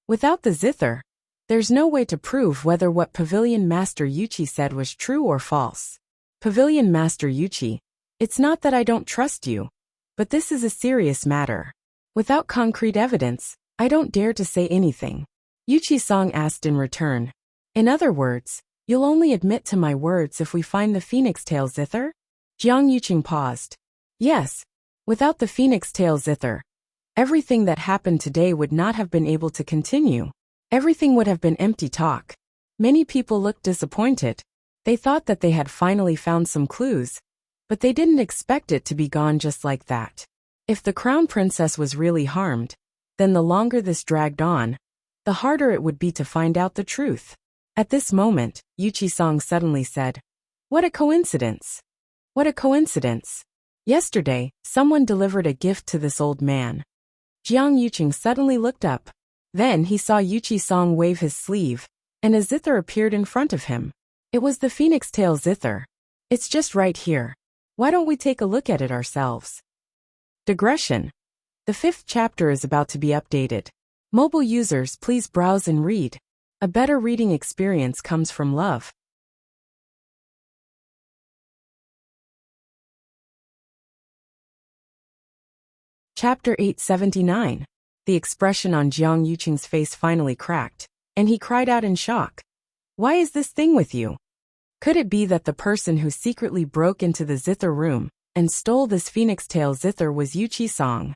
Without the zither, there's no way to prove whether what Pavilion Master Yuqi said was true or false. Pavilion Master Yuqi, it's not that I don't trust you, but this is a serious matter. Without concrete evidence, I don't dare to say anything. Yuqi-song asked in return. In other words, you'll only admit to my words if we find the phoenix tail zither? Jiang Yuqing paused. Yes. Without the phoenix tail zither, everything that happened today would not have been able to continue. Everything would have been empty talk. Many people looked disappointed. They thought that they had finally found some clues, but they didn't expect it to be gone just like that. If the crown princess was really harmed, then the longer this dragged on, the harder it would be to find out the truth. At this moment, Yuqi-song suddenly said, "What a coincidence! What a coincidence! Yesterday, someone delivered a gift to this old man." Jiang Yuqing suddenly looked up. Then he saw Yuqi-song wave his sleeve, and a zither appeared in front of him. It was the phoenix tail zither. It's just right here. Why don't we take a look at it ourselves? Digression. The 5th chapter is about to be updated. Mobile users, please browse and read. A better reading experience comes from love. Chapter 879. The expression on Jiang Yuqing's face finally cracked, and he cried out in shock. Why is this thing with you? Could it be that the person who secretly broke into the zither room and stole this phoenix tail zither was Yuqi-song?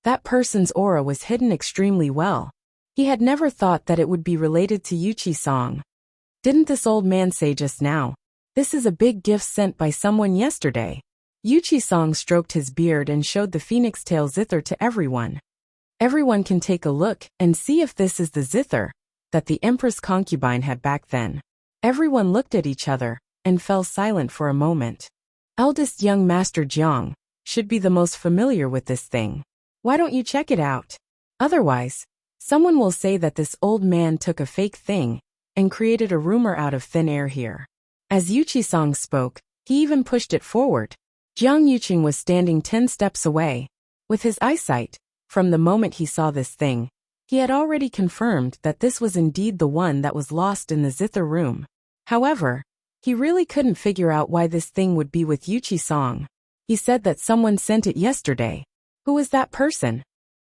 That person's aura was hidden extremely well. He had never thought that it would be related to Yuqi-song. Didn't this old man say just now, "This is a big gift sent by someone yesterday"? Yuqi-song stroked his beard and showed the phoenix tail zither to everyone. Everyone can take a look and see if this is the zither that the Empress concubine had back then. Everyone looked at each other and fell silent for a moment. Eldest young Master Jiang should be the most familiar with this thing. Why don't you check it out? Otherwise, someone will say that this old man took a fake thing and created a rumor out of thin air here. As Yuqi-song spoke, he even pushed it forward. Jiang Yuqing was standing 10 steps away. With his eyesight, from the moment he saw this thing, he had already confirmed that this was indeed the one that was lost in the zither room. However, he really couldn't figure out why this thing would be with Yuqi-song. He said that someone sent it yesterday. Who was that person?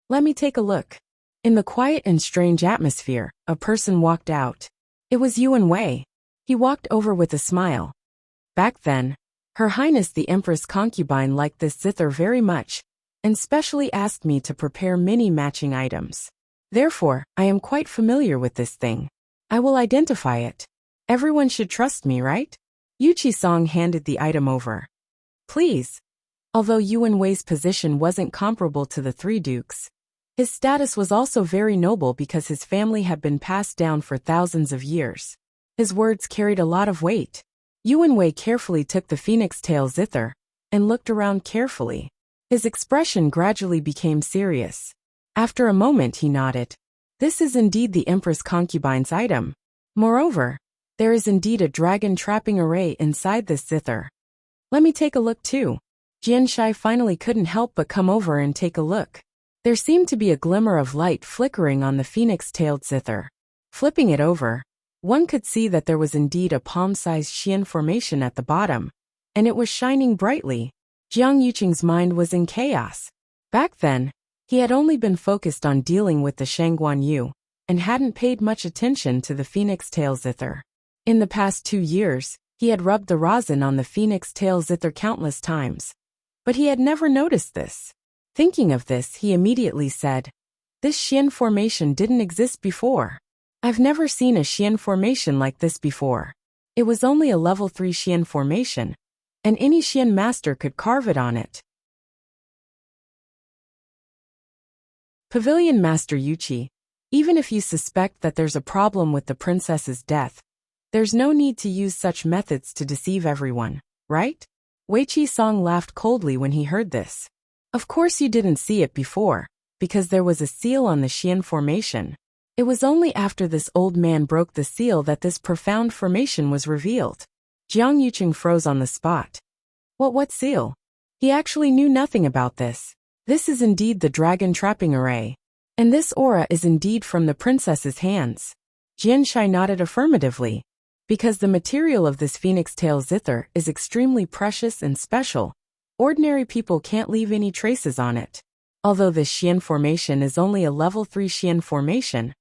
Let me take a look. In the quiet and strange atmosphere, a person walked out. It was Yuan Wei. He walked over with a smile. Back then, Her Highness the Empress concubine liked this zither very much, and specially asked me to prepare many matching items. Therefore, I am quite familiar with this thing. I will identify it. Everyone should trust me, right? Yuqi-song handed the item over. Please. Although Yuan Wei's position wasn't comparable to the three dukes, his status was also very noble because his family had been passed down for thousands of years. His words carried a lot of weight. Yuan Wei carefully took the phoenix tail zither and looked around carefully. His expression gradually became serious. After a moment he nodded. This is indeed the Empress concubine's item. Moreover, there is indeed a dragon trapping array inside this zither. Let me take a look too. Jian Shai finally couldn't help but come over and take a look. There seemed to be a glimmer of light flickering on the phoenix-tailed zither. Flipping it over, one could see that there was indeed a palm-sized Xian formation at the bottom, and it was shining brightly. Jiang Yuqing's mind was in chaos. Back then, he had only been focused on dealing with the Shangguan Yu, and hadn't paid much attention to the phoenix tail zither. In the past 2 years, He had rubbed the rosin on the phoenix tail zither countless times, but he had never noticed this. Thinking of this, he immediately said, "This Xian formation didn't exist before. I've never seen a Xian formation like this before." It was only a level 3 Xian formation, and any Xian master could carve it on it. Pavilion Master Yuqi, even if you suspect that there's a problem with the princess's death, there's no need to use such methods to deceive everyone, right? Wei Qi-song laughed coldly when he heard this. Of course you didn't see it before, because there was a seal on the Xian formation. It was only after this old man broke the seal that this profound formation was revealed. Jiang Yuqing froze on the spot. What seal? He actually knew nothing about this. This is indeed the dragon trapping array. And this aura is indeed from the princess's hands. Jian Shai nodded affirmatively. Because the material of this phoenix tail zither is extremely precious and special, ordinary people can't leave any traces on it. Although this Xian formation is only a level 3 Xian formation,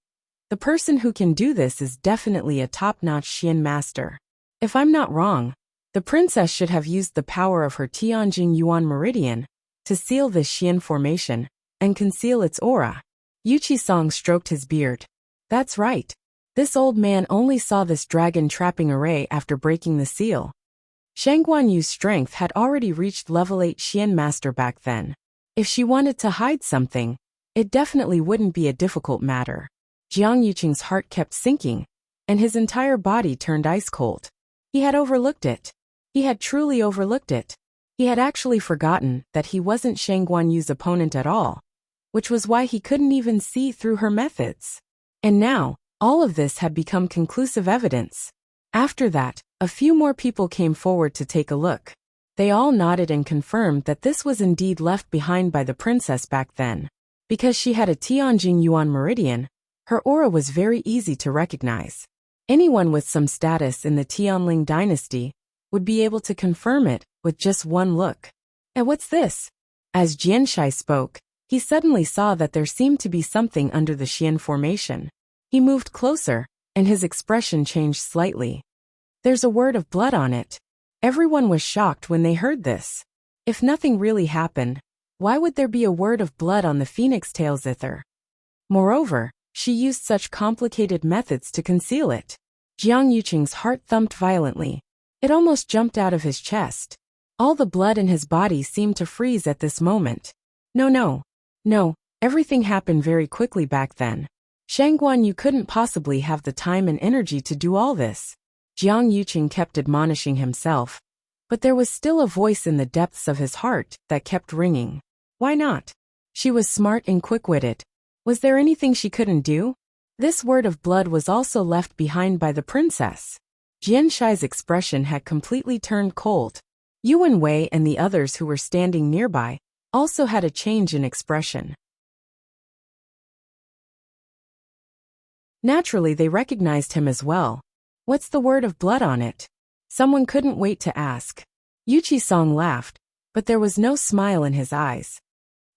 the person who can do this is definitely a top-notch Xian master. If I'm not wrong, the princess should have used the power of her Tianjing Yuan meridian to seal this Xian formation and conceal its aura. Yu Qi-song stroked his beard. That's right. This old man only saw this dragon trapping array after breaking the seal. Shang Guanyu's strength had already reached level 8 Xian master back then. If she wanted to hide something, it definitely wouldn't be a difficult matter. Jiang Yuqing's heart kept sinking, and his entire body turned ice cold. He had overlooked it. He had truly overlooked it. He had actually forgotten that he wasn't Shang Guanyu's opponent at all, which was why he couldn't even see through her methods. And now, all of this had become conclusive evidence. After that, a few more people came forward to take a look. They all nodded and confirmed that this was indeed left behind by the princess back then. Because she had a Tianjing Yuan meridian, her aura was very easy to recognize. Anyone with some status in the Tianling dynasty would be able to confirm it with just one look. And what's this? As Jian Shai spoke, he suddenly saw that there seemed to be something under the Xian formation. He moved closer, and his expression changed slightly. There's a word of blood on it. Everyone was shocked when they heard this. If nothing really happened, why would there be a word of blood on the phoenix tail zither? Moreover, she used such complicated methods to conceal it. Jiang Yuqing's heart thumped violently. It almost jumped out of his chest. All the blood in his body seemed to freeze at this moment. No, everything happened very quickly back then. Shang Guanyu couldn't possibly have the time and energy to do all this. Jiang Yuqing kept admonishing himself, but there was still a voice in the depths of his heart that kept ringing. Why not? She was smart and quick-witted. Was there anything she couldn't do? This word of blood was also left behind by the princess. Jian Shai's expression had completely turned cold. Yuan Wei and the others who were standing nearby also had a change in expression. Naturally, they recognized him as well. What's the word of blood on it? Someone couldn't wait to ask. Yu Qi-song laughed, but there was no smile in his eyes.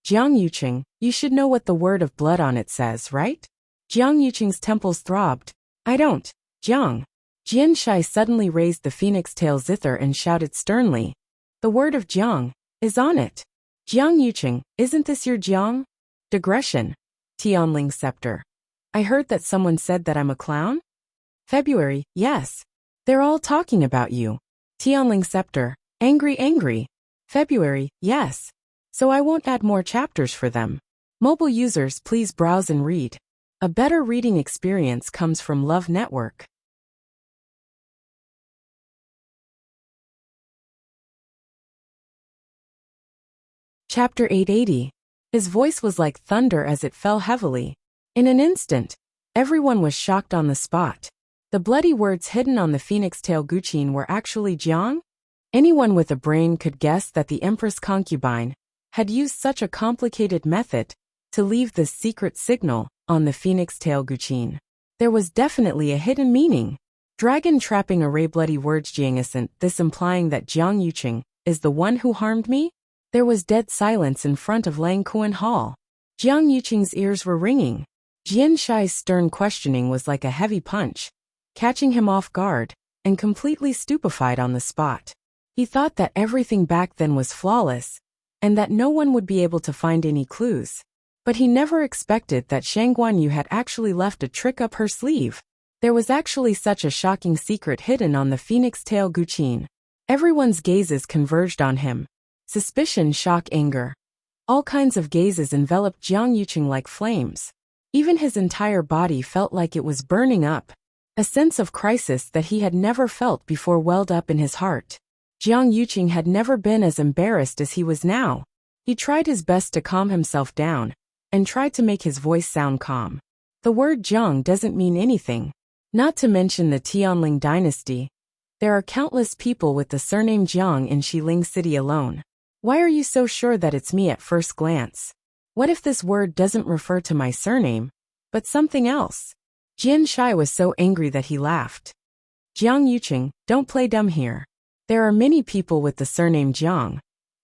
Jiang Yuqing, you should know what the word of blood on it says, right? Jiang Yuqing's temples throbbed. I don't. Jiang. Jian Shai suddenly raised the phoenix tail zither and shouted sternly. The word of Jiang is on it. Jiang Yuqing, isn't this your Jiang? Digression. Tianling scepter. I heard that someone said that I'm a clown? February, yes. They're all talking about you. Tianling scepter. Angry. February, yes. So I won't add more chapters for them. Mobile users, please browse and read. A better reading experience comes from Love Network. Chapter 880. His voice was like thunder as it fell heavily. In an instant, everyone was shocked on the spot. The bloody words hidden on the phoenix tail guqin were actually Jiang? Anyone with a brain could guess that the Empress concubine had used such a complicated method to leave this secret signal on the phoenix tail guqin. There was definitely a hidden meaning. Dragon trapping array bloody words Jiang isn't this implying that Jiang Yuqing is the one who harmed me? There was dead silence in front of Lang Kuan Hall. Jiang Yuqing's ears were ringing. Jian Shai's stern questioning was like a heavy punch, catching him off guard, and completely stupefied on the spot. He thought that everything back then was flawless, and that no one would be able to find any clues. But he never expected that Shang Guanyu had actually left a trick up her sleeve. There was actually such a shocking secret hidden on the phoenix tail Guqin. Everyone's gazes converged on him. Suspicion, shock, anger. All kinds of gazes enveloped Jiang Yuqing like flames. Even his entire body felt like it was burning up. A sense of crisis that he had never felt before welled up in his heart. Jiang Yuqing had never been as embarrassed as he was now. He tried his best to calm himself down, and tried to make his voice sound calm. The word Jiang doesn't mean anything. Not to mention the Tianling dynasty. There are countless people with the surname Jiang in Xiling City alone. Why are you so sure that it's me at first glance? What if this word doesn't refer to my surname, but something else? Jian Shai was so angry that he laughed. Jiang Yuqing, don't play dumb here. There are many people with the surname Jiang,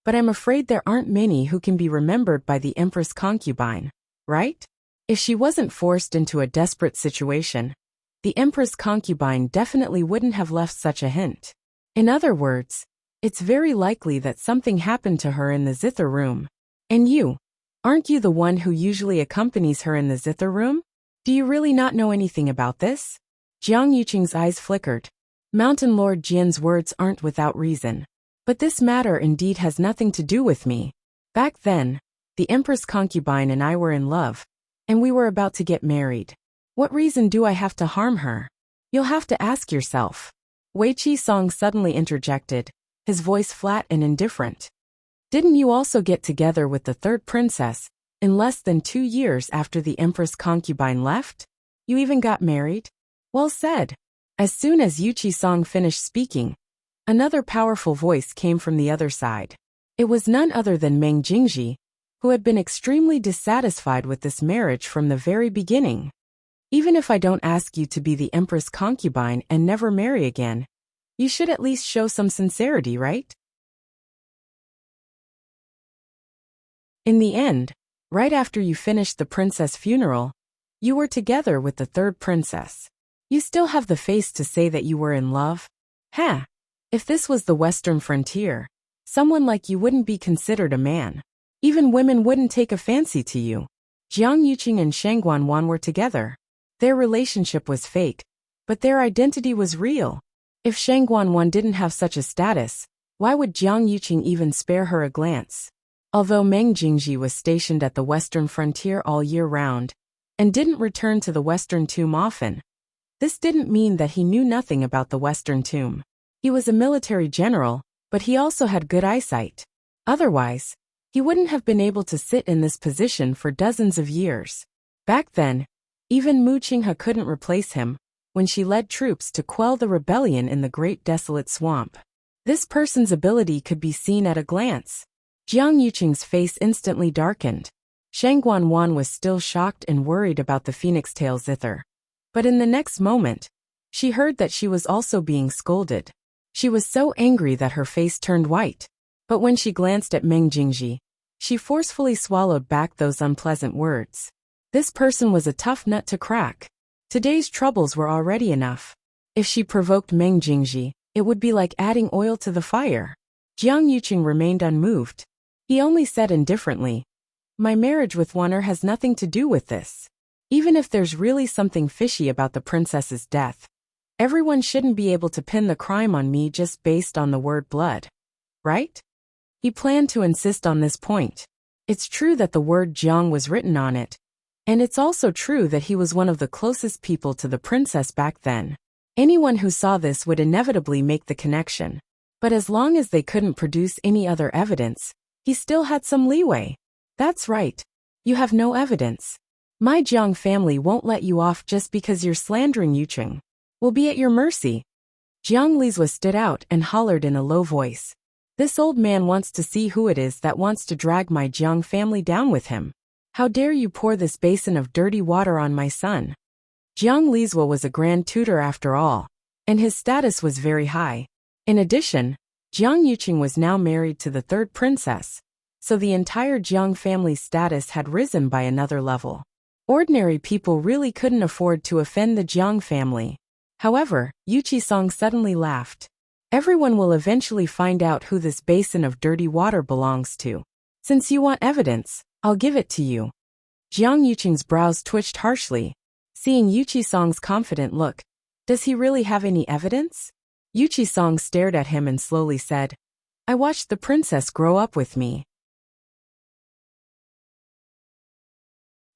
but I'm afraid there aren't many who can be remembered by the Empress concubine, right? If she wasn't forced into a desperate situation, the Empress concubine definitely wouldn't have left such a hint. In other words, it's very likely that something happened to her in the zither room. And you, aren't you the one who usually accompanies her in the zither room? Do you really not know anything about this? Jiang Yuqing's eyes flickered. Mountain Lord Jian's words aren't without reason. But this matter indeed has nothing to do with me. Back then, the Empress concubine and I were in love, and we were about to get married. What reason do I have to harm her? You'll have to ask yourself. Wei Qi Song suddenly interjected, his voice flat and indifferent. Didn't you also get together with the third princess, in less than 2 years after the Empress concubine left? You even got married? Well said. As soon as Yu Qi Song finished speaking, another powerful voice came from the other side. It was none other than Meng Jingji, who had been extremely dissatisfied with this marriage from the very beginning. Even if I don't ask you to be the Empress concubine and never marry again, you should at least show some sincerity, right? In the end, right after you finished the princess funeral, you were together with the third princess. You still have the face to say that you were in love? Huh. If this was the Western frontier, someone like you wouldn't be considered a man. Even women wouldn't take a fancy to you. Jiang Yuqing and Shang Guanwan were together. Their relationship was fake, but their identity was real. If Shang Guanwan didn't have such a status, why would Jiang Yuqing even spare her a glance? Although Meng Jingji was stationed at the Western frontier all year round, and didn't return to the Western tomb often, this didn't mean that he knew nothing about the Western tomb. He was a military general, but he also had good eyesight. Otherwise, he wouldn't have been able to sit in this position for dozens of years. Back then, even Mu Qinghe couldn't replace him, when she led troops to quell the rebellion in the Great Desolate Swamp. This person's ability could be seen at a glance. Jiang Yuqing's face instantly darkened. Shang Guanwan was still shocked and worried about the phoenix tail zither. But in the next moment, she heard that she was also being scolded. She was so angry that her face turned white. But when she glanced at Meng Jingji, she forcefully swallowed back those unpleasant words. This person was a tough nut to crack. Today's troubles were already enough. If she provoked Meng Jingji, it would be like adding oil to the fire. Jiang Yuqing remained unmoved. He only said indifferently, "My marriage with Wan'er has nothing to do with this. Even if there's really something fishy about the princess's death, everyone shouldn't be able to pin the crime on me just based on the word blood. Right?" He planned to insist on this point. It's true that the word Jiang was written on it, and it's also true that he was one of the closest people to the princess back then. Anyone who saw this would inevitably make the connection. But as long as they couldn't produce any other evidence, he still had some leeway. That's right. You have no evidence. My Jiang family won't let you off just because you're slandering Yuqing. We'll be at your mercy. Jiang Lizwa stood out and hollered in a low voice. This old man wants to see who it is that wants to drag my Jiang family down with him. How dare you pour this basin of dirty water on my son? Jiang Lizwa was a grand tutor after all, and his status was very high. In addition, Jiang Yuqing was now married to the third princess, so the entire Jiang family's status had risen by another level. Ordinary people really couldn't afford to offend the Jiang family. However, Yuchi-song suddenly laughed. Everyone will eventually find out who this basin of dirty water belongs to. Since you want evidence, I'll give it to you. Jiang Yuqing's brows twitched harshly, seeing Yuchi-song's confident look. Does he really have any evidence? Yuchi-song stared at him and slowly said, I watched the princess grow up with me.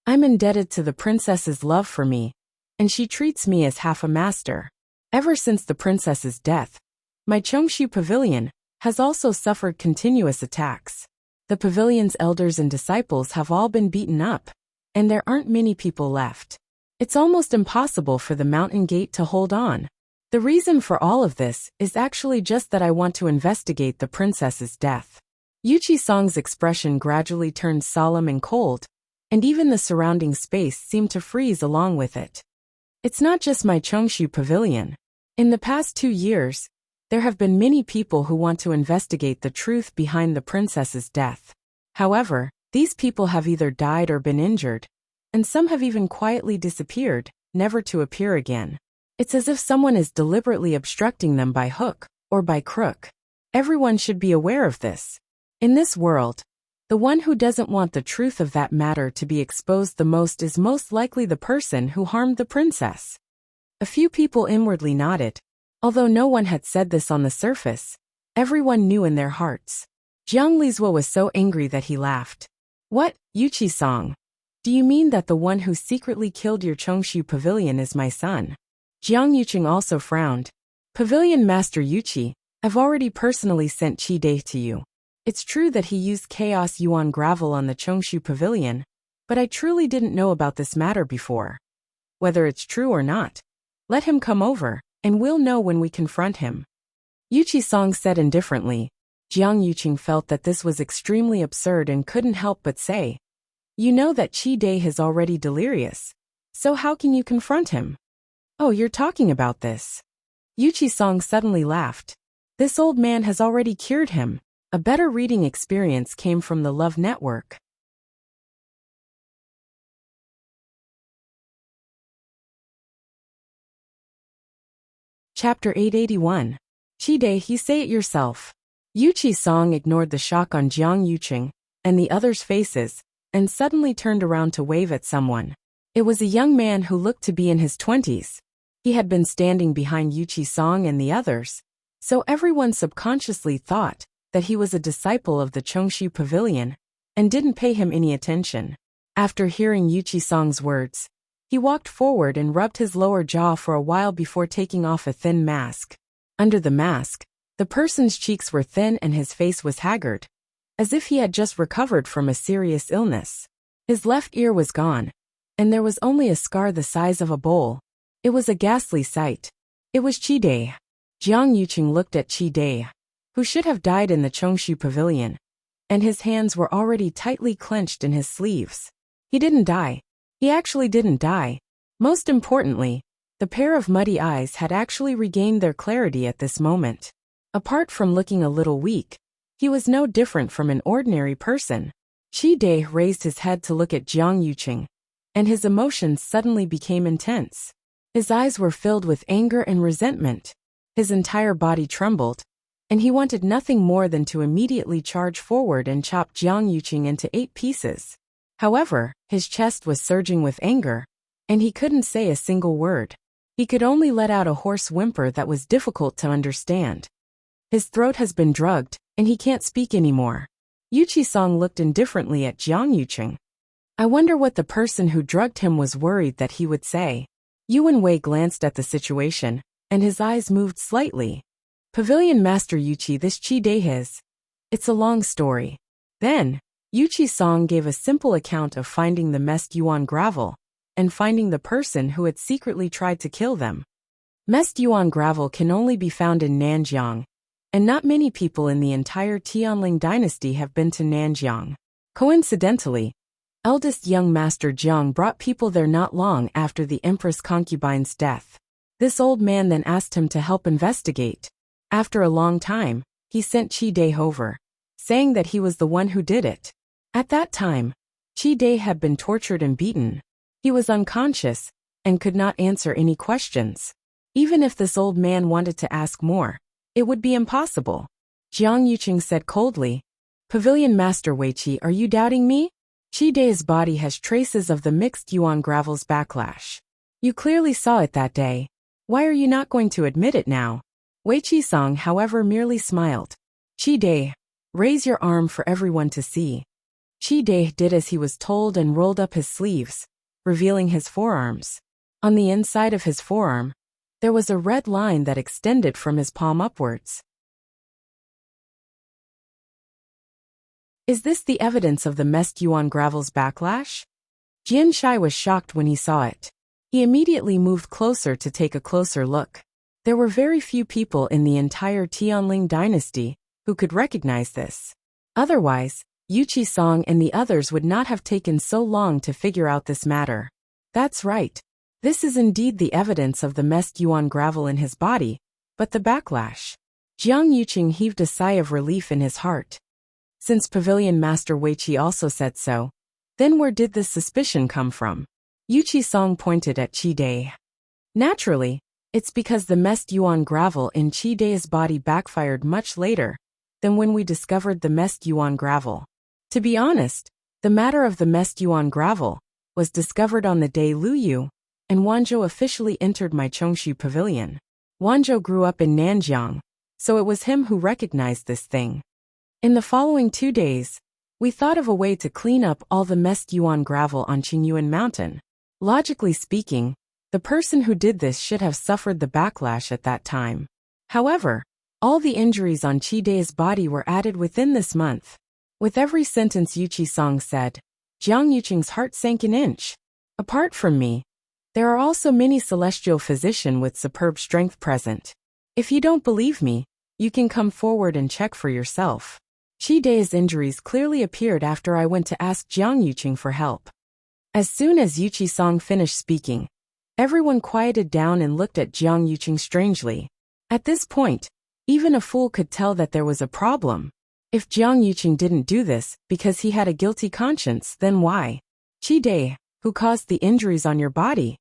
I'm indebted to the princess's love for me, and she treats me as half a master. Ever since the princess's death, my Chongshu pavilion has also suffered continuous attacks. The pavilion's elders and disciples have all been beaten up, and there aren't many people left. It's almost impossible for the mountain gate to hold on. The reason for all of this is actually just that I want to investigate the princess's death. Yuchi-song's expression gradually turned solemn and cold, and even the surrounding space seemed to freeze along with it. It's not just my Chongshu pavilion. In the past 2 years, there have been many people who want to investigate the truth behind the princess's death. However, these people have either died or been injured, and some have even quietly disappeared, never to appear again. It's as if someone is deliberately obstructing them by hook or by crook. Everyone should be aware of this. In this world, the one who doesn't want the truth of that matter to be exposed the most is most likely the person who harmed the princess. A few people inwardly nodded. Although no one had said this on the surface, everyone knew in their hearts. Jiang Lizhuo was so angry that he laughed. What, Yuchi-song? Do you mean that the one who secretly killed your Chongshu pavilion is my son? Jiang Yuqing also frowned. Pavilion Master Yuchi, I've already personally sent Qi Dai to you. It's true that he used Chaos Yuan gravel on the Chongshu pavilion, but I truly didn't know about this matter before. Whether it's true or not, let him come over, and we'll know when we confront him. Yuchi-song said indifferently. Jiang Yuqing felt that this was extremely absurd and couldn't help but say, you know that Qi Dai is already delirious, so how can you confront him? Oh, you're talking about this. Yuchi-song suddenly laughed. This old man has already cured him. A better reading experience came from the Love Network. Chapter 881. Qi Dai, you say it yourself. Yuchi-song ignored the shock on Jiang Yuqing and the others' faces, and suddenly turned around to wave at someone. It was a young man who looked to be in his 20s. He had been standing behind Yuchi-song and the others, so everyone subconsciously thought that he was a disciple of the Chongshu pavilion, and didn't pay him any attention. After hearing Yuchi-song's words, he walked forward and rubbed his lower jaw for a while before taking off a thin mask. Under the mask, the person's cheeks were thin and his face was haggard, as if he had just recovered from a serious illness. His left ear was gone, and there was only a scar the size of a bowl. It was a ghastly sight. It was Qi Dai. Jiang Yuqing looked at Qi Dai, who should have died in the Chongshu pavilion, and his hands were already tightly clenched in his sleeves. He didn't die. He actually didn't die. Most importantly, the pair of muddy eyes had actually regained their clarity at this moment. Apart from looking a little weak, he was no different from an ordinary person. Qi Dai raised his head to look at Jiang Yuqing, and his emotions suddenly became intense. His eyes were filled with anger and resentment. His entire body trembled, and he wanted nothing more than to immediately charge forward and chop Jiang Yuqing into 8 pieces. However, his chest was surging with anger, and he couldn't say a single word. He could only let out a hoarse whimper that was difficult to understand. His throat has been drugged, and he can't speak anymore. Yuchi-song looked indifferently at Jiang Yuqing. I wonder what the person who drugged him was worried that he would say. Yuan Wei glanced at the situation, and his eyes moved slightly. Pavilion Master Yuchi, this Qi Dai his. It's a long story. Then, Yuchi-song gave a simple account of finding the messed yuan gravel, and finding the person who had secretly tried to kill them. Messed yuan gravel can only be found in Nanjiang, and not many people in the entire Tianling dynasty have been to Nanjiang. Coincidentally, eldest young Master Jiang brought people there not long after the Empress concubine's death. This old man then asked him to help investigate. After a long time, he sent Qi Dai over, saying that he was the one who did it. At that time, Qi Dai had been tortured and beaten. He was unconscious, and could not answer any questions. Even if this old man wanted to ask more, it would be impossible. Jiang Yuqing said coldly. Pavilion Master Weiqi, are you doubting me? Qi Dai's body has traces of the mixed yuan gravel's backlash. You clearly saw it that day. Why are you not going to admit it now? Wei Qisong, however, merely smiled. Qi Dai, raise your arm for everyone to see. Qi Dai did as he was told and rolled up his sleeves, revealing his forearms. On the inside of his forearm, there was a red line that extended from his palm upwards. Is this the evidence of the messed yuan gravel's backlash? Jian Shai was shocked when he saw it. He immediately moved closer to take a closer look. There were very few people in the entire Tianling dynasty who could recognize this. Otherwise, Yu Qisong and the others would not have taken so long to figure out this matter. That's right. This is indeed the evidence of the messed yuan gravel in his body, but the backlash. Jiang Yuqing heaved a sigh of relief in his heart. Since Pavilion Master Weiqi also said so, then where did this suspicion come from? Yu Qisong pointed at Qi Dai. Naturally, it's because the messed yuan gravel in Qi Dai's body backfired much later than when we discovered the messed yuan gravel. To be honest, the matter of the messed yuan gravel was discovered on the day Lu Yu and Wanzhou officially entered my Chongshu pavilion. Wanzhou grew up in Nanjiang, so it was him who recognized this thing. In the following 2 days, we thought of a way to clean up all the messed yuan gravel on Qingyuan Mountain. Logically speaking, the person who did this should have suffered the backlash at that time. However, all the injuries on Qi Dai's body were added within this month. With every sentence Yu Qisong said, Jiang Yuqing's heart sank an inch. Apart from me, there are also many celestial physicians with superb strength present. If you don't believe me, you can come forward and check for yourself. Qi Dai's injuries clearly appeared after I went to ask Jiang Yuqing for help. As soon as Yu Qisong finished speaking, everyone quieted down and looked at Jiang Yuqing strangely. At this point, even a fool could tell that there was a problem. If Jiang Yuqing didn't do this because he had a guilty conscience, then why? Qi Dai, who caused the injuries on your body?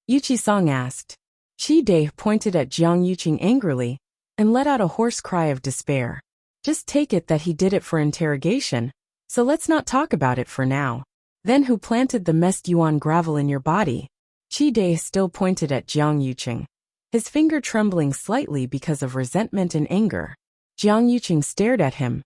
Yu Qisong asked. Qi Dai pointed at Jiang Yuqing angrily and let out a hoarse cry of despair. Just take it that he did it for interrogation, so let's not talk about it for now. Then who planted the messed yuan gravel in your body? Qi Dai still pointed at Jiang Yuqing, his finger trembling slightly because of resentment and anger. Jiang Yuqing stared at him.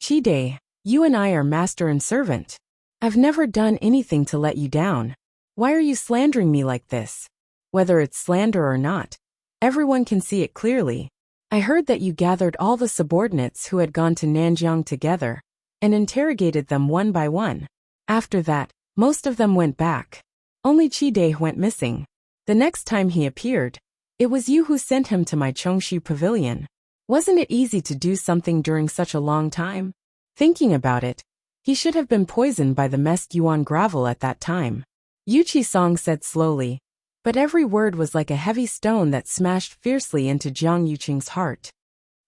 Qi Dai, you and I are master and servant. I've never done anything to let you down. Why are you slandering me like this? Whether it's slander or not, everyone can see it clearly. I heard that you gathered all the subordinates who had gone to Nanjiang together and interrogated them one by one. After that, most of them went back. Only Qi Dai went missing. The next time he appeared, it was you who sent him to my Chongshu pavilion. Wasn't it easy to do something during such a long time? Thinking about it, he should have been poisoned by the messed yuan gravel at that time. Yu Qisong said slowly, but every word was like a heavy stone that smashed fiercely into Jiang Yuqing's heart.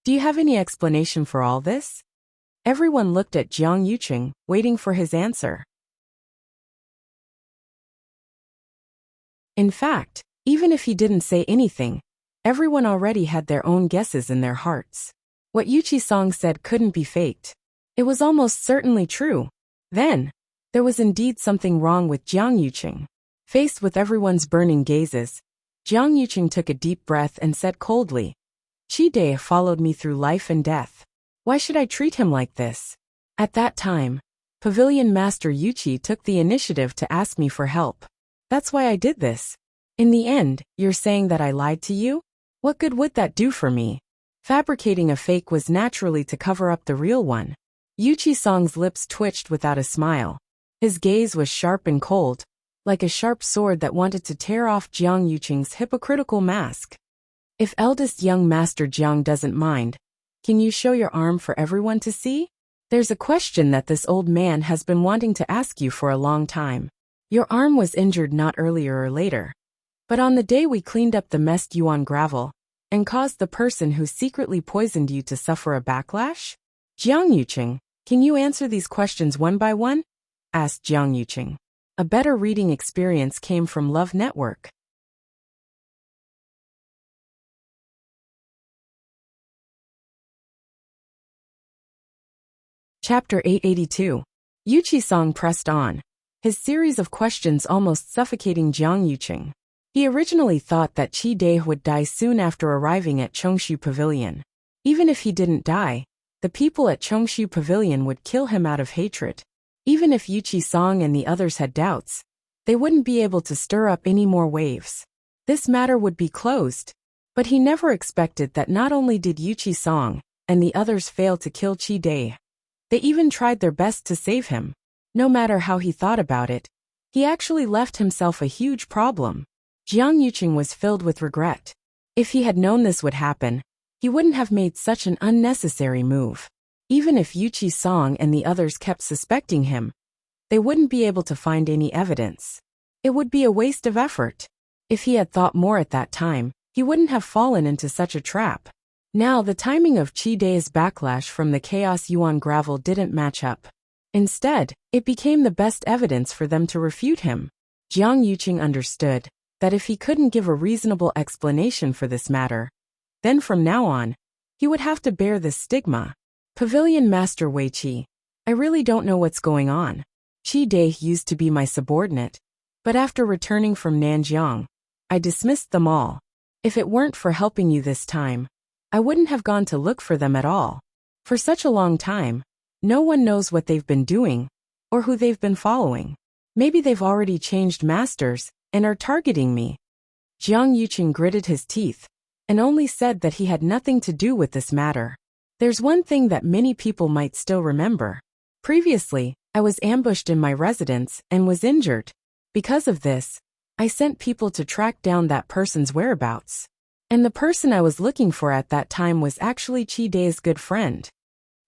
Do you have any explanation for all this? Everyone looked at Jiang Yuqing, waiting for his answer. In fact, even if he didn't say anything, everyone already had their own guesses in their hearts. What Yu Qisong said couldn't be faked. It was almost certainly true. Then, there was indeed something wrong with Jiang Yuqing. Faced with everyone's burning gazes, Jiang Yuqing took a deep breath and said coldly, Qi Dai followed me through life and death. Why should I treat him like this? At that time, Pavilion Master Yuqi took the initiative to ask me for help. That's why I did this. In the end, you're saying that I lied to you? What good would that do for me? Fabricating a fake was naturally to cover up the real one. Yu Qisong's lips twitched without a smile. His gaze was sharp and cold, like a sharp sword that wanted to tear off Jiang Yuqing's hypocritical mask. If eldest young Master Jiang doesn't mind, can you show your arm for everyone to see? There's a question that this old man has been wanting to ask you for a long time. Your arm was injured not earlier or later, but on the day we cleaned up the messed yuan gravel and caused the person who secretly poisoned you to suffer a backlash? Jiang Yuqing, can you answer these questions one by one? Asked Jiang Yuqing. A better reading experience came from Love Network. Chapter 882. Yuchi-song pressed on, his series of questions almost suffocating Jiang Yuqing. He originally thought that Qi Dai would die soon after arriving at Chongshu Pavilion. Even if he didn't die, the people at Chongshu Pavilion would kill him out of hatred. Even if Yuchi-song and the others had doubts, they wouldn't be able to stir up any more waves. This matter would be closed. But he never expected that not only did Yuchi-song and the others fail to kill Qi Dai, they even tried their best to save him. No matter how he thought about it, he actually left himself a huge problem. Jiang Yuqing was filled with regret. If he had known this would happen, he wouldn't have made such an unnecessary move. Even if Yuchi-song and the others kept suspecting him, they wouldn't be able to find any evidence. It would be a waste of effort. If he had thought more at that time, he wouldn't have fallen into such a trap. Now the timing of Qi Dai's backlash from the Chaos Yuan gravel didn't match up. Instead, it became the best evidence for them to refute him. Jiang Yuqing understood that if he couldn't give a reasonable explanation for this matter, then from now on, he would have to bear this stigma. Pavilion Master Wei Qi, I really don't know what's going on. Qi Dai used to be my subordinate, but after returning from Nanjiang, I dismissed them all. If it weren't for helping you this time, I wouldn't have gone to look for them at all. For such a long time, no one knows what they've been doing, or who they've been following. Maybe they've already changed masters, and are targeting me. Jiang Yuqing gritted his teeth, and only said that he had nothing to do with this matter. There's one thing that many people might still remember. Previously, I was ambushed in my residence, and was injured. Because of this, I sent people to track down that person's whereabouts. And the person I was looking for at that time was actually Qi Dai's good friend.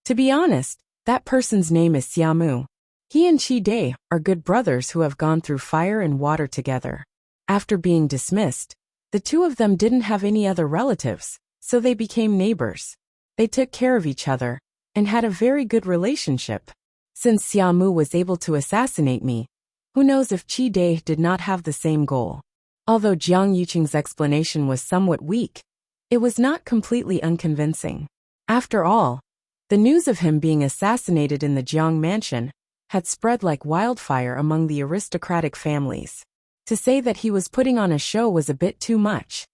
To be honest, that person's name is Xiaomu. He and Qi Dai are good brothers who have gone through fire and water together. After being dismissed, the two of them didn't have any other relatives, so they became neighbors. They took care of each other, and had a very good relationship. Since Xiaomu was able to assassinate me, who knows if Qi Dai did not have the same goal. Although Jiang Yuqing's explanation was somewhat weak, it was not completely unconvincing. After all, the news of him being assassinated in the Jiang mansion had spread like wildfire among the aristocratic families. To say that he was putting on a show was a bit too much.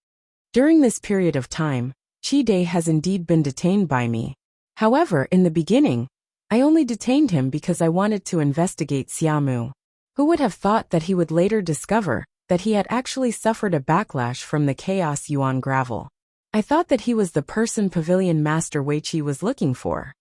During this period of time, Qi Dai has indeed been detained by me. However, in the beginning, I only detained him because I wanted to investigate Xiaomu. Who would have thought that he would later discover that he had actually suffered a backlash from the Chaos Yuan gravel? I thought that he was the person Pavilion Master Wei Qi was looking for.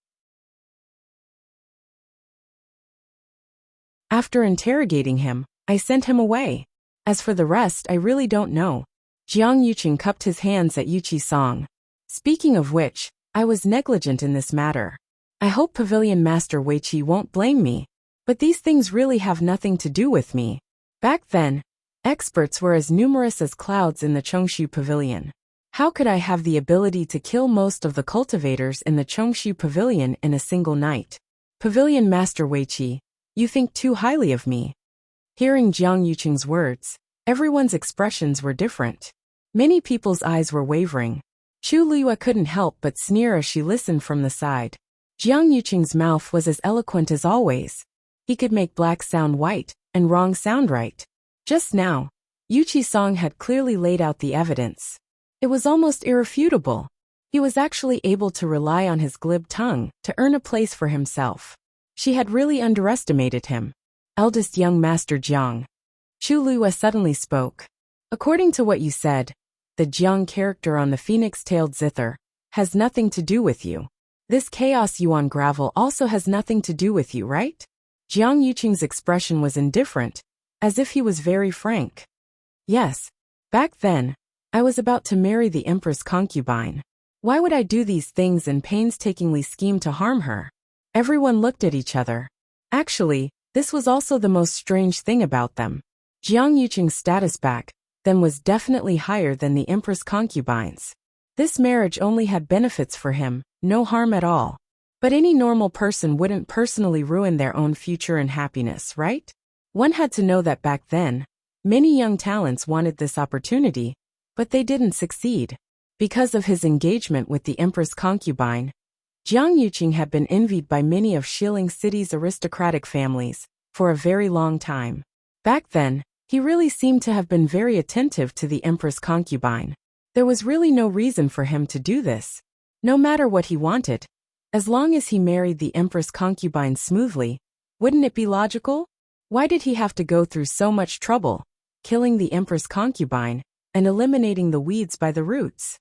After interrogating him, I sent him away. As for the rest, I really don't know. Jiang Yuqing cupped his hands at Yuchi-song. Speaking of which, I was negligent in this matter. I hope Pavilion Master Wei Qi won't blame me, but these things really have nothing to do with me. Back then, experts were as numerous as clouds in the Chongshu Pavilion. How could I have the ability to kill most of the cultivators in the Chongshu Pavilion in a single night? Pavilion Master Wei Qi, you think too highly of me. Hearing Jiang Yuqing's words, everyone's expressions were different. Many people's eyes were wavering. Chu Liua couldn't help but sneer as she listened from the side. Jiang Yuqing's mouth was as eloquent as always. He could make black sound white, and wrong sound right. Just now, Yuchi-song had clearly laid out the evidence. It was almost irrefutable. He was actually able to rely on his glib tongue to earn a place for himself. She had really underestimated him. Eldest young Master Jiang. Chu Liua suddenly spoke. According to what you said, the Jiang character on the phoenix-tailed zither has nothing to do with you. This Chaos Yuan gravel also has nothing to do with you, right? Jiang Yuqing's expression was indifferent, as if he was very frank. Yes. Back then, I was about to marry the Empress concubine. Why would I do these things and painstakingly scheme to harm her? Everyone looked at each other. Actually, this was also the most strange thing about them. Jiang Yuqing's status back then was definitely higher than the Empress concubine's. This marriage only had benefits for him, no harm at all. But any normal person wouldn't personally ruin their own future and happiness, right? One had to know that back then, many young talents wanted this opportunity, but they didn't succeed. Because of his engagement with the Empress concubine, Jiang Yuqing had been envied by many of Shilin City's aristocratic families for a very long time. Back then, he really seemed to have been very attentive to the Empress concubine. There was really no reason for him to do this. No matter what he wanted, as long as he married the Empress concubine smoothly, wouldn't it be logical? Why did he have to go through so much trouble, killing the Empress concubine and eliminating the weeds by the roots?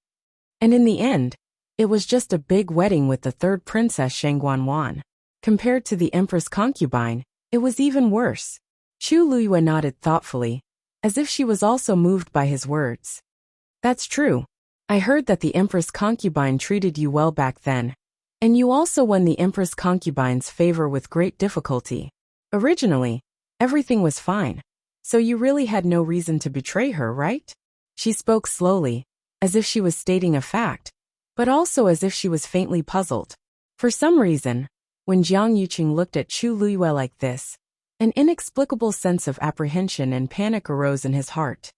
And in the end, it was just a big wedding with the third princess Shangguanwan. Compared to the Empress concubine, it was even worse. Chu Luyue nodded thoughtfully, as if she was also moved by his words. That's true. I heard that the Empress concubine treated you well back then, and you also won the Empress concubine's favor with great difficulty. Originally, everything was fine, so you really had no reason to betray her, right? She spoke slowly, as if she was stating a fact, but also as if she was faintly puzzled. For some reason, when Jiang Yuqing looked at Chu Luyue like this, an inexplicable sense of apprehension and panic arose in his heart.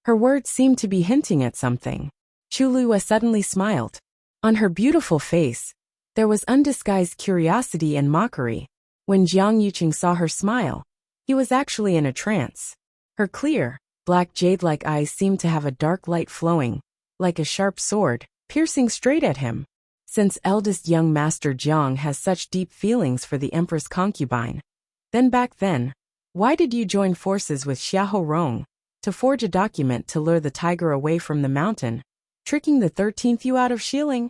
Her words seemed to be hinting at something. Chu Luyue suddenly smiled. On her beautiful face, there was undisguised curiosity and mockery. When Jiang Yuqing saw her smile, he was actually in a trance. Her clear, black jade-like eyes seemed to have a dark light flowing, like a sharp sword, piercing straight at him. Since eldest young master Jiang has such deep feelings for the Empress concubine, then back then, why did you join forces with Xiahou Rong to forge a document to lure the tiger away from the mountain, tricking the 13th Yu out of Shilin?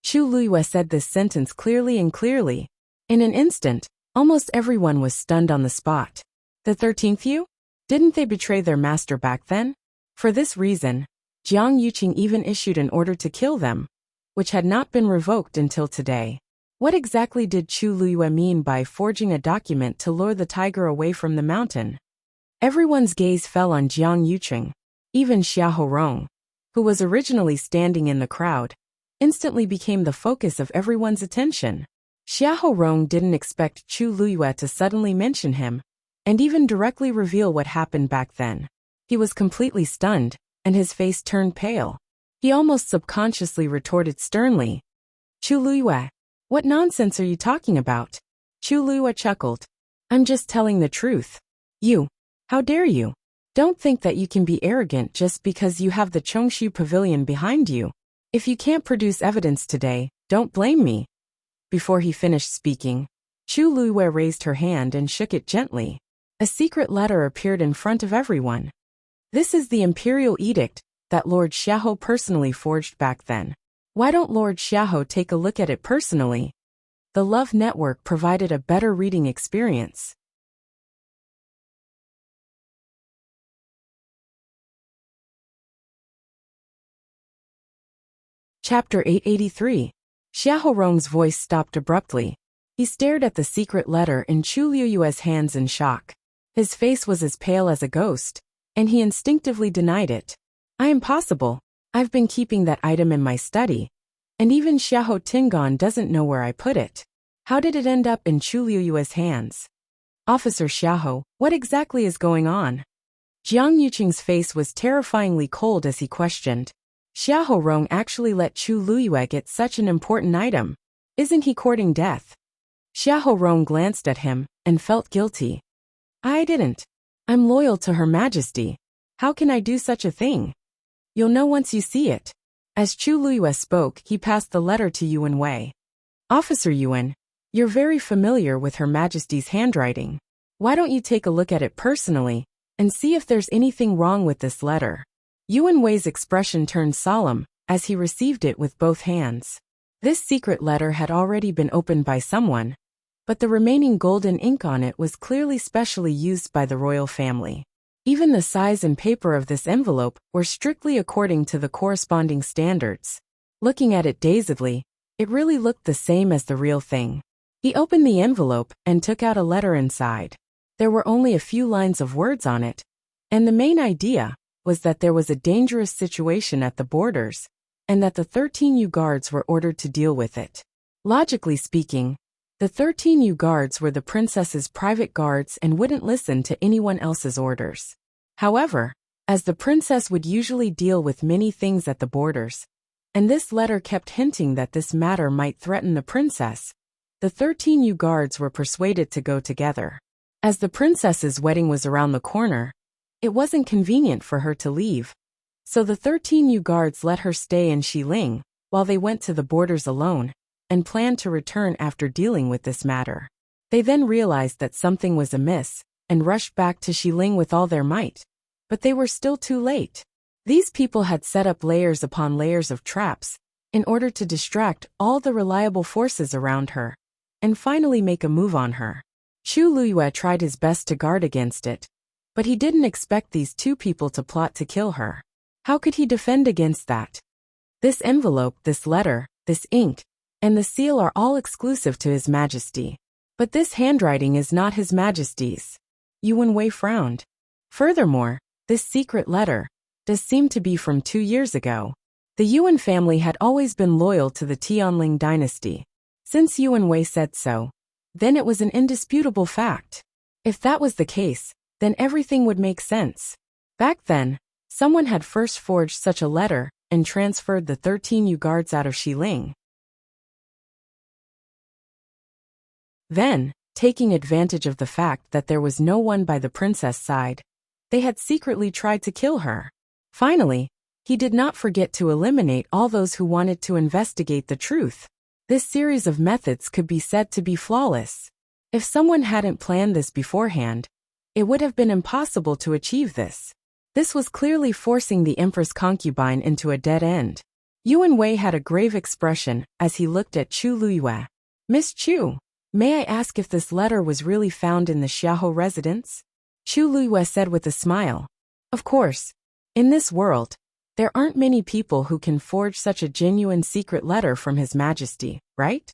Chu Luyue said this sentence clearly and clearly. In an instant, almost everyone was stunned on the spot. The 13th Yu? Didn't they betray their master back then? For this reason, Jiang Yuqing even issued an order to kill them, which had not been revoked until today. What exactly did Chu Luyue mean by forging a document to lure the tiger away from the mountain? Everyone's gaze fell on Jiang Yuqing. Even Xiahou Rong, who was originally standing in the crowd, instantly became the focus of everyone's attention. Xiahou Rong didn't expect Chu Luyue to suddenly mention him, and even directly reveal what happened back then. He was completely stunned, and his face turned pale. He almost subconsciously retorted sternly, Chu Luyue, what nonsense are you talking about? Chu Luyue chuckled. I'm just telling the truth. You, how dare you? Don't think that you can be arrogant just because you have the Chongshu Pavilion behind you. If you can't produce evidence today, don't blame me. Before he finished speaking, Chu Luyue raised her hand and shook it gently. A secret letter appeared in front of everyone. This is the imperial edict that Lord Xiahou personally forged back then. Why don't Lord Xiahou take a look at it personally? The Love Network provided a better reading experience. Chapter 883. Xiahou Rong's voice stopped abruptly. He stared at the secret letter in Chu Luyue's hands in shock. His face was as pale as a ghost, and he instinctively denied it. Impossible. I've been keeping that item in my study, and even Xiahou Tingon doesn't know where I put it. How did it end up in Chu Luyue's hands? Officer Xiahou, what exactly is going on? Jiang Yuqing's face was terrifyingly cold as he questioned. Xiahou Rong actually let Chu Luyue get such an important item. Isn't he courting death? Xiahou Rong glanced at him and felt guilty. I didn't. I'm loyal to Her Majesty. How can I do such a thing? You'll know once you see it. As Chu Luyue spoke, he passed the letter to Yuan Wei. Officer Yuan, you're very familiar with Her Majesty's handwriting. Why don't you take a look at it personally and see if there's anything wrong with this letter? Yuan Wei's expression turned solemn as he received it with both hands. This secret letter had already been opened by someone, but the remaining golden ink on it was clearly specially used by the royal family. Even the size and paper of this envelope were strictly according to the corresponding standards. Looking at it dazedly, it really looked the same as the real thing. He opened the envelope and took out a letter inside. There were only a few lines of words on it, and the main idea was that there was a dangerous situation at the borders, and that the 13 Yu guards were ordered to deal with it. Logically speaking, the 13 Yu guards were the princess's private guards and wouldn't listen to anyone else's orders. However, as the princess would usually deal with many things at the borders, and this letter kept hinting that this matter might threaten the princess. The 13 guards were persuaded to go together. As the princess's wedding was around the corner, it wasn't convenient for her to leave, so the 13 guards let her stay in Xiling while they went to the borders alone and planned to return after dealing with this matter. They then realized that something was amiss and rushed back to Xiling with all their might, but they were still too late. These people had set up layers upon layers of traps in order to distract all the reliable forces around her and finally make a move on her. Chu Luyue tried his best to guard against it, but he didn't expect these two people to plot to kill her. How could he defend against that? This envelope, this letter, this ink, and the seal are all exclusive to His Majesty. But this handwriting is not His Majesty's. Yuan Wei frowned. Furthermore, this secret letter does seem to be from 2 years ago. The Yuan family had always been loyal to the Tianling dynasty. Since Yuan Wei said so, then it was an indisputable fact. If that was the case, then everything would make sense. Back then, someone had first forged such a letter and transferred the 13 guards out of Xiling. Then, taking advantage of the fact that there was no one by the princess' side, they had secretly tried to kill her. Finally, he did not forget to eliminate all those who wanted to investigate the truth. This series of methods could be said to be flawless. If someone hadn't planned this beforehand, it would have been impossible to achieve this. This was clearly forcing the Empress concubine into a dead end. Yuan Wei had a grave expression as he looked at Chu Luyue. Miss Chu, may I ask if this letter was really found in the Xiaohou residence? Chu Luyue said with a smile. Of course. In this world, there aren't many people who can forge such a genuine secret letter from His Majesty, right?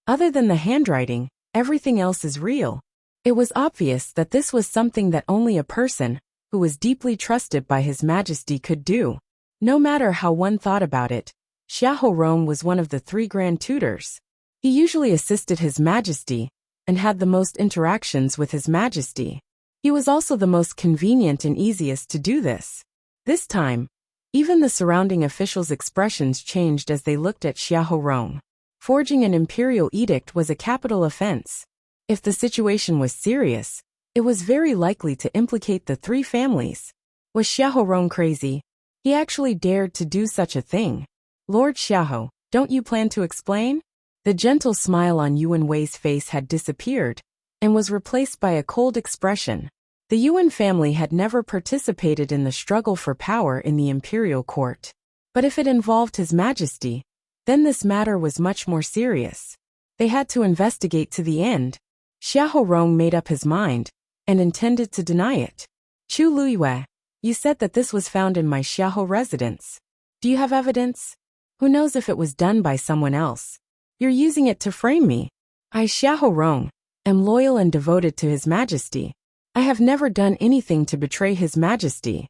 Other than the handwriting, everything else is real. It was obvious that this was something that only a person who was deeply trusted by His Majesty could do. No matter how one thought about it, Xiahou Rong was one of the 3 grand tutors. He usually assisted His Majesty and had the most interactions with His Majesty. He was also the most convenient and easiest to do this. This time, even the surrounding officials' expressions changed as they looked at Xiahou Rong. Forging an imperial edict was a capital offense. If the situation was serious, it was very likely to implicate the 3 families. Was Xiahou Rong crazy? He actually dared to do such a thing. Lord Xiahou, don't you plan to explain? The gentle smile on Yuan Wei's face had disappeared and was replaced by a cold expression. The Yuan family had never participated in the struggle for power in the imperial court. But if it involved His Majesty, then this matter was much more serious. They had to investigate to the end. Xiahou Rong made up his mind and intended to deny it. Chu Luyue, you said that this was found in my Xiahou residence. Do you have evidence? Who knows if it was done by someone else? You're using it to frame me. I, Xiahou Rong, am loyal and devoted to His Majesty. I have never done anything to betray His Majesty.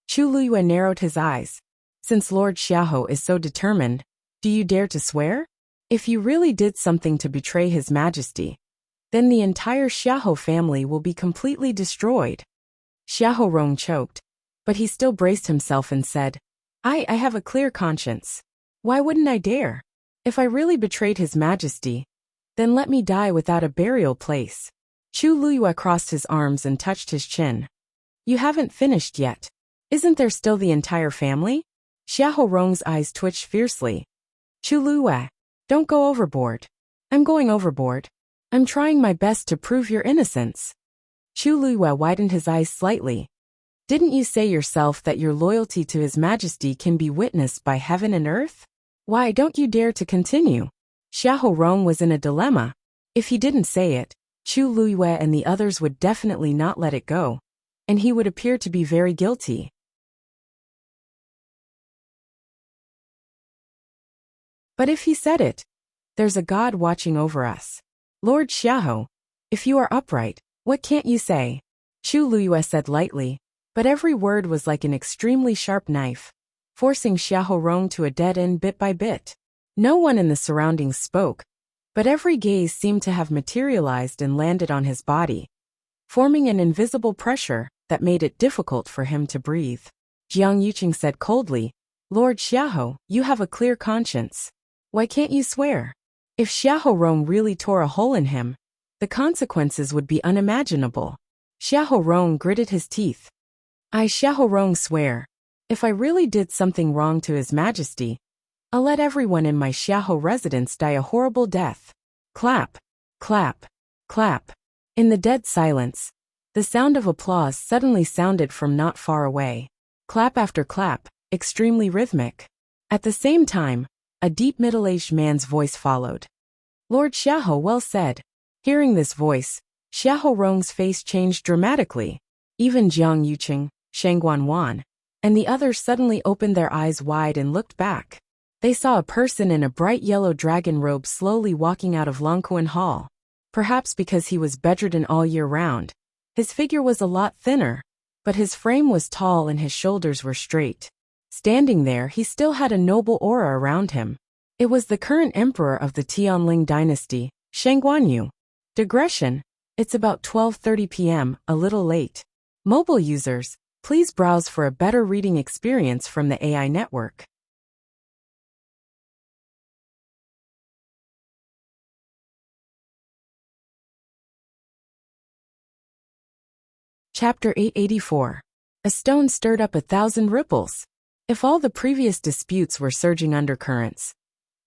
Chu Luyue narrowed his eyes. Since Lord Xiahou is so determined, do you dare to swear? If you really did something to betray His Majesty, then the entire Xiahou family will be completely destroyed. Xiahou Rong choked, but he still braced himself and said, I have a clear conscience. Why wouldn't I dare? If I really betrayed His Majesty, then let me die without a burial place. Chu Luyue crossed his arms and touched his chin. You haven't finished yet. Isn't there still the entire family? Xiahou Rong's eyes twitched fiercely. Chu Luyue, don't go overboard. I'm going overboard. I'm trying my best to prove your innocence. Chu Luyue widened his eyes slightly. Didn't you say yourself that your loyalty to His Majesty can be witnessed by heaven and earth? Why don't you dare to continue? Xiahou Rong was in a dilemma. If he didn't say it, Chu Luyue and the others would definitely not let it go, and he would appear to be very guilty. But if he said it, there's a God watching over us. Lord Xiahou, if you are upright, what can't you say? Chu Luyue said lightly, but every word was like an extremely sharp knife, forcing Xiahou Rong to a dead end bit by bit. No one in the surroundings spoke, but every gaze seemed to have materialized and landed on his body, forming an invisible pressure that made it difficult for him to breathe. Jiang Yuqing said coldly, "Lord Xiahou, you have a clear conscience. Why can't you swear?" If Xiahou Rong really tore a hole in him, the consequences would be unimaginable. Xiahou Rong gritted his teeth. "I, Xiahou Rong, swear. If I really did something wrong to His Majesty, I'll let everyone in my Xiahou residence die a horrible death." Clap, clap, clap. In the dead silence, the sound of applause suddenly sounded from not far away. Clap after clap, extremely rhythmic. At the same time, a deep middle-aged man's voice followed. "Lord Xiahou, well said." Hearing this voice, Xiahou Rong's face changed dramatically. Even Jiang Yuqing, Shang Guanwan, and the others suddenly opened their eyes wide and looked back. They saw a person in a bright yellow dragon robe slowly walking out of Longkuan Hall. Perhaps because he was bedridden all year round, his figure was a lot thinner, but his frame was tall and his shoulders were straight. Standing there, he still had a noble aura around him. It was the current emperor of the Tianling dynasty, Shang Guanyu. Digression, it's about 12:30 p.m., a little late. Mobile users, please browse for a better reading experience from the AI network. Chapter 884. A stone stirred up 1,000 ripples. If all the previous disputes were surging undercurrents,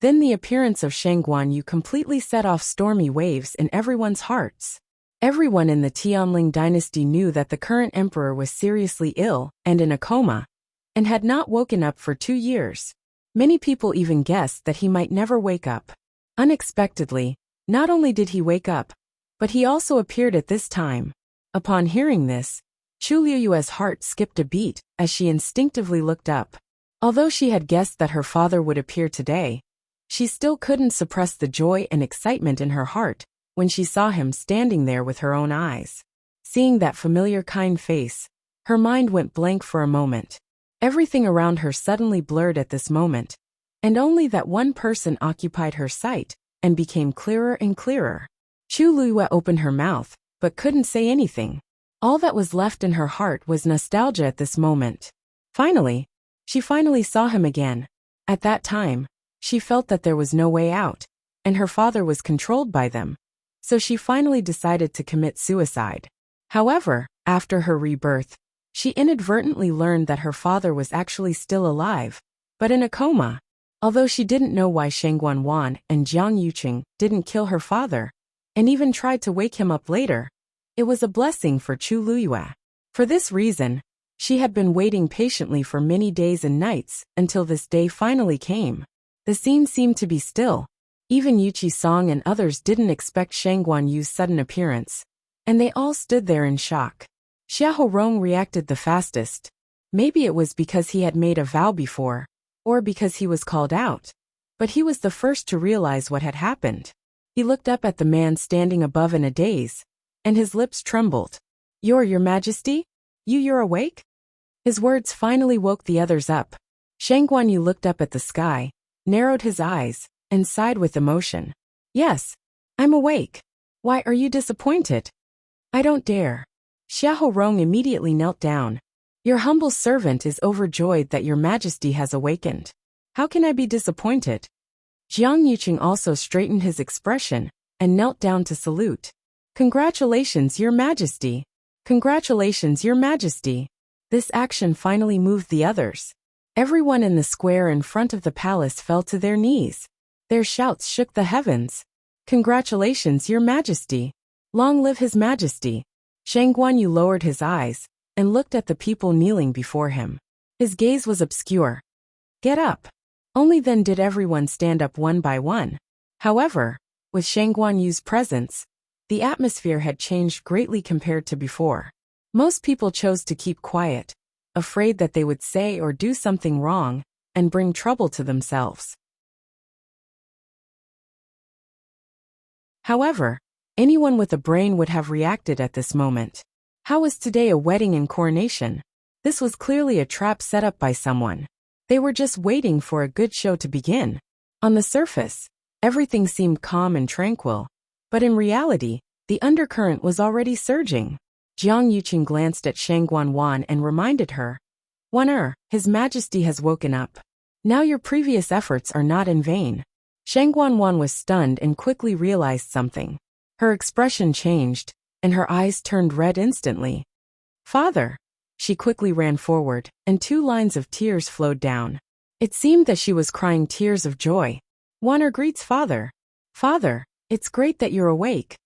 then the appearance of Shang Guanyu completely set off stormy waves in everyone's hearts. Everyone in the Tianling dynasty knew that the current emperor was seriously ill and in a coma, and had not woken up for 2 years. Many people even guessed that he might never wake up. Unexpectedly, not only did he wake up, but he also appeared at this time. Upon hearing this, Chu Liyue's heart skipped a beat as she instinctively looked up. Although she had guessed that her father would appear today, she still couldn't suppress the joy and excitement in her heart when she saw him standing there with her own eyes. Seeing that familiar kind face, her mind went blank for a moment. Everything around her suddenly blurred at this moment, and only that one person occupied her sight and became clearer and clearer. Chu Liyue opened her mouth, but couldn't say anything. All that was left in her heart was nostalgia at this moment. Finally, she saw him again. At that time, she felt that there was no way out, and her father was controlled by them. So she finally decided to commit suicide. However, after her rebirth, she inadvertently learned that her father was actually still alive, but in a coma. Although she didn't know why Shang Guanwan and Jiang Yuqing didn't kill her father, and even tried to wake him up later, it was a blessing for Chu Liyue. For this reason, she had been waiting patiently for many days and nights until this day finally came. The scene seemed to be still. Even Yuqi Song and others didn't expect Shang Guanyu's sudden appearance, and they all stood there in shock. Xiahou Rong reacted the fastest. Maybe it was because he had made a vow before, or because he was called out, but he was the first to realize what had happened. He looked up at the man standing above in a daze, and his lips trembled. Your Majesty? You're awake?" His words finally woke the others up. Shang Guanyu looked up at the sky, narrowed his eyes, and sighed with emotion. "Yes, I'm awake. Why are you disappointed?" "I don't dare." Xiahou Rong immediately knelt down. "Your humble servant is overjoyed that Your Majesty has awakened. How can I be disappointed?" Jiang Yuqing also straightened his expression and knelt down to salute. "Congratulations, Your Majesty. Congratulations, Your Majesty." This action finally moved the others. Everyone in the square in front of the palace fell to their knees. Their shouts shook the heavens. "Congratulations, Your Majesty. Long live His Majesty." Shang Guanyu lowered his eyes and looked at the people kneeling before him. His gaze was obscure. "Get up." Only then did everyone stand up one by one. However, with Shang Guanyu's presence, the atmosphere had changed greatly compared to before. Most people chose to keep quiet, afraid that they would say or do something wrong and bring trouble to themselves. However, anyone with a brain would have reacted at this moment. How was today a wedding and coronation? This was clearly a trap set up by someone. They were just waiting for a good show to begin. On the surface, everything seemed calm and tranquil, but in reality, the undercurrent was already surging. Jiang Yuqing glanced at Shang Guanwan and reminded her. His Majesty has woken up. Now your previous efforts are not in vain. Shang Guanwan was stunned and quickly realized something. Her expression changed, and her eyes turned red instantly. Father! She quickly ran forward, and 2 lines of tears flowed down. It seemed that she was crying tears of joy. Wan'er greets father. Father, it's great that you're awake.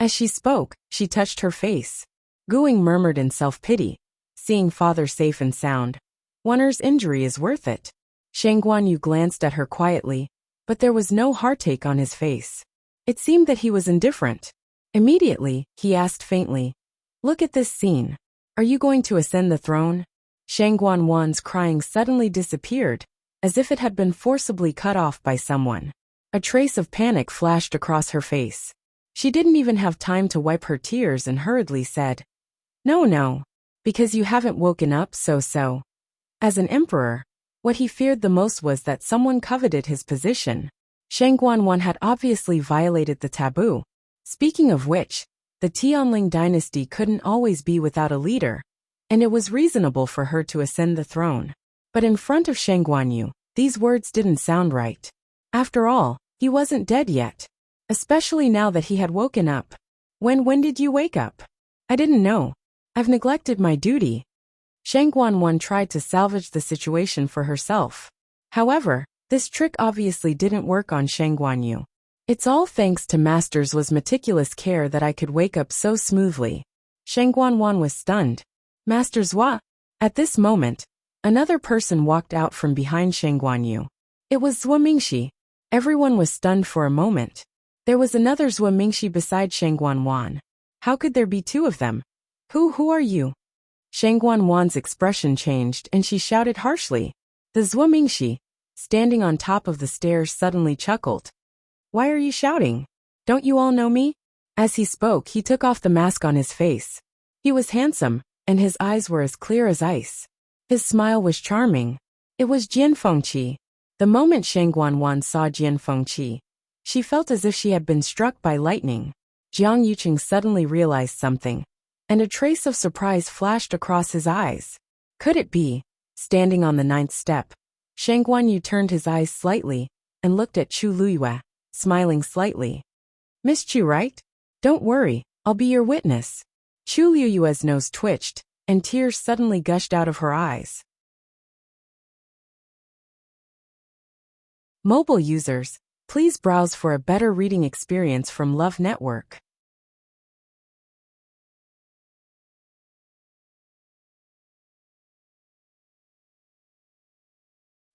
As she spoke, she touched her face. Guing murmured in self-pity, seeing father safe and sound. Wan'er's injury is worth it. Shang Guanyu glanced at her quietly, but there was no heartache on his face. It seemed that he was indifferent. Immediately, he asked faintly, "Look at this scene. Are you going to ascend the throne?" Shang Guanwan's crying suddenly disappeared, as if it had been forcibly cut off by someone. A trace of panic flashed across her face. She didn't even have time to wipe her tears and hurriedly said, No, because you haven't woken up so. As an emperor, what he feared the most was that someone coveted his position. Shang Guanwan had obviously violated the taboo. Speaking of which, the Tianling dynasty couldn't always be without a leader, and it was reasonable for her to ascend the throne. But in front of Shang Guanyu, these words didn't sound right. After all, he wasn't dead yet. Especially now that he had woken up. When did you wake up? I didn't know. I've neglected my duty. Shang Guanwan tried to salvage the situation for herself. However, this trick obviously didn't work on Shang Guanyu. It's all thanks to Master's meticulous care that I could wake up so smoothly. Shang Guanwan was stunned. Master's what? At this moment, another person walked out from behind Shang Guanyu. It was Zhuo Mingxi. Everyone was stunned for a moment. There was another Zhuo Mingxi beside Shang Guanwan. How could there be 2 of them? Who are you? Shang Guanwan's expression changed and she shouted harshly. The Zhuo Mingxi, standing on top of the stairs, suddenly chuckled. Why are you shouting? Don't you all know me? As he spoke, he took off the mask on his face. He was handsome, and his eyes were as clear as ice. His smile was charming. It was Jian Fengqi. The moment Shang Guanwan saw Jian Fengqi, she felt as if she had been struck by lightning. Jiang Yuqing suddenly realized something, and a trace of surprise flashed across his eyes. Could it be? Standing on the 9th step, Shang Guanyu turned his eyes slightly and looked at Chu Luyue, smiling slightly. Miss Chu, right? Don't worry, I'll be your witness. Chu Luyue's nose twitched, and tears suddenly gushed out of her eyes. Mobile users, please browse for a better reading experience from Love Network.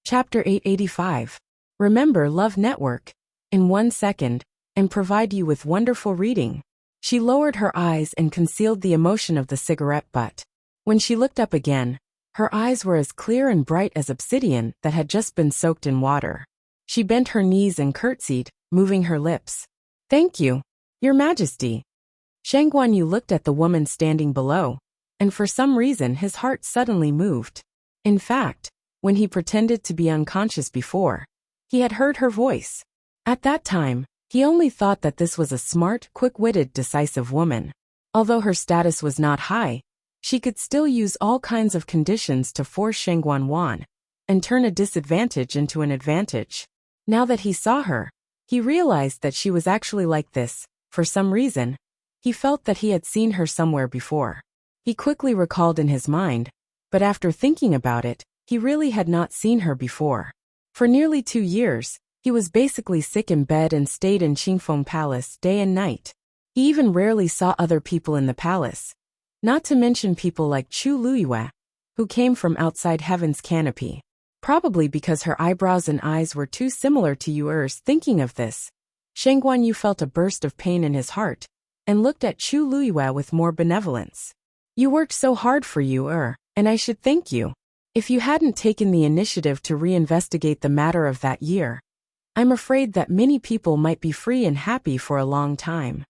Chapter 885. Remember Love Network, in 1 second, and provide you with wonderful reading. She lowered her eyes and concealed the emotion of the cigarette butt. When she looked up again, her eyes were as clear and bright as obsidian that had just been soaked in water. She bent her knees and curtsied, moving her lips. Thank you, Your Majesty. Shang Guanyu looked at the woman standing below, and for some reason his heart suddenly moved. In fact, when he pretended to be unconscious before, he had heard her voice. At that time, he only thought that this was a smart, quick-witted, decisive woman. Although her status was not high, she could still use all kinds of conditions to force Shang Guanwan and turn a disadvantage into an advantage. Now that he saw her, he realized that she was actually like this. For some reason, he felt that he had seen her somewhere before. He quickly recalled in his mind, but after thinking about it, he really had not seen her before. For nearly 2 years, he was basically sick in bed and stayed in Qingfeng Palace day and night. He even rarely saw other people in the palace, not to mention people like Chu Luyue, who came from outside heaven's canopy. Probably because her eyebrows and eyes were too similar to Yuer's. Thinking of this, Shang Guanyu felt a burst of pain in his heart, and looked at Chu Luyue with more benevolence. You worked so hard for Yuer, and I should thank you. If you hadn't taken the initiative to reinvestigate the matter of that year, I'm afraid that many people might be free and happy for a long time.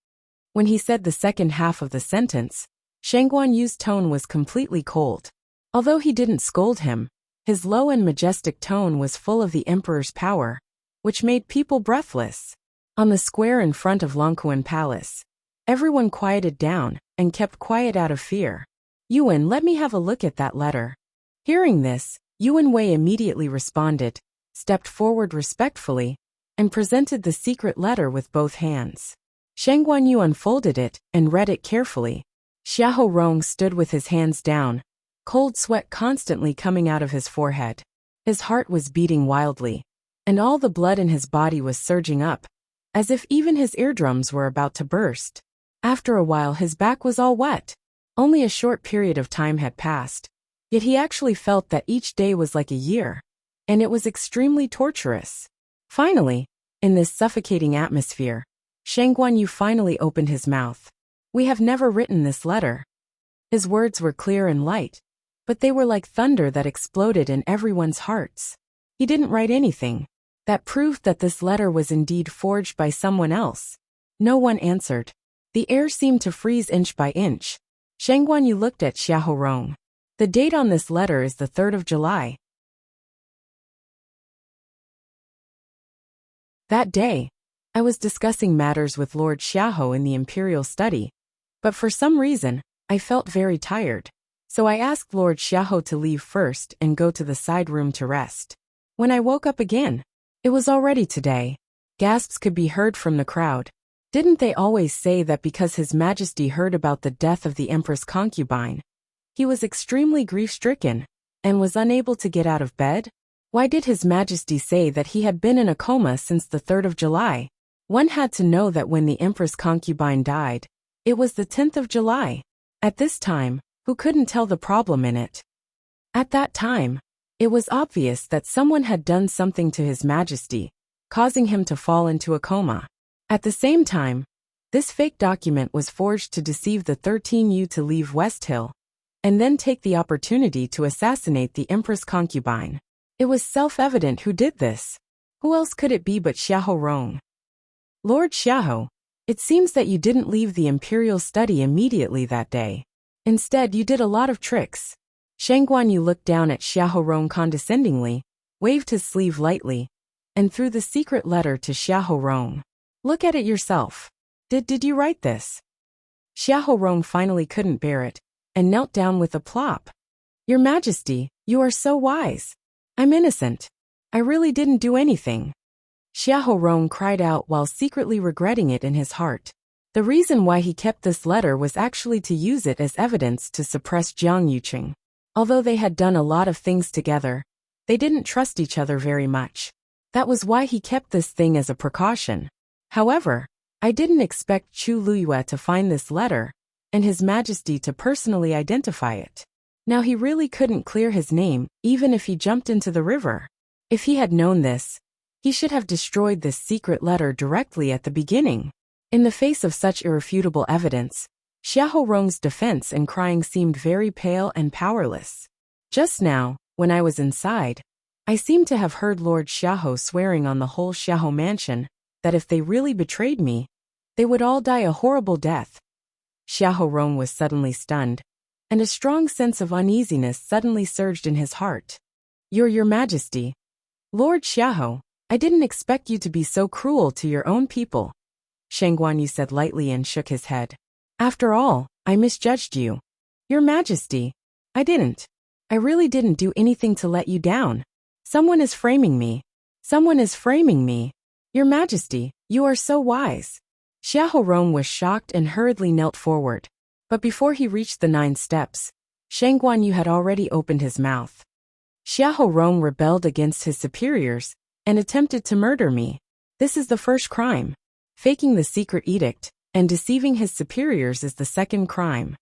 When he said the second half of the sentence, Shang Guanyu's tone was completely cold. Although he didn't scold him, his low and majestic tone was full of the emperor's power, which made people breathless. On the square in front of Longquan Palace, everyone quieted down and kept quiet out of fear. Yuan, let me have a look at that letter. Hearing this, Yuan Wei immediately responded, stepped forward respectfully, and presented the secret letter with both hands. Sheng Guanyu unfolded it and read it carefully. Xiahou Rong stood with his hands down, cold sweat constantly coming out of his forehead. His heart was beating wildly, and all the blood in his body was surging up, as if even his eardrums were about to burst. After a while his back was all wet. Only a short period of time had passed, yet he actually felt that each day was like a year, and it was extremely torturous. Finally, in this suffocating atmosphere, Sheng Guanyu finally opened his mouth. We have never written this letter. His words were clear and light, but they were like thunder that exploded in everyone's hearts. He didn't write anything. That proved that this letter was indeed forged by someone else. No one answered. The air seemed to freeze inch by inch. Sheng Guanyu looked at Xiahou Rong. The date on this letter is the 3rd of July. That day, I was discussing matters with Lord Xiahou in the imperial study, but for some reason, I felt very tired. So I asked Lord Xiahou to leave first and go to the side room to rest. When I woke up again, it was already today. Gasps could be heard from the crowd. Didn't they always say that because His Majesty heard about the death of the Empress concubine, he was extremely grief-stricken and was unable to get out of bed? Why did His Majesty say that he had been in a coma since the 3rd of July? One had to know that when the Empress concubine died, it was the 10th of July. At this time, who couldn't tell the problem in it? At that time, it was obvious that someone had done something to His Majesty, causing him to fall into a coma. At the same time, this fake document was forged to deceive the 13U to leave West Hill, and then take the opportunity to assassinate the Empress concubine. It was self-evident who did this. Who else could it be but Xiahou Rong? Lord Xiahou, it seems that you didn't leave the imperial study immediately that day. Instead, you did a lot of tricks. Sheng Guanyu looked down at Xiahou Rong condescendingly, waved his sleeve lightly, and threw the secret letter to Xiahou Rong. Look at it yourself. Did you write this? Xiahou Rong finally couldn't bear it, and knelt down with a plop. Your Majesty, you are so wise. I'm innocent. I really didn't do anything. Xiahou Rong cried out while secretly regretting it in his heart. The reason why he kept this letter was actually to use it as evidence to suppress Jiang Yuqing. Although they had done a lot of things together, they didn't trust each other very much. That was why he kept this thing as a precaution. However, I didn't expect Chu Luyue to find this letter, and His Majesty to personally identify it. Now he really couldn't clear his name, even if he jumped into the river. If he had known this, he should have destroyed this secret letter directly at the beginning. In the face of such irrefutable evidence, Xiahou Rong's defense and crying seemed very pale and powerless. Just now, when I was inside, I seemed to have heard Lord Xiahou swearing on the whole Xiahou mansion that if they really betrayed me, they would all die a horrible death. Xiahou Rong was suddenly stunned, and a strong sense of uneasiness suddenly surged in his heart. Your Majesty. Lord Xiahou, I didn't expect you to be so cruel to your own people. Sheng Guanyu said lightly and shook his head. After all, I misjudged you. Your Majesty, I didn't. I really didn't do anything to let you down. Someone is framing me. Someone is framing me. Your Majesty, you are so wise. Xiahou Rong was shocked and hurriedly knelt forward. But before he reached the 9 steps, Sheng Guanyu had already opened his mouth. Xiahou Rong rebelled against his superiors and attempted to murder me. This is the first crime. Faking the secret edict and deceiving his superiors is the second crime.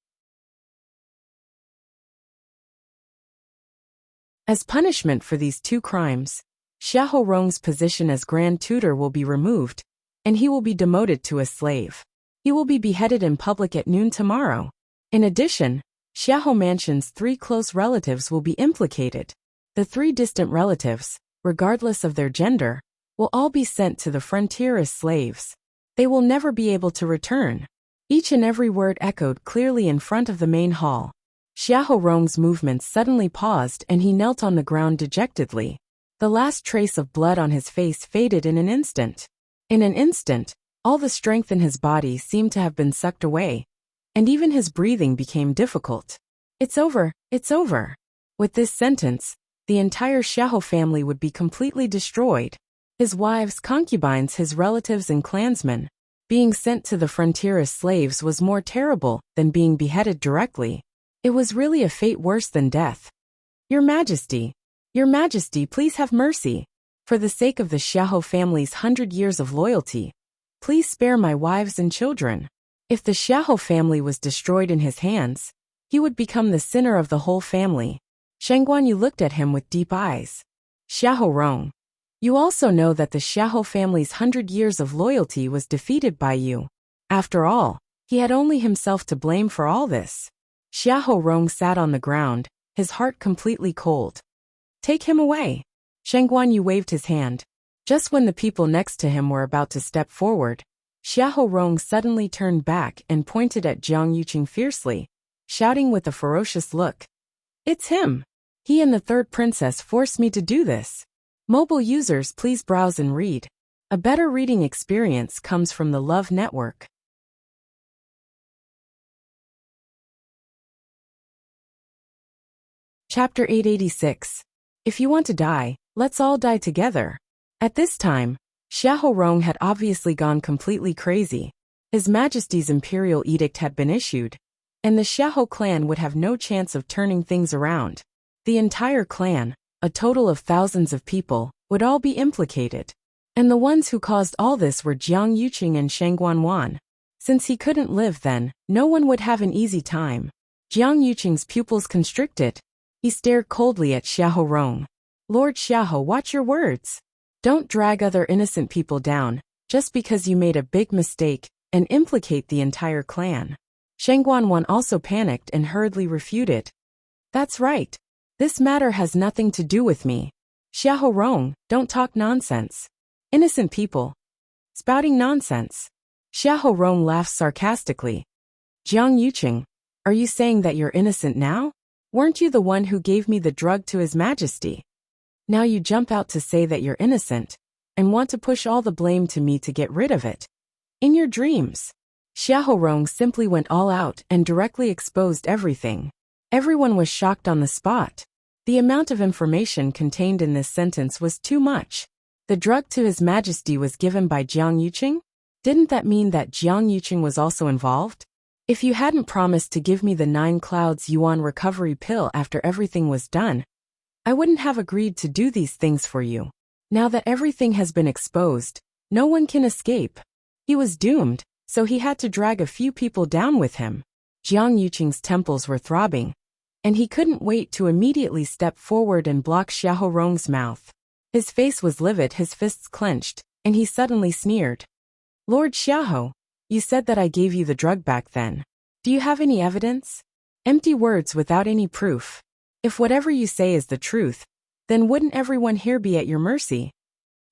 As punishment for these 2 crimes, Xiahou Rong's position as Grand Tutor will be removed, and he will be demoted to a slave. He will be beheaded in public at noon tomorrow. In addition, Xiahou Mansion's 3 close relatives will be implicated. The 3 distant relatives, regardless of their gender, will all be sent to the frontier as slaves. They will never be able to return. Each and every word echoed clearly in front of the main hall. Xiahou Rong's movements suddenly paused and he knelt on the ground dejectedly. The last trace of blood on his face faded in an instant. In an instant, all the strength in his body seemed to have been sucked away, and even his breathing became difficult. It's over, it's over. With this sentence, the entire Xiahou family would be completely destroyed. His wives, concubines, his relatives and clansmen. Being sent to the frontier as slaves was more terrible than being beheaded directly. It was really a fate worse than death. Your Majesty, please have mercy. For the sake of the Xiahou family's 100 years of loyalty, please spare my wives and children. If the Xiahou family was destroyed in his hands, he would become the sinner of the whole family. Shang Guanyu looked at him with deep eyes. Xiahou Rong, you also know that the Xiahou family's 100 years of loyalty was defeated by you. After all, he had only himself to blame for all this. Xiahou Rong sat on the ground, his heart completely cold. Take him away. Shang Guanyu waved his hand. Just when the people next to him were about to step forward, Xiahou Rong suddenly turned back and pointed at Jiang Yuqing fiercely, shouting with a ferocious look. It's him. He and the third princess forced me to do this. Mobile users, please browse and read. A better reading experience comes from the Love Network. Chapter 886. If you want to die, let's all die together. At this time, Xiahou Rong had obviously gone completely crazy. His Majesty's imperial edict had been issued, and the Xiahou clan would have no chance of turning things around. The entire clan, a total of thousands of people, would all be implicated. And the ones who caused all this were Jiang Yuqing and Shang Guanwan. Since he couldn't live then, no one would have an easy time. Jiang Yuqing's pupils constricted. He stared coldly at Xiahou Rong. Lord Xiahou, watch your words. Don't drag other innocent people down, just because you made a big mistake, and implicate the entire clan. Shang Guanwan also panicked and hurriedly refuted. That's right. This matter has nothing to do with me. Xiahou Rong, don't talk nonsense. Innocent people. Spouting nonsense. Xiahou Rong laughed sarcastically. Jiang Yuqing, are you saying that you're innocent now? Weren't you the one who gave me the drug to His Majesty? Now you jump out to say that you're innocent, and want to push all the blame to me to get rid of it. In your dreams. Xiahou Rong simply went all out and directly exposed everything. Everyone was shocked on the spot. The amount of information contained in this sentence was too much. The drug to His Majesty was given by Jiang Yuqing? Didn't that mean that Jiang Yuqing was also involved? If you hadn't promised to give me the 9 clouds yuan recovery pill after everything was done, I wouldn't have agreed to do these things for you. Now that everything has been exposed, no one can escape. He was doomed, so he had to drag a few people down with him. Jiang Yuqing's temples were throbbing, and he couldn't wait to immediately step forward and block Xiahou Rong's mouth. His face was livid, his fists clenched, and he suddenly sneered. Lord Xiahou, you said that I gave you the drug back then. Do you have any evidence? Empty words without any proof. If whatever you say is the truth, then wouldn't everyone here be at your mercy?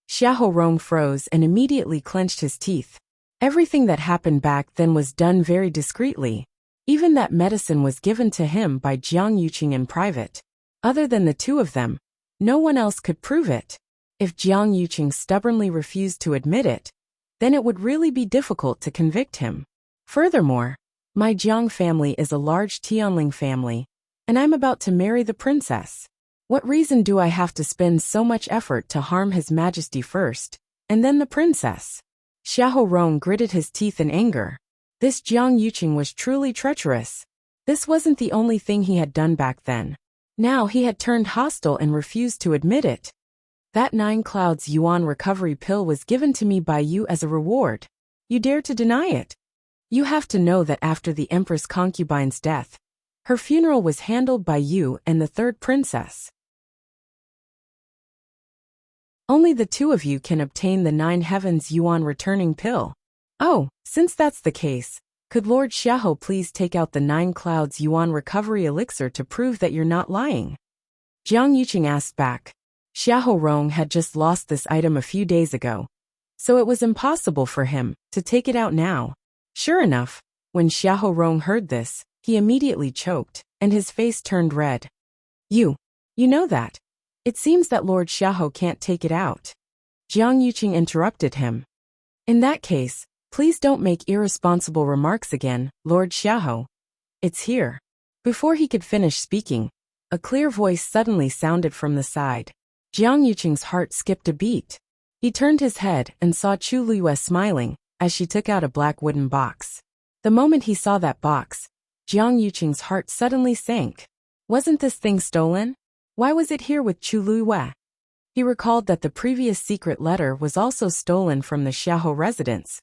Xiahou Rong froze and immediately clenched his teeth. Everything that happened back then was done very discreetly. Even that medicine was given to him by Jiang Yuqing in private. Other than the two of them, no one else could prove it. If Jiang Yuqing stubbornly refused to admit it, then it would really be difficult to convict him. Furthermore, my Jiang family is a large Tianling family, and I'm about to marry the princess. What reason do I have to spend so much effort to harm His Majesty first, and then the princess? Xiahou Rong gritted his teeth in anger. This Jiang Yuqing was truly treacherous. This wasn't the only thing he had done back then. Now he had turned hostile and refused to admit it. That 9 clouds yuan recovery pill was given to me by you as a reward. You dare to deny it? You have to know that after the Empress concubine's death, her funeral was handled by you and the third princess. Only the two of you can obtain the 9 heavens yuan returning pill. Oh, since that's the case, could Lord Xiahou please take out the 9 clouds yuan recovery elixir to prove that you're not lying? Jiang Yuqing asked back. Xiahou Rong had just lost this item a few days ago, so it was impossible for him to take it out now. Sure enough, when Xiahou Rong heard this, he immediately choked, and his face turned red. You know that. It seems that Lord Xiahou can't take it out. Jiang Yuqing interrupted him. In that case, Please don't make irresponsible remarks again, Lord Xiahou. It's here. Before he could finish speaking, a clear voice suddenly sounded from the side. Jiang Yuqing's heart skipped a beat. He turned his head and saw Chu Liyue smiling as she took out a black wooden box. The moment he saw that box, Jiang Yuqing's heart suddenly sank. Wasn't this thing stolen? Why was it here with Chu Liyue? He recalled that the previous secret letter was also stolen from the Xiahou residence.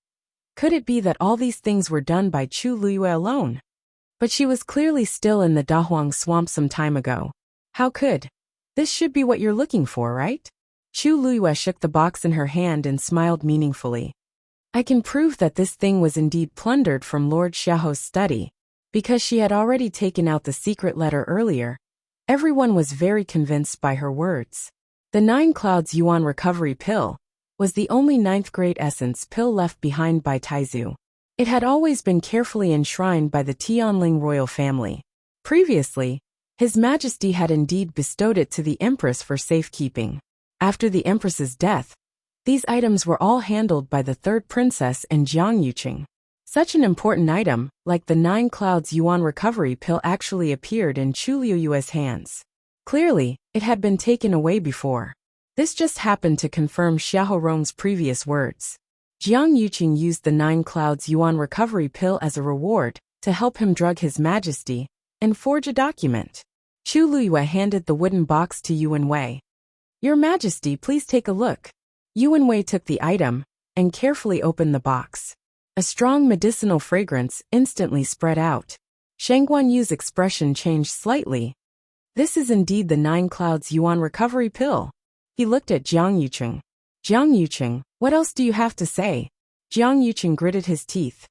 Could it be that all these things were done by Chu Liyue alone? But she was clearly still in the Dahuang swamp some time ago. How could? This should be what you're looking for, right? Chu Liyue shook the box in her hand and smiled meaningfully. I can prove that this thing was indeed plundered from Lord Xiahou's study, because she had already taken out the secret letter earlier. Everyone was very convinced by her words. The 9 Clouds Yuan recovery pill was the only 9th grade essence pill left behind by Taizu. It had always been carefully enshrined by the Tianling royal family. Previously, His Majesty had indeed bestowed it to the Empress for safekeeping. After the Empress's death, these items were all handled by the 3rd princess and Jiang Yuqing. Such an important item, like the 9 Clouds Yuan recovery pill, actually appeared in Chu Liyue's hands. Clearly, it had been taken away before. This just happened to confirm Xiahou Rong's previous words. Jiang Yuqing used the 9 Clouds Yuan recovery pill as a reward to help him drug His Majesty and forge a document. Chu Liyue handed the wooden box to Yuan Wei. Your Majesty, please take a look. Yuan Wei took the item and carefully opened the box. A strong medicinal fragrance instantly spread out. Shang Guanyu's expression changed slightly. This is indeed the 9 Clouds Yuan recovery pill. He looked at Jiang Yuqing. Jiang Yuqing, what else do you have to say? Jiang Yuqing gritted his teeth.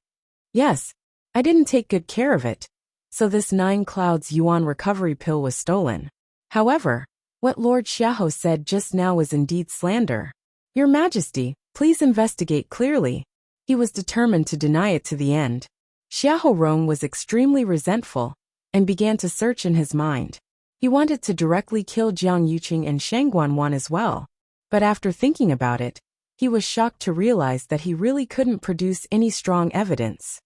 Yes, I didn't take good care of it. So this 9 Clouds Yuan recovery pill was stolen. However, what Lord Xiahou said just now was indeed slander. Your Majesty, please investigate clearly. He was determined to deny it to the end. Xiahou Rong was extremely resentful and began to search in his mind. He wanted to directly kill Jiang Yuqing and Shang Guanwan as well. But after thinking about it, he was shocked to realize that he really couldn't produce any strong evidence.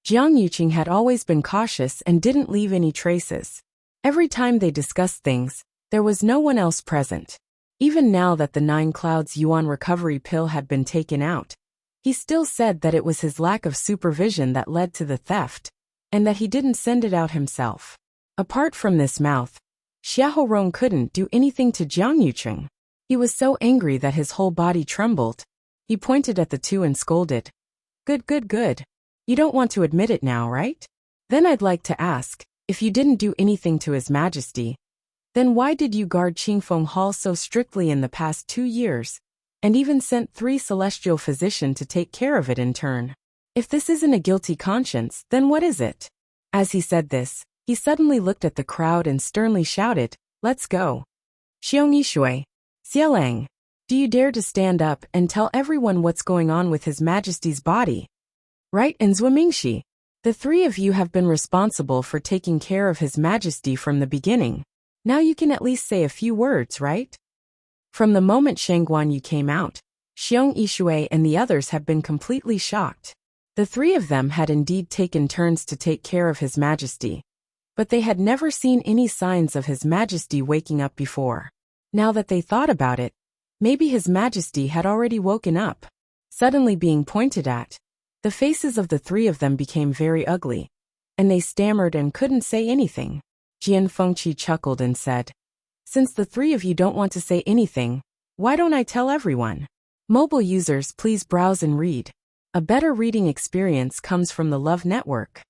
Jiang Yuqing had always been cautious and didn't leave any traces. Every time they discussed things, there was no one else present. Even now that the 9 Clouds Yuan recovery pill had been taken out, he still said that it was his lack of supervision that led to the theft, and that he didn't send it out himself. Apart from this mouth, Xiahou Rong couldn't do anything to Jiang Yuqing. He was so angry that his whole body trembled. He pointed at the two and scolded. Good. You don't want to admit it now, right? Then I'd like to ask, if you didn't do anything to His Majesty, then why did you guard Qingfeng Hall so strictly in the past 2 years, and even sent 3 celestial physicians to take care of it in turn? If this isn't a guilty conscience, then what is it? As he said this, he suddenly looked at the crowd and sternly shouted, Let's go. Xiong Yishui, Xialang, do you dare to stand up and tell everyone what's going on with His Majesty's body? Right, and Zuomingshi, the 3 of you have been responsible for taking care of His Majesty from the beginning. Now you can at least say a few words, right? From the moment Shang Guanyu came out, Xiong Yishui and the others have been completely shocked. The 3 of them had indeed taken turns to take care of His Majesty, but they had never seen any signs of His Majesty waking up before. Now that they thought about it, maybe His Majesty had already woken up. Suddenly being pointed at, the faces of the 3 of them became very ugly, and they stammered and couldn't say anything. Jian Fengqi chuckled and said, Since the 3 of you don't want to say anything, why don't I tell everyone? Mobile users, please browse and read. A better reading experience comes from the Love Network.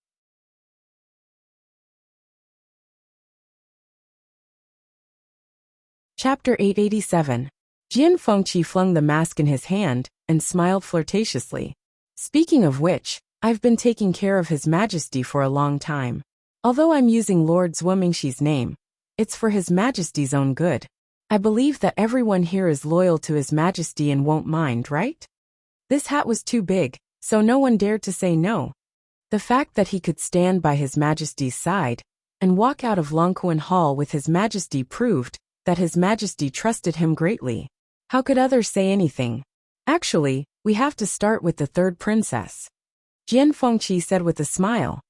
Chapter 887. Jian Fengqi flung the mask in his hand and smiled flirtatiously. Speaking of which, I've been taking care of His Majesty for a long time. Although I'm using Lord Zuomingshi's name, it's for His Majesty's own good. I believe that everyone here is loyal to His Majesty and won't mind, right? This hat was too big, so no one dared to say no. The fact that he could stand by His Majesty's side and walk out of Longquan Hall with His Majesty proved that His Majesty trusted him greatly. How could others say anything? Actually, we have to start with the third princess. Jian Fengqi said with a smile.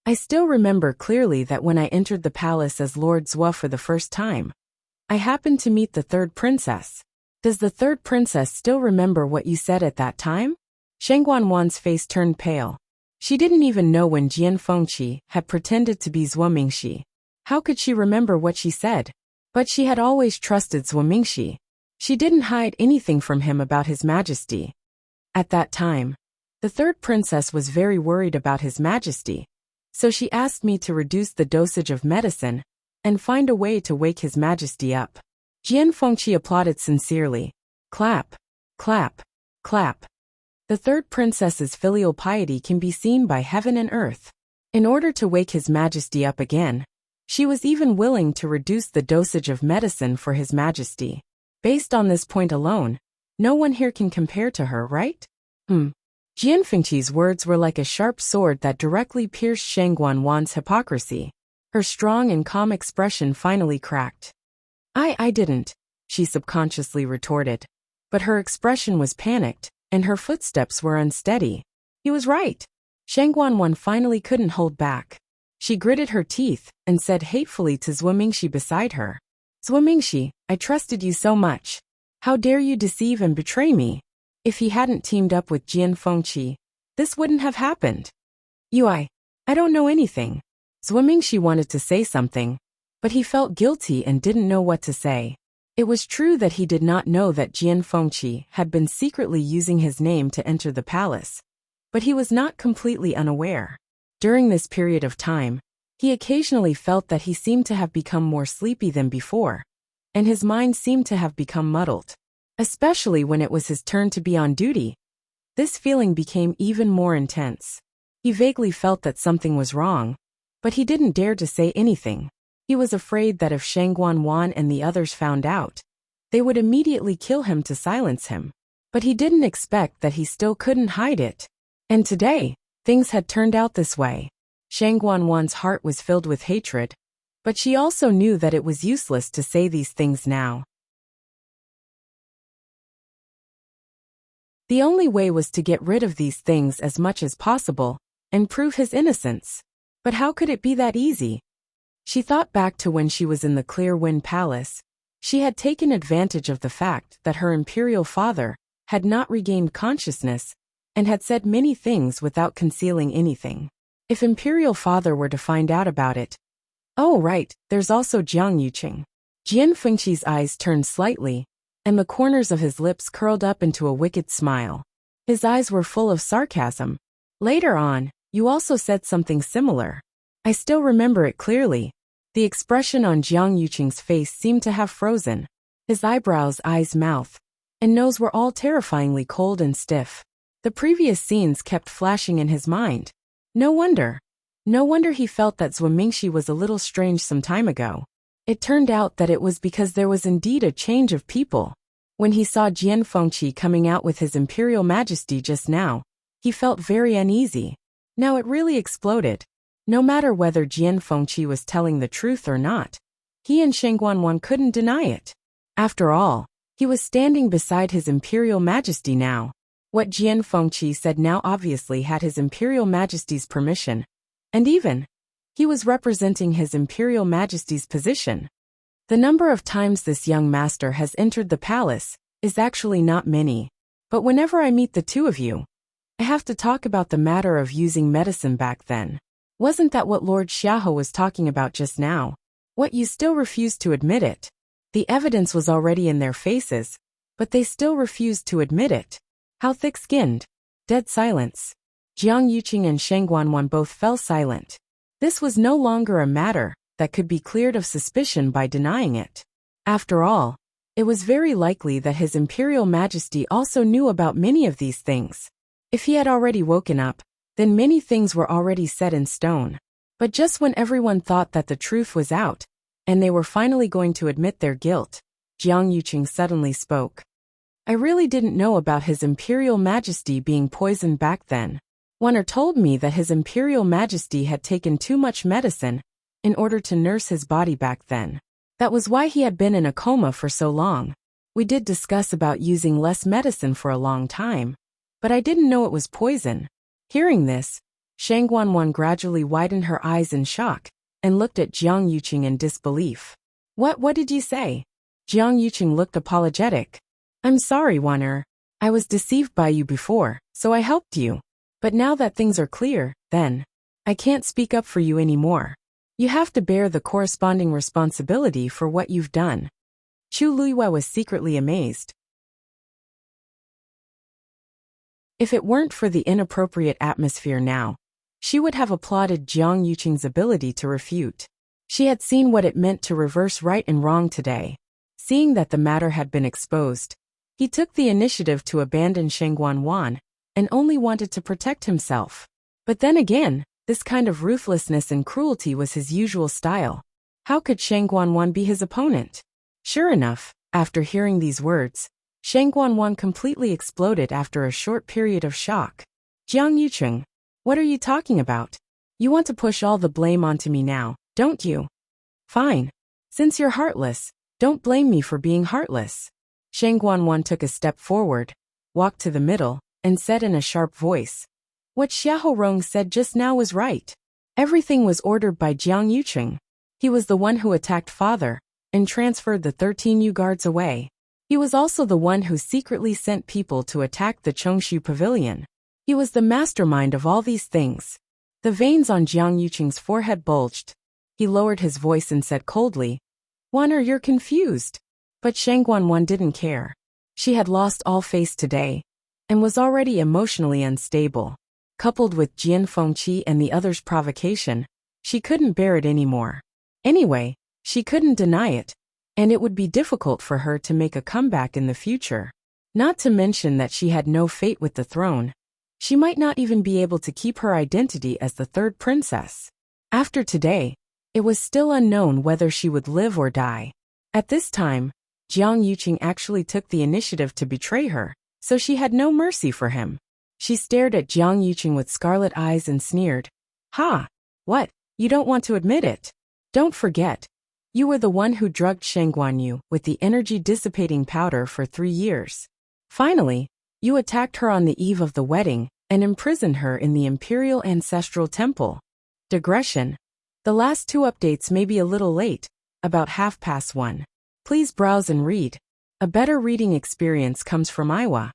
I still remember clearly that when I entered the palace as Lord Zhua for the first time, I happened to meet the third princess. Does the third princess still remember what you said at that time? Sheng Guanwan's face turned pale. She didn't even know when Jian Fengqi had pretended to be Zhuo Mingxi. How could she remember what she said? But she had always trusted Zhuo Mingxi. She didn't hide anything from him about His Majesty. At that time, the third princess was very worried about His Majesty, so she asked me to reduce the dosage of medicine and find a way to wake His Majesty up. Jian Fengqi applauded sincerely. Clap, clap, clap. The third princess's filial piety can be seen by heaven and earth. In order to wake His Majesty up again, she was even willing to reduce the dosage of medicine for His Majesty. Based on this point alone, no one here can compare to her, right? Jian Fengqi's words were like a sharp sword that directly pierced Sheng Guanwan's hypocrisy. Her strong and calm expression finally cracked. I didn't, she subconsciously retorted. But her expression was panicked, and her footsteps were unsteady. He was right. Sheng Guanwan finally couldn't hold back. She gritted her teeth and said hatefully to Zhuo Mingxi beside her. Zhuo Mingxi, I trusted you so much. How dare you deceive and betray me? If he hadn't teamed up with Jian Fengqi, this wouldn't have happened. I don't know anything. Zhuo Mingxi wanted to say something, but he felt guilty and didn't know what to say. It was true that he did not know that Jian Fengqi had been secretly using his name to enter the palace, but he was not completely unaware. During this period of time, he occasionally felt that he seemed to have become more sleepy than before, and his mind seemed to have become muddled. Especially when it was his turn to be on duty. This feeling became even more intense. He vaguely felt that something was wrong, but he didn't dare to say anything. He was afraid that if Sheng Guanwan and the others found out, they would immediately kill him to silence him. But he didn't expect that he still couldn't hide it. And today, things had turned out this way. Sheng Guanwan's heart was filled with hatred, but she also knew that it was useless to say these things now. The only way was to get rid of these things as much as possible and prove his innocence. But how could it be that easy? She thought back to when she was in the Clear Wind Palace. She had taken advantage of the fact that her imperial father had not regained consciousness and had said many things without concealing anything. If imperial father were to find out about it. Oh right, there's also Jiang Yuqing. Jian Fengqi's eyes turned slightly, and the corners of his lips curled up into a wicked smile. His eyes were full of sarcasm. Later on, you also said something similar. I still remember it clearly. The expression on Jiang Yuqing's face seemed to have frozen. His eyebrows, eyes, mouth, and nose were all terrifyingly cold and stiff. The previous scenes kept flashing in his mind. No wonder he felt that Zhuo Mingxi was a little strange some time ago. It turned out that it was because there was indeed a change of people. When he saw Jian Fengqi coming out with His Imperial Majesty just now, he felt very uneasy. Now it really exploded. No matter whether Jian Fengqi was telling the truth or not, he and Sheng Guanwan couldn't deny it. After all, he was standing beside His Imperial Majesty now. What Jian Fengqi said now obviously had His Imperial Majesty's permission, and even he was representing His Imperial Majesty's position. The number of times this young master has entered the palace is actually not many. But whenever I meet the two of you, I have to talk about the matter of using medicine back then. Wasn't that what Lord Xiaohe was talking about just now? What, you still refused to admit it? The evidence was already in their faces, but they still refused to admit it. How thick-skinned. Dead silence. Jiang Yuqing and Sheng Guanwan both fell silent. This was no longer a matter that could be cleared of suspicion by denying it. After all, it was very likely that His Imperial Majesty also knew about many of these things. If he had already woken up, then many things were already set in stone. But just when everyone thought that the truth was out, and they were finally going to admit their guilt, Jiang Yuqing suddenly spoke. I really didn't know about His Imperial Majesty being poisoned back then. One told me that His Imperial Majesty had taken too much medicine in order to nurse his body back then. That was why he had been in a coma for so long. We did discuss about using less medicine for a long time, but I didn't know it was poison. Hearing this, Shang Guanwan gradually widened her eyes in shock and looked at Jiang Yuqing in disbelief. What did you say? Jiang Yuqing looked apologetic. I'm sorry, Wan. I was deceived by you before, so I helped you. But now that things are clear, then, I can't speak up for you anymore. You have to bear the corresponding responsibility for what you've done. Chu Luiwa was secretly amazed. If it weren't for the inappropriate atmosphere now, she would have applauded Jiang Yuqing's ability to refute. She had seen what it meant to reverse right and wrong today. Seeing that the matter had been exposed, he took the initiative to abandon Shang Guanwan and only wanted to protect himself. But then again, this kind of ruthlessness and cruelty was his usual style. How could Shang Guanwan be his opponent? Sure enough, after hearing these words, Shang Guanwan completely exploded after a short period of shock. Jiang Yuqing, what are you talking about? You want to push all the blame onto me now, don't you? Fine. Since you're heartless, don't blame me for being heartless. Shang Guanwan took a step forward, walked to the middle, and said in a sharp voice, what Xiahou Rong said just now was right. Everything was ordered by Jiang Yuqing. He was the one who attacked father and transferred the 13 Yu guards away. He was also the one who secretly sent people to attack the Chongshu Pavilion. He was the mastermind of all these things. The veins on Jiang Yuqing's forehead bulged. He lowered his voice and said coldly, Wan'er, you're confused. But Shang Guanwan didn't care. She had lost all face today and was already emotionally unstable. Coupled with Jian Fengqi and the others' provocation, she couldn't bear it anymore. Anyway, she couldn't deny it, and it would be difficult for her to make a comeback in the future. Not to mention that she had no fate with the throne. She might not even be able to keep her identity as the third princess. After today, it was still unknown whether she would live or die. At this time, Jiang Yuqing actually took the initiative to betray her, so she had no mercy for him. She stared at Jiang Yuqing with scarlet eyes and sneered. Ha! What? You don't want to admit it? Don't forget. You were the one who drugged Shang Guanyu with the energy-dissipating powder for 3 years. Finally, you attacked her on the eve of the wedding and imprisoned her in the Imperial Ancestral Temple. Digression. The last 2 updates may be a little late, about 1:30. Please browse and read. A better reading experience comes from Iowa.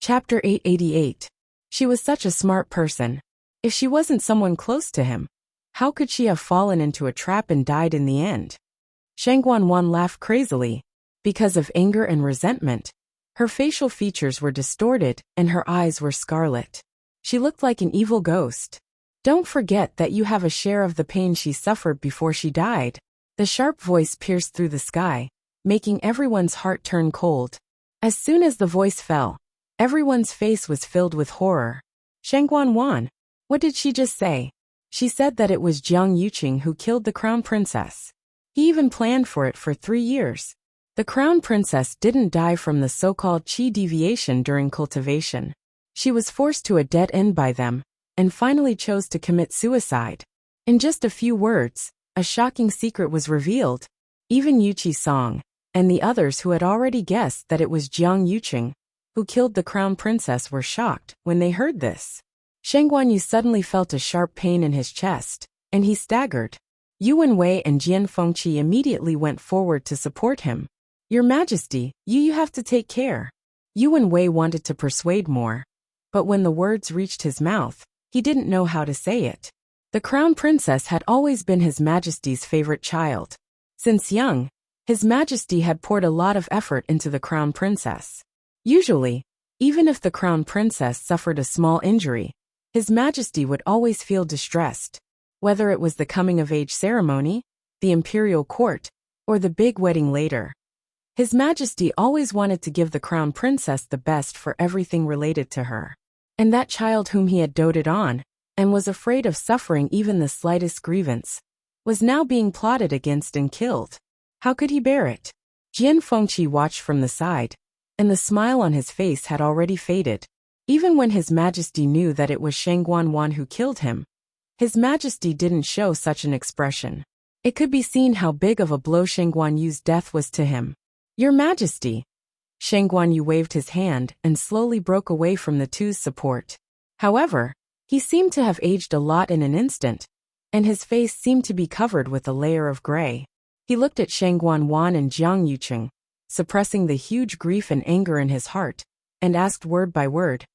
Chapter 888. She was such a smart person. If she wasn't someone close to him, how could she have fallen into a trap and died in the end? Shang Guanwan laughed crazily. Because of anger and resentment, her facial features were distorted and her eyes were scarlet. She looked like an evil ghost. Don't forget that you have a share of the pain she suffered before she died. The sharp voice pierced through the sky, making everyone's heart turn cold. As soon as the voice fell, everyone's face was filled with horror. Shang Guanwan, what did she just say? She said that it was Jiang Yuqing who killed the crown princess. He even planned for it for 3 years. The crown princess didn't die from the so-called qi deviation during cultivation. She was forced to a dead end by them, and finally chose to commit suicide. In just a few words, a shocking secret was revealed. Even Yu Qi-song, and the others who had already guessed that it was Jiang Yuqing who killed the crown princess were shocked when they heard this. Shang Guanyu suddenly felt a sharp pain in his chest, and he staggered. Yu Wenwei and Jian Fengqi immediately went forward to support him. Your Majesty, you have to take care. Yu Wenwei wanted to persuade more, but when the words reached his mouth, he didn't know how to say it. The crown princess had always been His Majesty's favorite child. Since young, His Majesty had poured a lot of effort into the crown princess. Usually, even if the crown princess suffered a small injury, His Majesty would always feel distressed. Whether it was the coming-of-age ceremony, the imperial court, or the big wedding later. His Majesty always wanted to give the crown princess the best for everything related to her. And that child whom he had doted on, and was afraid of suffering even the slightest grievance, was now being plotted against and killed. How could he bear it? Jian Fengqi watched from the side, and the smile on his face had already faded. Even when His Majesty knew that it was Shang Guanwan who killed him, His Majesty didn't show such an expression. It could be seen how big of a blow Shang Guanyu's death was to him. Your Majesty. Shang Guanyu waved his hand and slowly broke away from the two's support. However, he seemed to have aged a lot in an instant, and his face seemed to be covered with a layer of gray. He looked at Shang Guanwan and Jiang Yuqing, suppressing the huge grief and anger in his heart, and asked word by word.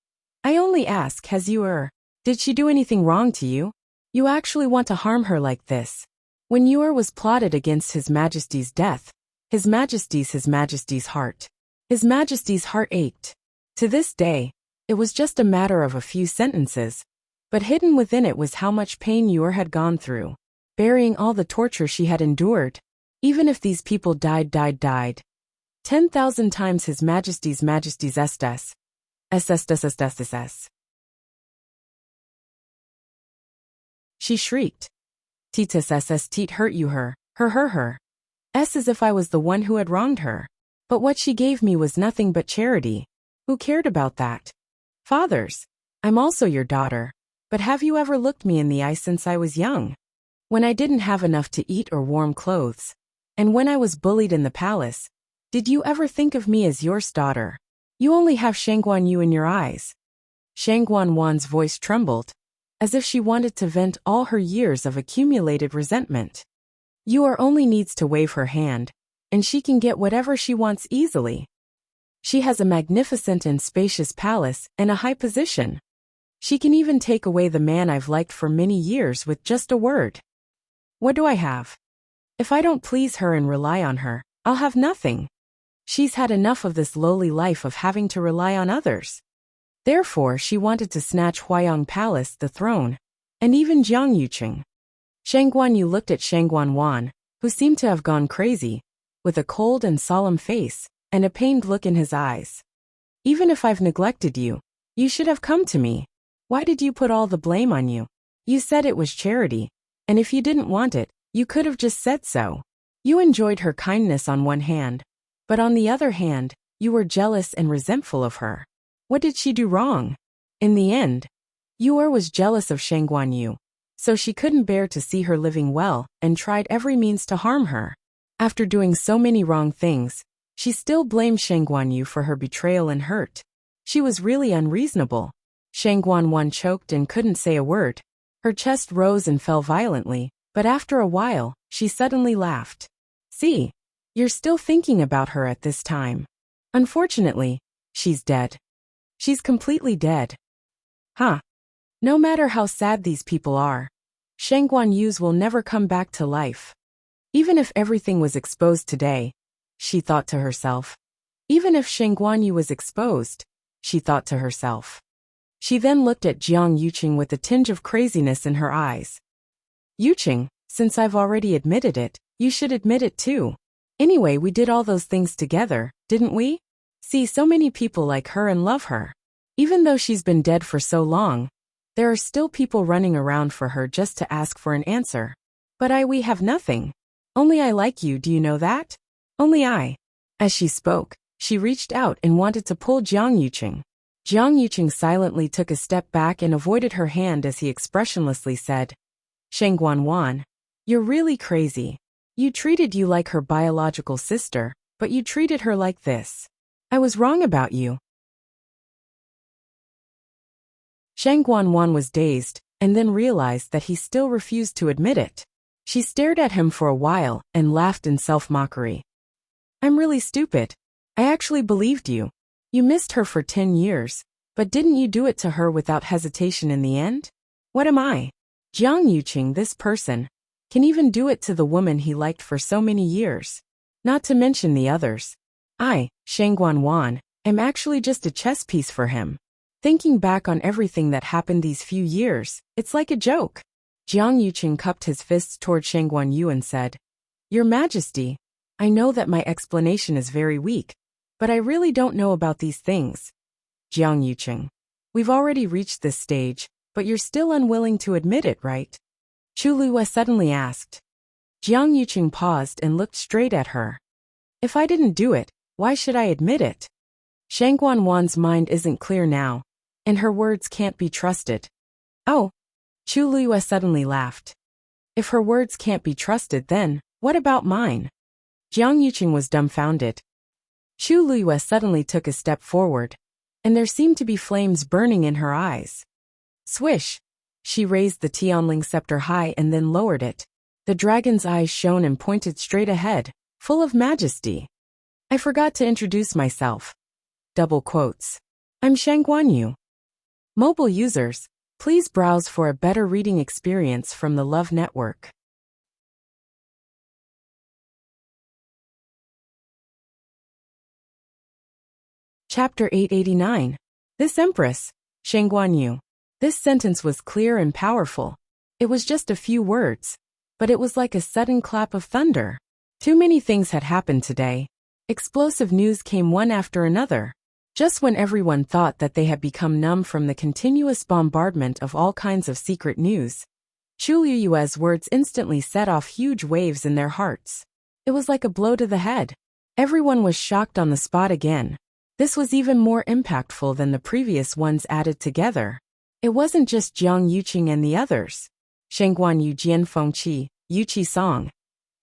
I only ask, did she do anything wrong to you? You actually want to harm her like this? When Yu'er was plotted against His Majesty's death, His Majesty's heart. His Majesty's heart ached. To this day, it was just a matter of a few sentences, but hidden within it was how much pain Yu'er had gone through, burying all the torture she had endured. Even if these people died. 10,000 times His Majesty's estes. She shrieked. Titus ss teat hurt you her. As if I was the one who had wronged her. But what she gave me was nothing but charity. Who cared about that? Fathers, I'm also your daughter, but have you ever looked me in the eye since I was young? When I didn't have enough to eat or warm clothes, and when I was bullied in the palace, did you ever think of me as your daughter? You only have Shang Guanyu in your eyes. Shang Guanwan's voice trembled, as if she wanted to vent all her years of accumulated resentment. Yu'er only needs to wave her hand, and she can get whatever she wants easily. She has a magnificent and spacious palace and a high position. She can even take away the man I've liked for many years with just a word. What do I have? If I don't please her and rely on her, I'll have nothing. She's had enough of this lowly life of having to rely on others. Therefore, she wanted to snatch Huayang Palace, the throne, and even Jiang Yuqing. Shang Guanyu looked at Shang Guanwan, who seemed to have gone crazy, with a cold and solemn face, and a pained look in his eyes. Even if I've neglected you, you should have come to me. Why did you put all the blame on you? You said it was charity, and if you didn't want it, you could have just said so. You enjoyed her kindness on one hand, but on the other hand, you were jealous and resentful of her. What did she do wrong? In the end, Yu'er was jealous of Shang Guanyu, so she couldn't bear to see her living well and tried every means to harm her. After doing so many wrong things, she still blamed Shang Guanyu for her betrayal and hurt. She was really unreasonable. Shang Guanwan choked and couldn't say a word. Her chest rose and fell violently, but after a while, she suddenly laughed. See, you're still thinking about her at this time. Unfortunately, she's dead. She's completely dead. Huh. No matter how sad these people are, Shang Guanyu's will never come back to life. Even if everything was exposed today, she thought to herself. Even if Shang Guanyu was exposed, she thought to herself. She then looked at Jiang Yuqing with a tinge of craziness in her eyes. Yuqing, since I've already admitted it, you should admit it too. Anyway, we did all those things together, didn't we? See, so many people like her and love her. Even though she's been dead for so long, there are still people running around for her just to ask for an answer. But we have nothing. Only I like you, do you know that? Only I. As she spoke, she reached out and wanted to pull Jiang Yuqing. Jiang Yuqing silently took a step back and avoided her hand as he expressionlessly said, Shang Guanwan, you're really crazy. You treated you like her biological sister, but you treated her like this. I was wrong about you. Shang Guanwan was dazed, and then realized that he still refused to admit it. She stared at him for a while and laughed in self-mockery. I'm really stupid. I actually believed you. You missed her for 10 years, but didn't you do it to her without hesitation in the end? What am I? Jiang Yuqing, this person, can even do it to the woman he liked for so many years. Not to mention the others. I, Shang Guanwan, am actually just a chess piece for him. Thinking back on everything that happened these few years, it's like a joke. Jiang Yuqing cupped his fists toward Shang Guanyu and said, Your Majesty, I know that my explanation is very weak, but I really don't know about these things. Jiang Yuqing, we've already reached this stage, but you're still unwilling to admit it, right? Chu Luo suddenly asked. Jiang Yuqing paused and looked straight at her. If I didn't do it, why should I admit it? Shang Guanwan's mind isn't clear now, and her words can't be trusted. Oh, Chu Liyue suddenly laughed. If her words can't be trusted, then what about mine? Jiang Yuqing was dumbfounded. Chu Liyue suddenly took a step forward, and there seemed to be flames burning in her eyes. Swish! She raised the Tianling scepter high and then lowered it. The dragon's eyes shone and pointed straight ahead, full of majesty. I forgot to introduce myself. Double quotes. I'm Shang Guanyu. Mobile users, please browse for a better reading experience from the Love Network. Chapter 889. This Empress, Shang Guanyu. This sentence was clear and powerful. It was just a few words, but it was like a sudden clap of thunder. Too many things had happened today. Explosive news came one after another. Just when everyone thought that they had become numb from the continuous bombardment of all kinds of secret news, Chu Liyue's words instantly set off huge waves in their hearts. It was like a blow to the head. Everyone was shocked on the spot again. This was even more impactful than the previous ones added together. It wasn't just Jiang Yuqing and the others. Shang Guanyu, Jian Fengqi, Yu Qi Song.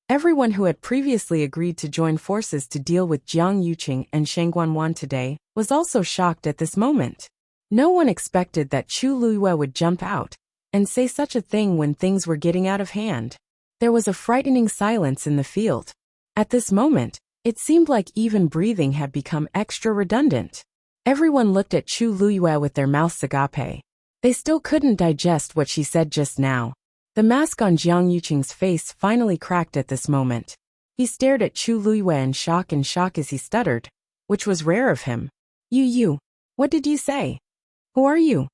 Everyone who had previously agreed to join forces to deal with Jiang Yuqing and Shang Guanwan today was also shocked at this moment. No one expected that Chu Liyue would jump out and say such a thing when things were getting out of hand. There was a frightening silence in the field. At this moment, it seemed like even breathing had become extra redundant. Everyone looked at Chu Liyue with their mouths agape. They still couldn't digest what she said just now. The mask on Jiang Yuqing's face finally cracked at this moment. He stared at Chu Liyue in shock as he stuttered, which was rare of him. You, what did you say? Who are you?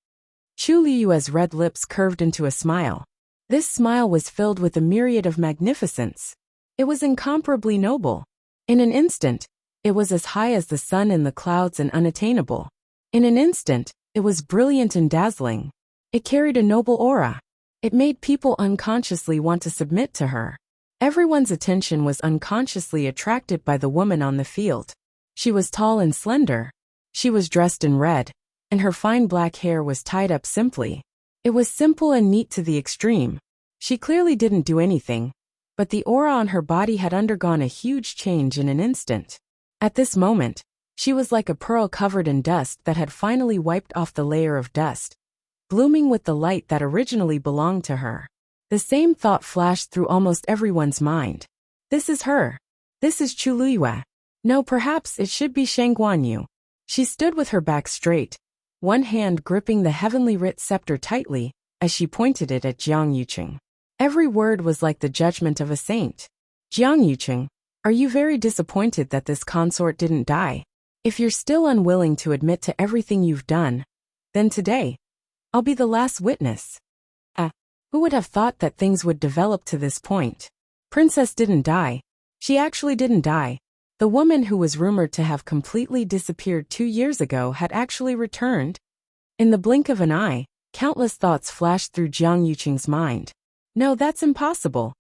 Chu Liyue's red lips curved into a smile. This smile was filled with a myriad of magnificence. It was incomparably noble. In an instant, it was as high as the sun in the clouds and unattainable. In an instant, it was brilliant and dazzling. It carried a noble aura. It made people unconsciously want to submit to her. Everyone's attention was unconsciously attracted by the woman on the field. She was tall and slender. She was dressed in red, and her fine black hair was tied up simply. It was simple and neat to the extreme. She clearly didn't do anything, but the aura on her body had undergone a huge change in an instant. At this moment, she was like a pearl covered in dust that had finally wiped off the layer of dust, blooming with the light that originally belonged to her. The same thought flashed through almost everyone's mind. This is her. This is Chu Liyue. No, perhaps it should be Shang Guanyu. She stood with her back straight, one hand gripping the heavenly writ scepter tightly, as she pointed it at Jiang Yuqing. Every word was like the judgment of a saint. Jiang Yuqing, are you very disappointed that this consort didn't die? If you're still unwilling to admit to everything you've done, then today, I'll be the last witness. Who would have thought that things would develop to this point? Princess didn't die. She actually didn't die. The woman who was rumored to have completely disappeared 2 years ago had actually returned. In the blink of an eye, countless thoughts flashed through Jiang Yuqing's mind. No, that's impossible.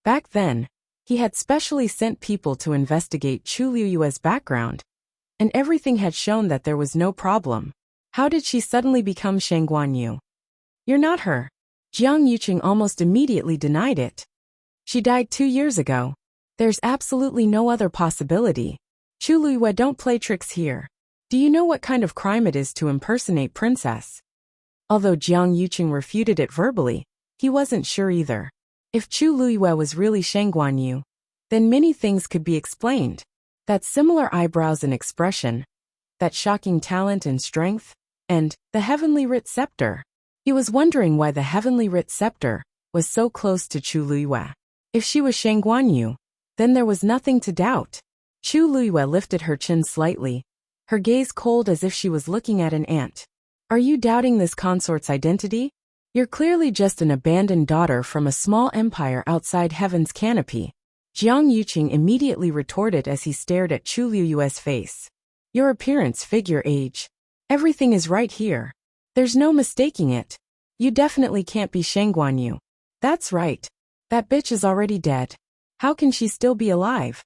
Back then, he had specially sent people to investigate Chu Liyue's background, and everything had shown that there was no problem. How did she suddenly become Shang Guanyu? You're not her. Jiang Yuqing almost immediately denied it. She died 2 years ago. There's absolutely no other possibility. Chu Liyue, don't play tricks here. Do you know what kind of crime it is to impersonate Princess? Although Jiang Yuqing refuted it verbally, he wasn't sure either. If Chu Liyue was really Shang Guanyu, then many things could be explained. That similar eyebrows and expression, that shocking talent and strength, and the heavenly writ scepter. He was wondering why the heavenly writ scepter was so close to Chu Liyue. If she was Shang Guanyu, then there was nothing to doubt. Chu Liyue lifted her chin slightly, her gaze cold as if she was looking at an ant. Are you doubting this consort's identity? You're clearly just an abandoned daughter from a small empire outside heaven's canopy. Jiang Yuqing immediately retorted as he stared at Chu Liyue's face. Your appearance, figure, age. Everything is right here. There's no mistaking it. You definitely can't be Shang Guanyu. That's right. That bitch is already dead. How can she still be alive?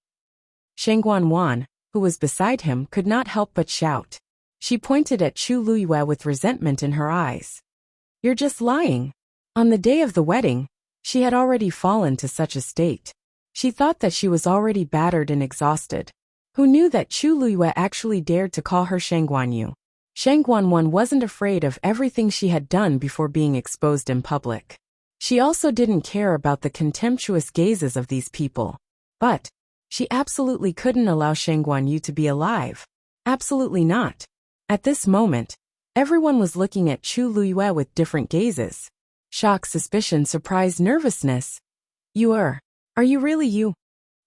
Shang Guanwan, who was beside him, could not help but shout. She pointed at Chu Luyue with resentment in her eyes. You're just lying. On the day of the wedding, she had already fallen to such a state. She thought that she was already battered and exhausted. Who knew that Chu Luyue actually dared to call her Shangguanyu? Shangguanwan wasn't afraid of everything she had done before being exposed in public. She also didn't care about the contemptuous gazes of these people. But she absolutely couldn't allow Shangguanyu to be alive. Absolutely not. At this moment, everyone was looking at Chu Luyue with different gazes. Shock, suspicion, surprise, nervousness. Are you really you?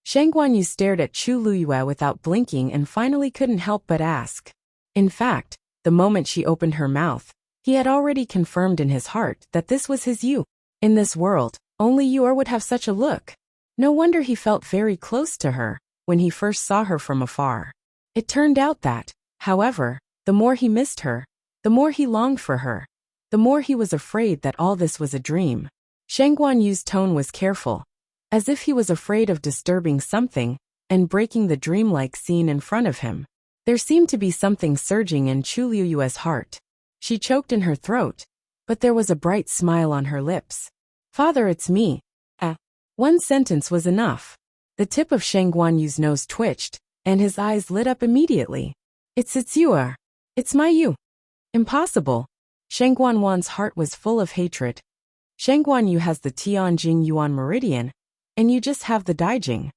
Shangguanyu stared at Chu Luyue without blinking and finally couldn't help but ask. In fact, the moment she opened her mouth, he had already confirmed in his heart that this was his you. In this world, only you would have such a look. No wonder he felt very close to her when he first saw her from afar. It turned out that, however, the more he missed her, the more he longed for her, the more he was afraid that all this was a dream. Shangguanyu's tone was careful, as if he was afraid of disturbing something and breaking the dreamlike scene in front of him. There seemed to be something surging in Chu Luyue's heart. She choked in her throat, but there was a bright smile on her lips. Father, it's me. One sentence was enough. The tip of Shangguanyu's nose twitched, and his eyes lit up immediately. It's you. It's my you. Impossible. Shangguanwan's heart was full of hatred. Shangguanyu has the Tianjing Yuan meridian, and you just have the Daijing.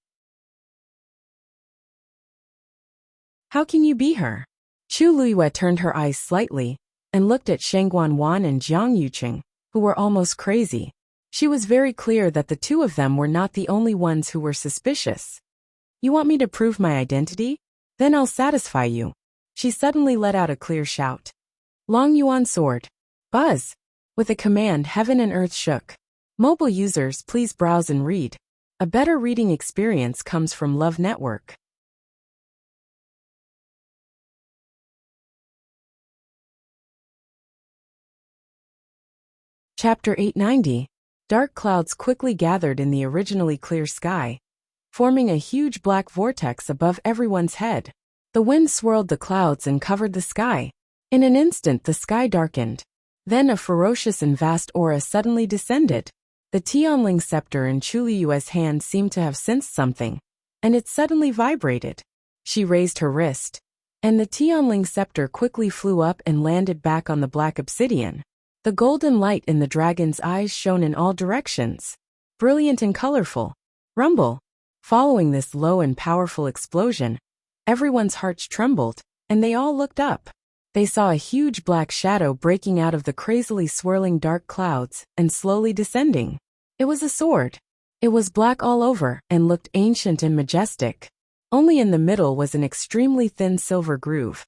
How can you be her? Chu Luyue turned her eyes slightly and looked at Shangguanwan and Jiang Yuqing, who were almost crazy. She was very clear that the two of them were not the only ones who were suspicious. You want me to prove my identity? Then I'll satisfy you. She suddenly let out a clear shout. Long Yuan sword. Buzz. With a command, heaven and earth shook. Mobile users, please browse and read. A better reading experience comes from Love Network. Chapter 890. Dark clouds quickly gathered in the originally clear sky, forming a huge black vortex above everyone's head. The wind swirled the clouds and covered the sky. In an instant the sky darkened. Then a ferocious and vast aura suddenly descended. The Tianling scepter in Chu Luyue's hand seemed to have sensed something, and it suddenly vibrated. She raised her wrist, and the Tianling scepter quickly flew up and landed back on the black obsidian. The golden light in the dragon's eyes shone in all directions, brilliant and colorful. Rumble. Following this low and powerful explosion, everyone's hearts trembled, and they all looked up. They saw a huge black shadow breaking out of the crazily swirling dark clouds and slowly descending. It was a sword. It was black all over and looked ancient and majestic. Only in the middle was an extremely thin silver groove,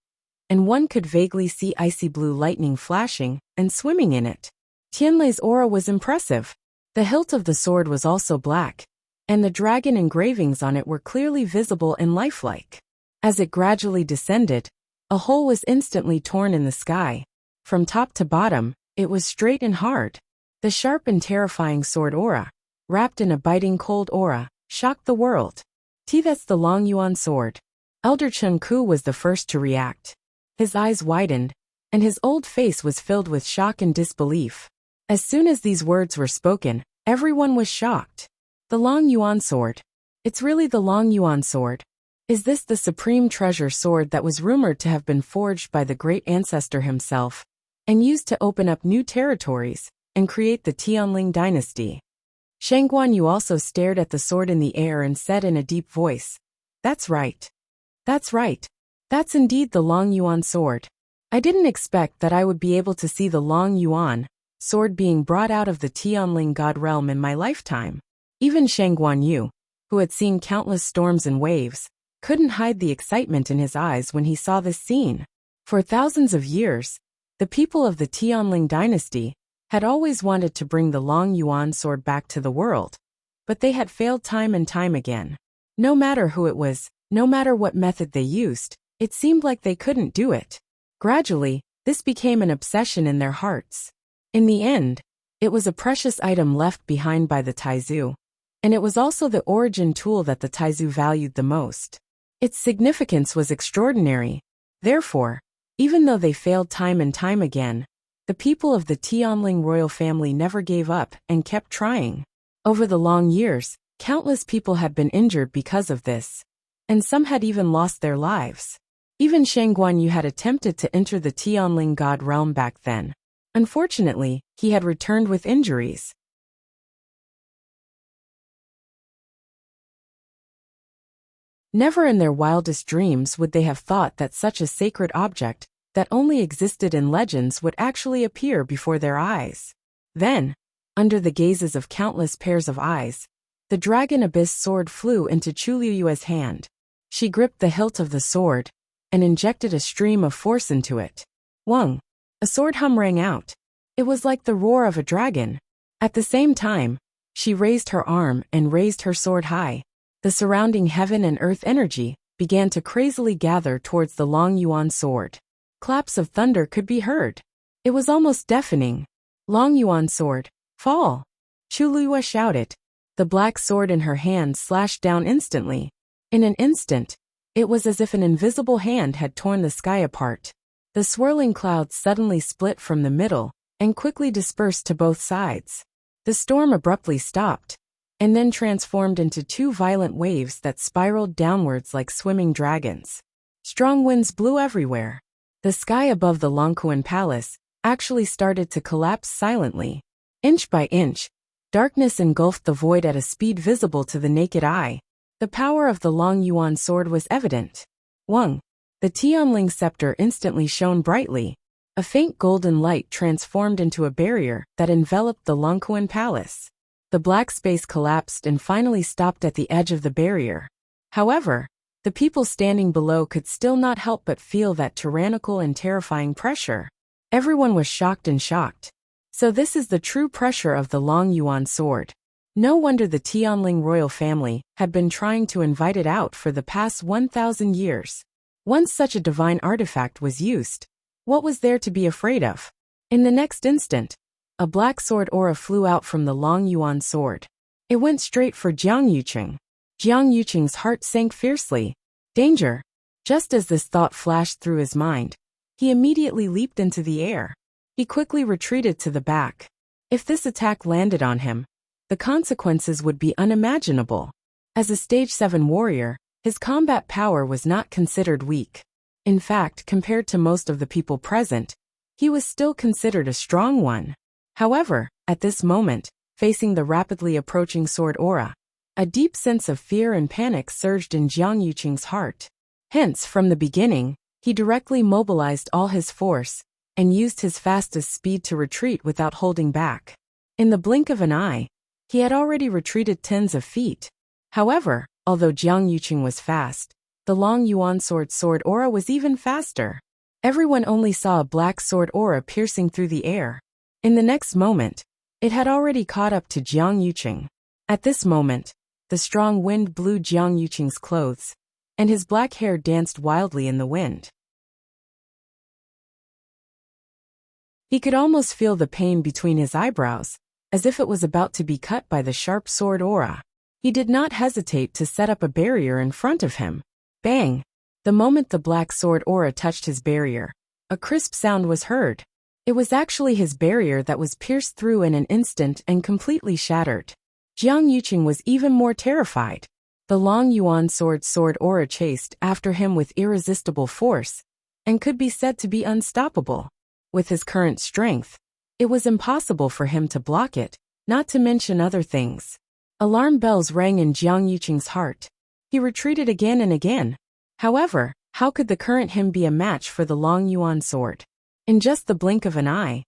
and one could vaguely see icy blue lightning flashing and swimming in it. Tianlei's aura was impressive. The hilt of the sword was also black, and the dragon engravings on it were clearly visible and lifelike. As it gradually descended, a hole was instantly torn in the sky. From top to bottom, it was straight and hard. The sharp and terrifying sword aura, wrapped in a biting cold aura, shocked the world. That's the Long Yuan sword. Elder Chen Ku was the first to react. His eyes widened, and his old face was filled with shock and disbelief. As soon as these words were spoken, everyone was shocked. The Long Yuan sword. It's really the Long Yuan sword. Is this the supreme treasure sword that was rumored to have been forged by the great ancestor himself, and used to open up new territories and create the Tianling dynasty? Shangguanyu also stared at the sword in the air and said in a deep voice, That's right. That's right. That's indeed the Long Yuan sword. I didn't expect that I would be able to see the Long Yuan sword being brought out of the Tianling god realm in my lifetime. Even Shangguanyu, who had seen countless storms and waves, couldn't hide the excitement in his eyes when he saw this scene. For thousands of years, the people of the Tianling dynasty had always wanted to bring the Long Yuan sword back to the world, but they had failed time and time again. No matter who it was, no matter what method they used, it seemed like they couldn't do it. Gradually, this became an obsession in their hearts. In the end, it was a precious item left behind by the Taizu, and it was also the origin tool that the Taizu valued the most. Its significance was extraordinary. Therefore, Even though they failed time and time again, the people of the Tianling royal family never gave up and kept trying. Over the long years, countless people had been injured because of this, and some had even lost their lives. Even Shang Guanyu had attempted to enter the Tianling god realm back then. Unfortunately, he had returned with injuries. Never in their wildest dreams would they have thought that such a sacred object, that only existed in legends, would actually appear before their eyes. Then, under the gazes of countless pairs of eyes, the dragon abyss sword flew into Chu Liyue's hand. She gripped the hilt of the sword and injected a stream of force into it. Wang! A sword hum rang out. It was like the roar of a dragon. At the same time, she raised her arm and raised her sword high. The surrounding heaven and earth energy began to crazily gather towards the Long Yuan sword. Claps of thunder could be heard. It was almost deafening. Long Yuan sword, fall! Chu Liyue shouted. The black sword in her hand slashed down instantly. In an instant, it was as if an invisible hand had torn the sky apart. The swirling clouds suddenly split from the middle and quickly dispersed to both sides. The storm abruptly stopped, and then transformed into two violent waves that spiraled downwards like swimming dragons. Strong winds blew everywhere. The sky above the Longquan Palace actually started to collapse silently. Inch by inch, darkness engulfed the void at a speed visible to the naked eye. The power of the Long Yuan sword was evident. Wang! The Tianling scepter instantly shone brightly. A faint golden light transformed into a barrier that enveloped the Longquan Palace. The black space collapsed and finally stopped at the edge of the barrier. However, the people standing below could still not help but feel that tyrannical and terrifying pressure. Everyone was shocked and shocked. So this is the true pressure of the Long Yuan sword. No wonder the Tianling royal family had been trying to invite it out for the past 1,000 years. Once such a divine artifact was used, what was there to be afraid of? In the next instant, a black sword aura flew out from the Long Yuan sword. It went straight for Jiang Yuqing. Jiang Yuqing's heart sank fiercely. Danger! Just as this thought flashed through his mind, he immediately leaped into the air. He quickly retreated to the back. If this attack landed on him, the consequences would be unimaginable. As a stage 7 warrior, his combat power was not considered weak. In fact, compared to most of the people present, he was still considered a strong one. However, at this moment, facing the rapidly approaching sword aura, a deep sense of fear and panic surged in Jiang Yuqing's heart. Hence, from the beginning, he directly mobilized all his force and used his fastest speed to retreat without holding back. In the blink of an eye, he had already retreated tens of feet. However, although Jiang Yuqing was fast, the Long Yuan sword aura was even faster. Everyone only saw a black sword aura piercing through the air. In the next moment, it had already caught up to Jiang Yuqing. At this moment, the strong wind blew Jiang Yuqing's clothes, and his black hair danced wildly in the wind. He could almost feel the pain between his eyebrows, as if it was about to be cut by the sharp sword aura. He did not hesitate to set up a barrier in front of him. Bang! The moment the black sword aura touched his barrier, a crisp sound was heard. It was actually his barrier that was pierced through in an instant and completely shattered. Jiang Yuqing was even more terrified. The Long Yuan sword aura chased after him with irresistible force, and could be said to be unstoppable. With his current strength, it was impossible for him to block it, not to mention other things. Alarm bells rang in Jiang Yuqing's heart. He retreated again and again. However, how could the current him be a match for the Long Yuan sword? In just the blink of an eye,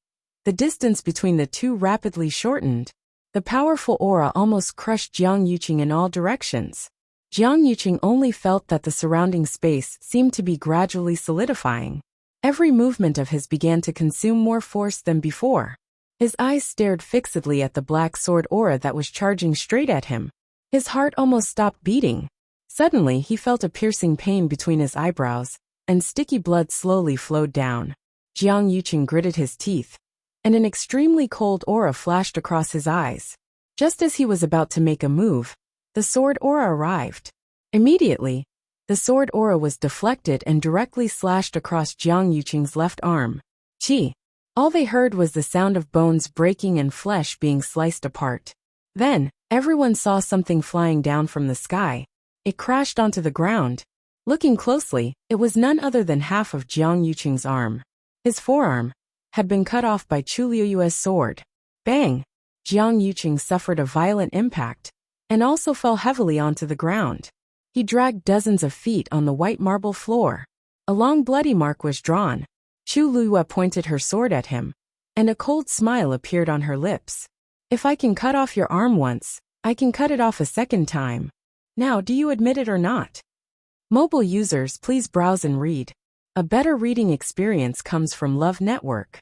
the distance between the two rapidly shortened. The powerful aura almost crushed Jiang Yuqing in all directions. Jiang Yuqing only felt that the surrounding space seemed to be gradually solidifying. Every movement of his began to consume more force than before. His eyes stared fixedly at the black sword aura that was charging straight at him. His heart almost stopped beating. Suddenly, he felt a piercing pain between his eyebrows, and sticky blood slowly flowed down. Jiang Yuqing gritted his teeth, and an extremely cold aura flashed across his eyes. Just as he was about to make a move, the sword aura arrived. Immediately, The sword aura was deflected and directly slashed across Jiang Yuqing's left arm. Chi! All they heard was the sound of bones breaking and flesh being sliced apart. Then, everyone saw something flying down from the sky. It crashed onto the ground. Looking closely, it was none other than half of Jiang Yuqing's arm. His forearm had been cut off by Chu Liuyue's sword. Bang! Jiang Yuqing suffered a violent impact, and also fell heavily onto the ground. He dragged dozens of feet on the white marble floor. A long bloody mark was drawn. Chu Liuyue pointed her sword at him, and a cold smile appeared on her lips. If I can cut off your arm once, I can cut it off a second time. Now, do you admit it or not? Mobile users, please browse and read. A better reading experience comes from Love Network.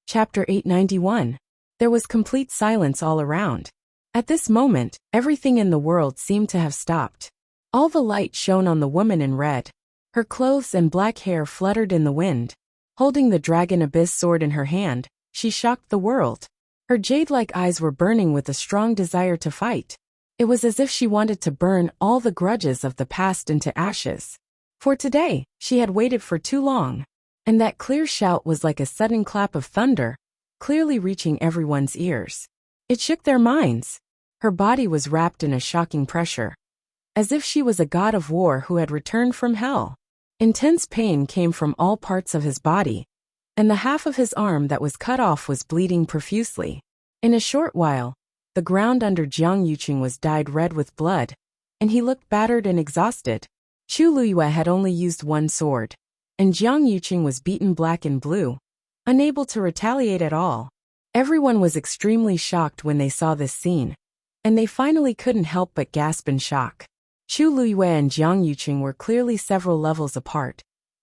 Chapter 891. There was complete silence all around. At this moment, everything in the world seemed to have stopped. All the light shone on the woman in red. Her clothes and black hair fluttered in the wind. Holding the Dragon Abyss sword in her hand, she shocked the world. Her jade-like eyes were burning with a strong desire to fight. It was as if she wanted to burn all the grudges of the past into ashes. For today, she had waited for too long. And that clear shout was like a sudden clap of thunder, clearly reaching everyone's ears. It shook their minds. Her body was wrapped in a shocking pressure, as if she was a god of war who had returned from hell. Intense pain came from all parts of his body, and the half of his arm that was cut off was bleeding profusely. In a short while, the ground under Jiang Yuqing was dyed red with blood, and he looked battered and exhausted. Chu Liuyue had only used one sword, and Jiang Yuqing was beaten black and blue, unable to retaliate at all. Everyone was extremely shocked when they saw this scene, and they finally couldn't help but gasp in shock. Chu Liuyue and Jiang Yuqing were clearly several levels apart,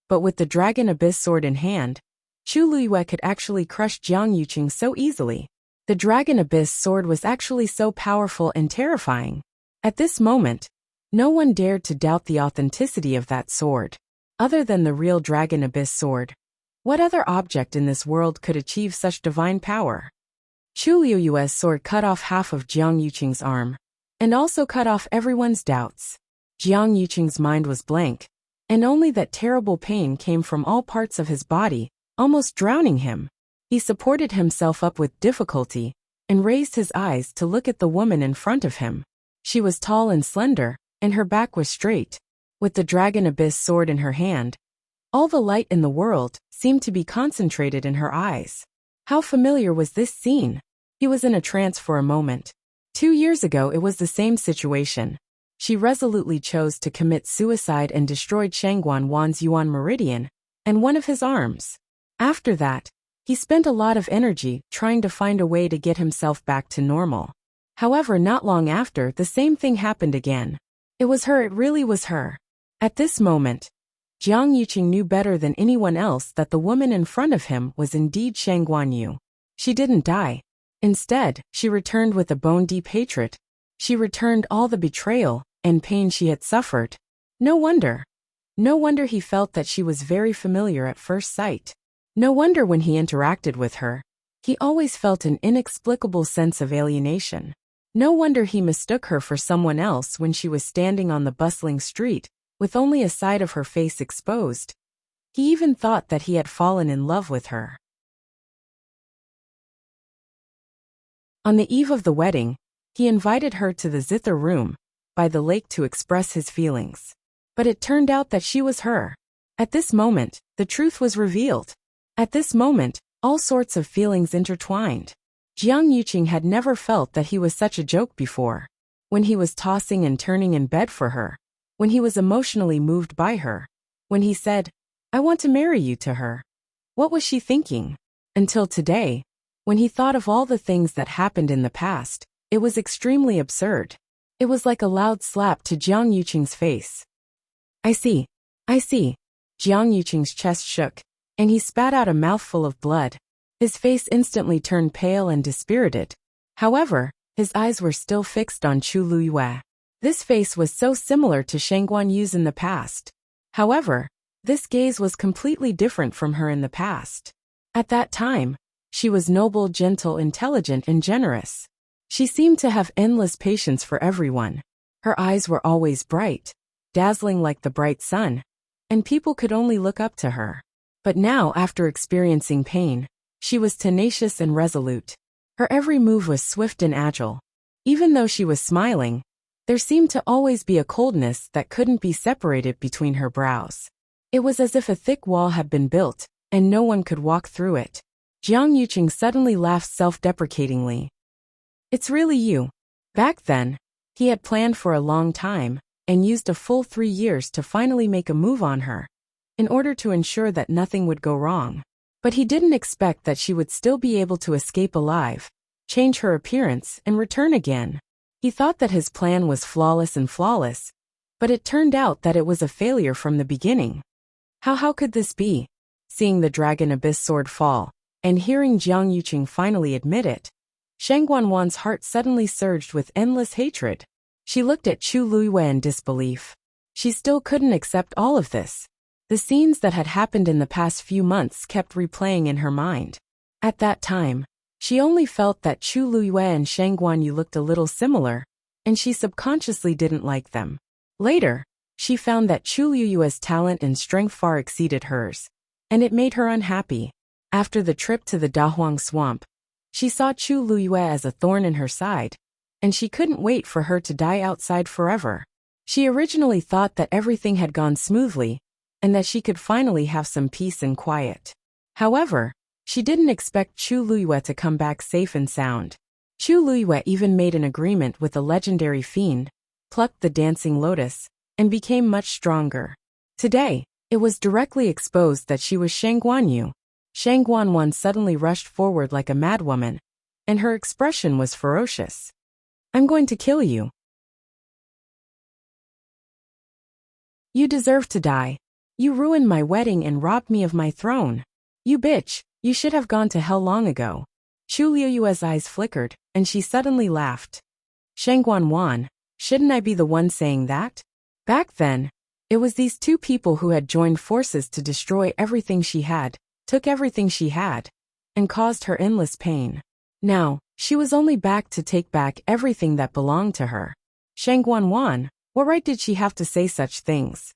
but with the Dragon Abyss sword in hand, Chu Liuyue could actually crush Jiang Yuqing so easily. The Dragon Abyss sword was actually so powerful and terrifying. At this moment, no one dared to doubt the authenticity of that sword. Other than the real Dragon Abyss sword, what other object in this world could achieve such divine power? Chu Liuyue's sword cut off half of Jiang Yuqing's arm, and also cut off everyone's doubts. Jiang Yuqing's mind was blank, and only that terrible pain came from all parts of his body, almost drowning him. He supported himself up with difficulty, and raised his eyes to look at the woman in front of him. She was tall and slender, and her back was straight. With the Dragon Abyss sword in her hand, all the light in the world seemed to be concentrated in her eyes. How familiar was this scene? He was in a trance for a moment. 2 years ago it was the same situation. She resolutely chose to commit suicide and destroyed Shangguan Wan's Yuan Meridian, and one of his arms. After that, he spent a lot of energy trying to find a way to get himself back to normal. However, not long after, the same thing happened again. It was her, it really was her. At this moment, Jiang Yuqing knew better than anyone else that the woman in front of him was indeed Shangguan Yu. She didn't die. Instead, she returned with a bone-deep hatred. She returned all the betrayal and pain she had suffered. No wonder. No wonder he felt that she was very familiar at first sight. No wonder when he interacted with her, he always felt an inexplicable sense of alienation. No wonder he mistook her for someone else when she was standing on the bustling street, with only a side of her face exposed. He even thought that he had fallen in love with her. On the eve of the wedding, he invited her to the zither room by the lake to express his feelings. But it turned out that she was her. At this moment, the truth was revealed. At this moment, all sorts of feelings intertwined. Jiang Yuqing had never felt that he was such a joke before. When he was tossing and turning in bed for her, when he was emotionally moved by her, when he said, "I want to marry you," to her. What was she thinking? Until today, when he thought of all the things that happened in the past, it was extremely absurd. It was like a loud slap to Jiang Yuqing's face. I see. Jiang Yuqing's chest shook, and he spat out a mouthful of blood. His face instantly turned pale and dispirited. However, his eyes were still fixed on Chu Liuyue. This face was so similar to Shangguan Yu's in the past. However, this gaze was completely different from her in the past. At that time, She was noble, gentle, intelligent, and generous. She seemed to have endless patience for everyone. Her eyes were always bright, dazzling like the bright sun, and people could only look up to her. But now, after experiencing pain, she was tenacious and resolute. Her every move was swift and agile. Even though she was smiling, there seemed to always be a coldness that couldn't be separated between her brows. It was as if a thick wall had been built, and no one could walk through it. Jiang Yuqing suddenly laughed self-deprecatingly. It's really you. Back then, he had planned for a long time, and used a full 3 years to finally make a move on her, in order to ensure that nothing would go wrong. But he didn't expect that she would still be able to escape alive, change her appearance, and return again. He thought that his plan was flawless, but it turned out that it was a failure from the beginning. How could this be? Seeing the Dragon Abyss sword fall, and hearing Jiang Yuqing finally admit it, Shang Guanwan's heart suddenly surged with endless hatred. She looked at Chu Luiyue in disbelief. She still couldn't accept all of this. The scenes that had happened in the past few months kept replaying in her mind. At that time, she only felt that Chu Luiyue and Shang Guanyu looked a little similar, and she subconsciously didn't like them. Later, she found that Chu Luiyue's talent and strength far exceeded hers, and it made her unhappy. After the trip to the Dahuang swamp, she saw Chu Luiyue as a thorn in her side, and she couldn't wait for her to die outside forever. She originally thought that everything had gone smoothly, and that she could finally have some peace and quiet. However, she didn't expect Chu Luiyue to come back safe and sound. Chu Luiyue even made an agreement with a legendary fiend, plucked the dancing lotus, and became much stronger. Today, it was directly exposed that she was Shang Guanyu. Shang Guanwan suddenly rushed forward like a madwoman, and her expression was ferocious. I'm going to kill you. You deserve to die. You ruined my wedding and robbed me of my throne. You bitch, you should have gone to hell long ago. Chu Luiyue's eyes flickered, and she suddenly laughed. Shang Guanwan, shouldn't I be the one saying that? Back then, it was these two people who had joined forces to destroy everything she had, took everything she had, and caused her endless pain. Now, she was only back to take back everything that belonged to her. Shang Guanwan, what right did she have to say such things?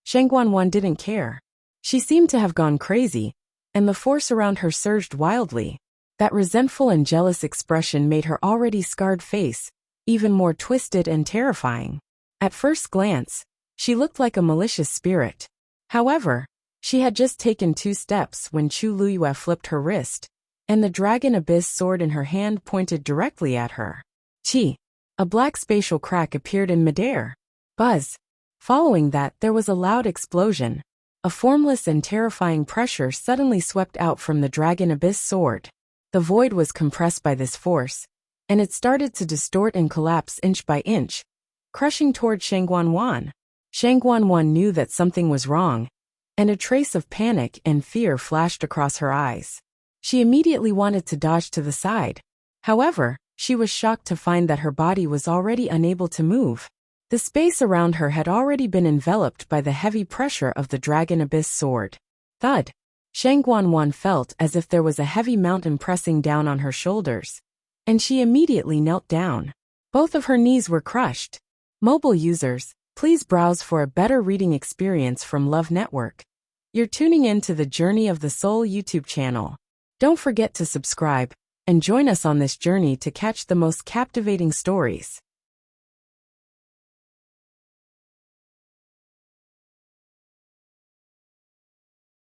Shang Guanwan didn't care. She seemed to have gone crazy, and the force around her surged wildly. That resentful and jealous expression made her already scarred face even more twisted and terrifying. At first glance, she looked like a malicious spirit. However, she had just taken 2 steps when Chu Luiyue flipped her wrist, and the Dragon Abyss sword in her hand pointed directly at her. Chi! A black spatial crack appeared in midair. Buzz! Following that, there was a loud explosion. A formless and terrifying pressure suddenly swept out from the Dragon Abyss sword. The void was compressed by this force, and it started to distort and collapse inch by inch, crushing toward Shang Guanwan. Shang Guanwan knew that something was wrong, and a trace of panic and fear flashed across her eyes. She immediately wanted to dodge to the side. However, she was shocked to find that her body was already unable to move. The space around her had already been enveloped by the heavy pressure of the Dragon Abyss sword. Thud! Shang Guanwan felt as if there was a heavy mountain pressing down on her shoulders, and she immediately knelt down. Both of her knees were crushed. Mobile users, please browse for a better reading experience from Love Network. You're tuning in to the Journey of the Soul YouTube channel. Don't forget to subscribe, and join us on this journey to catch the most captivating stories.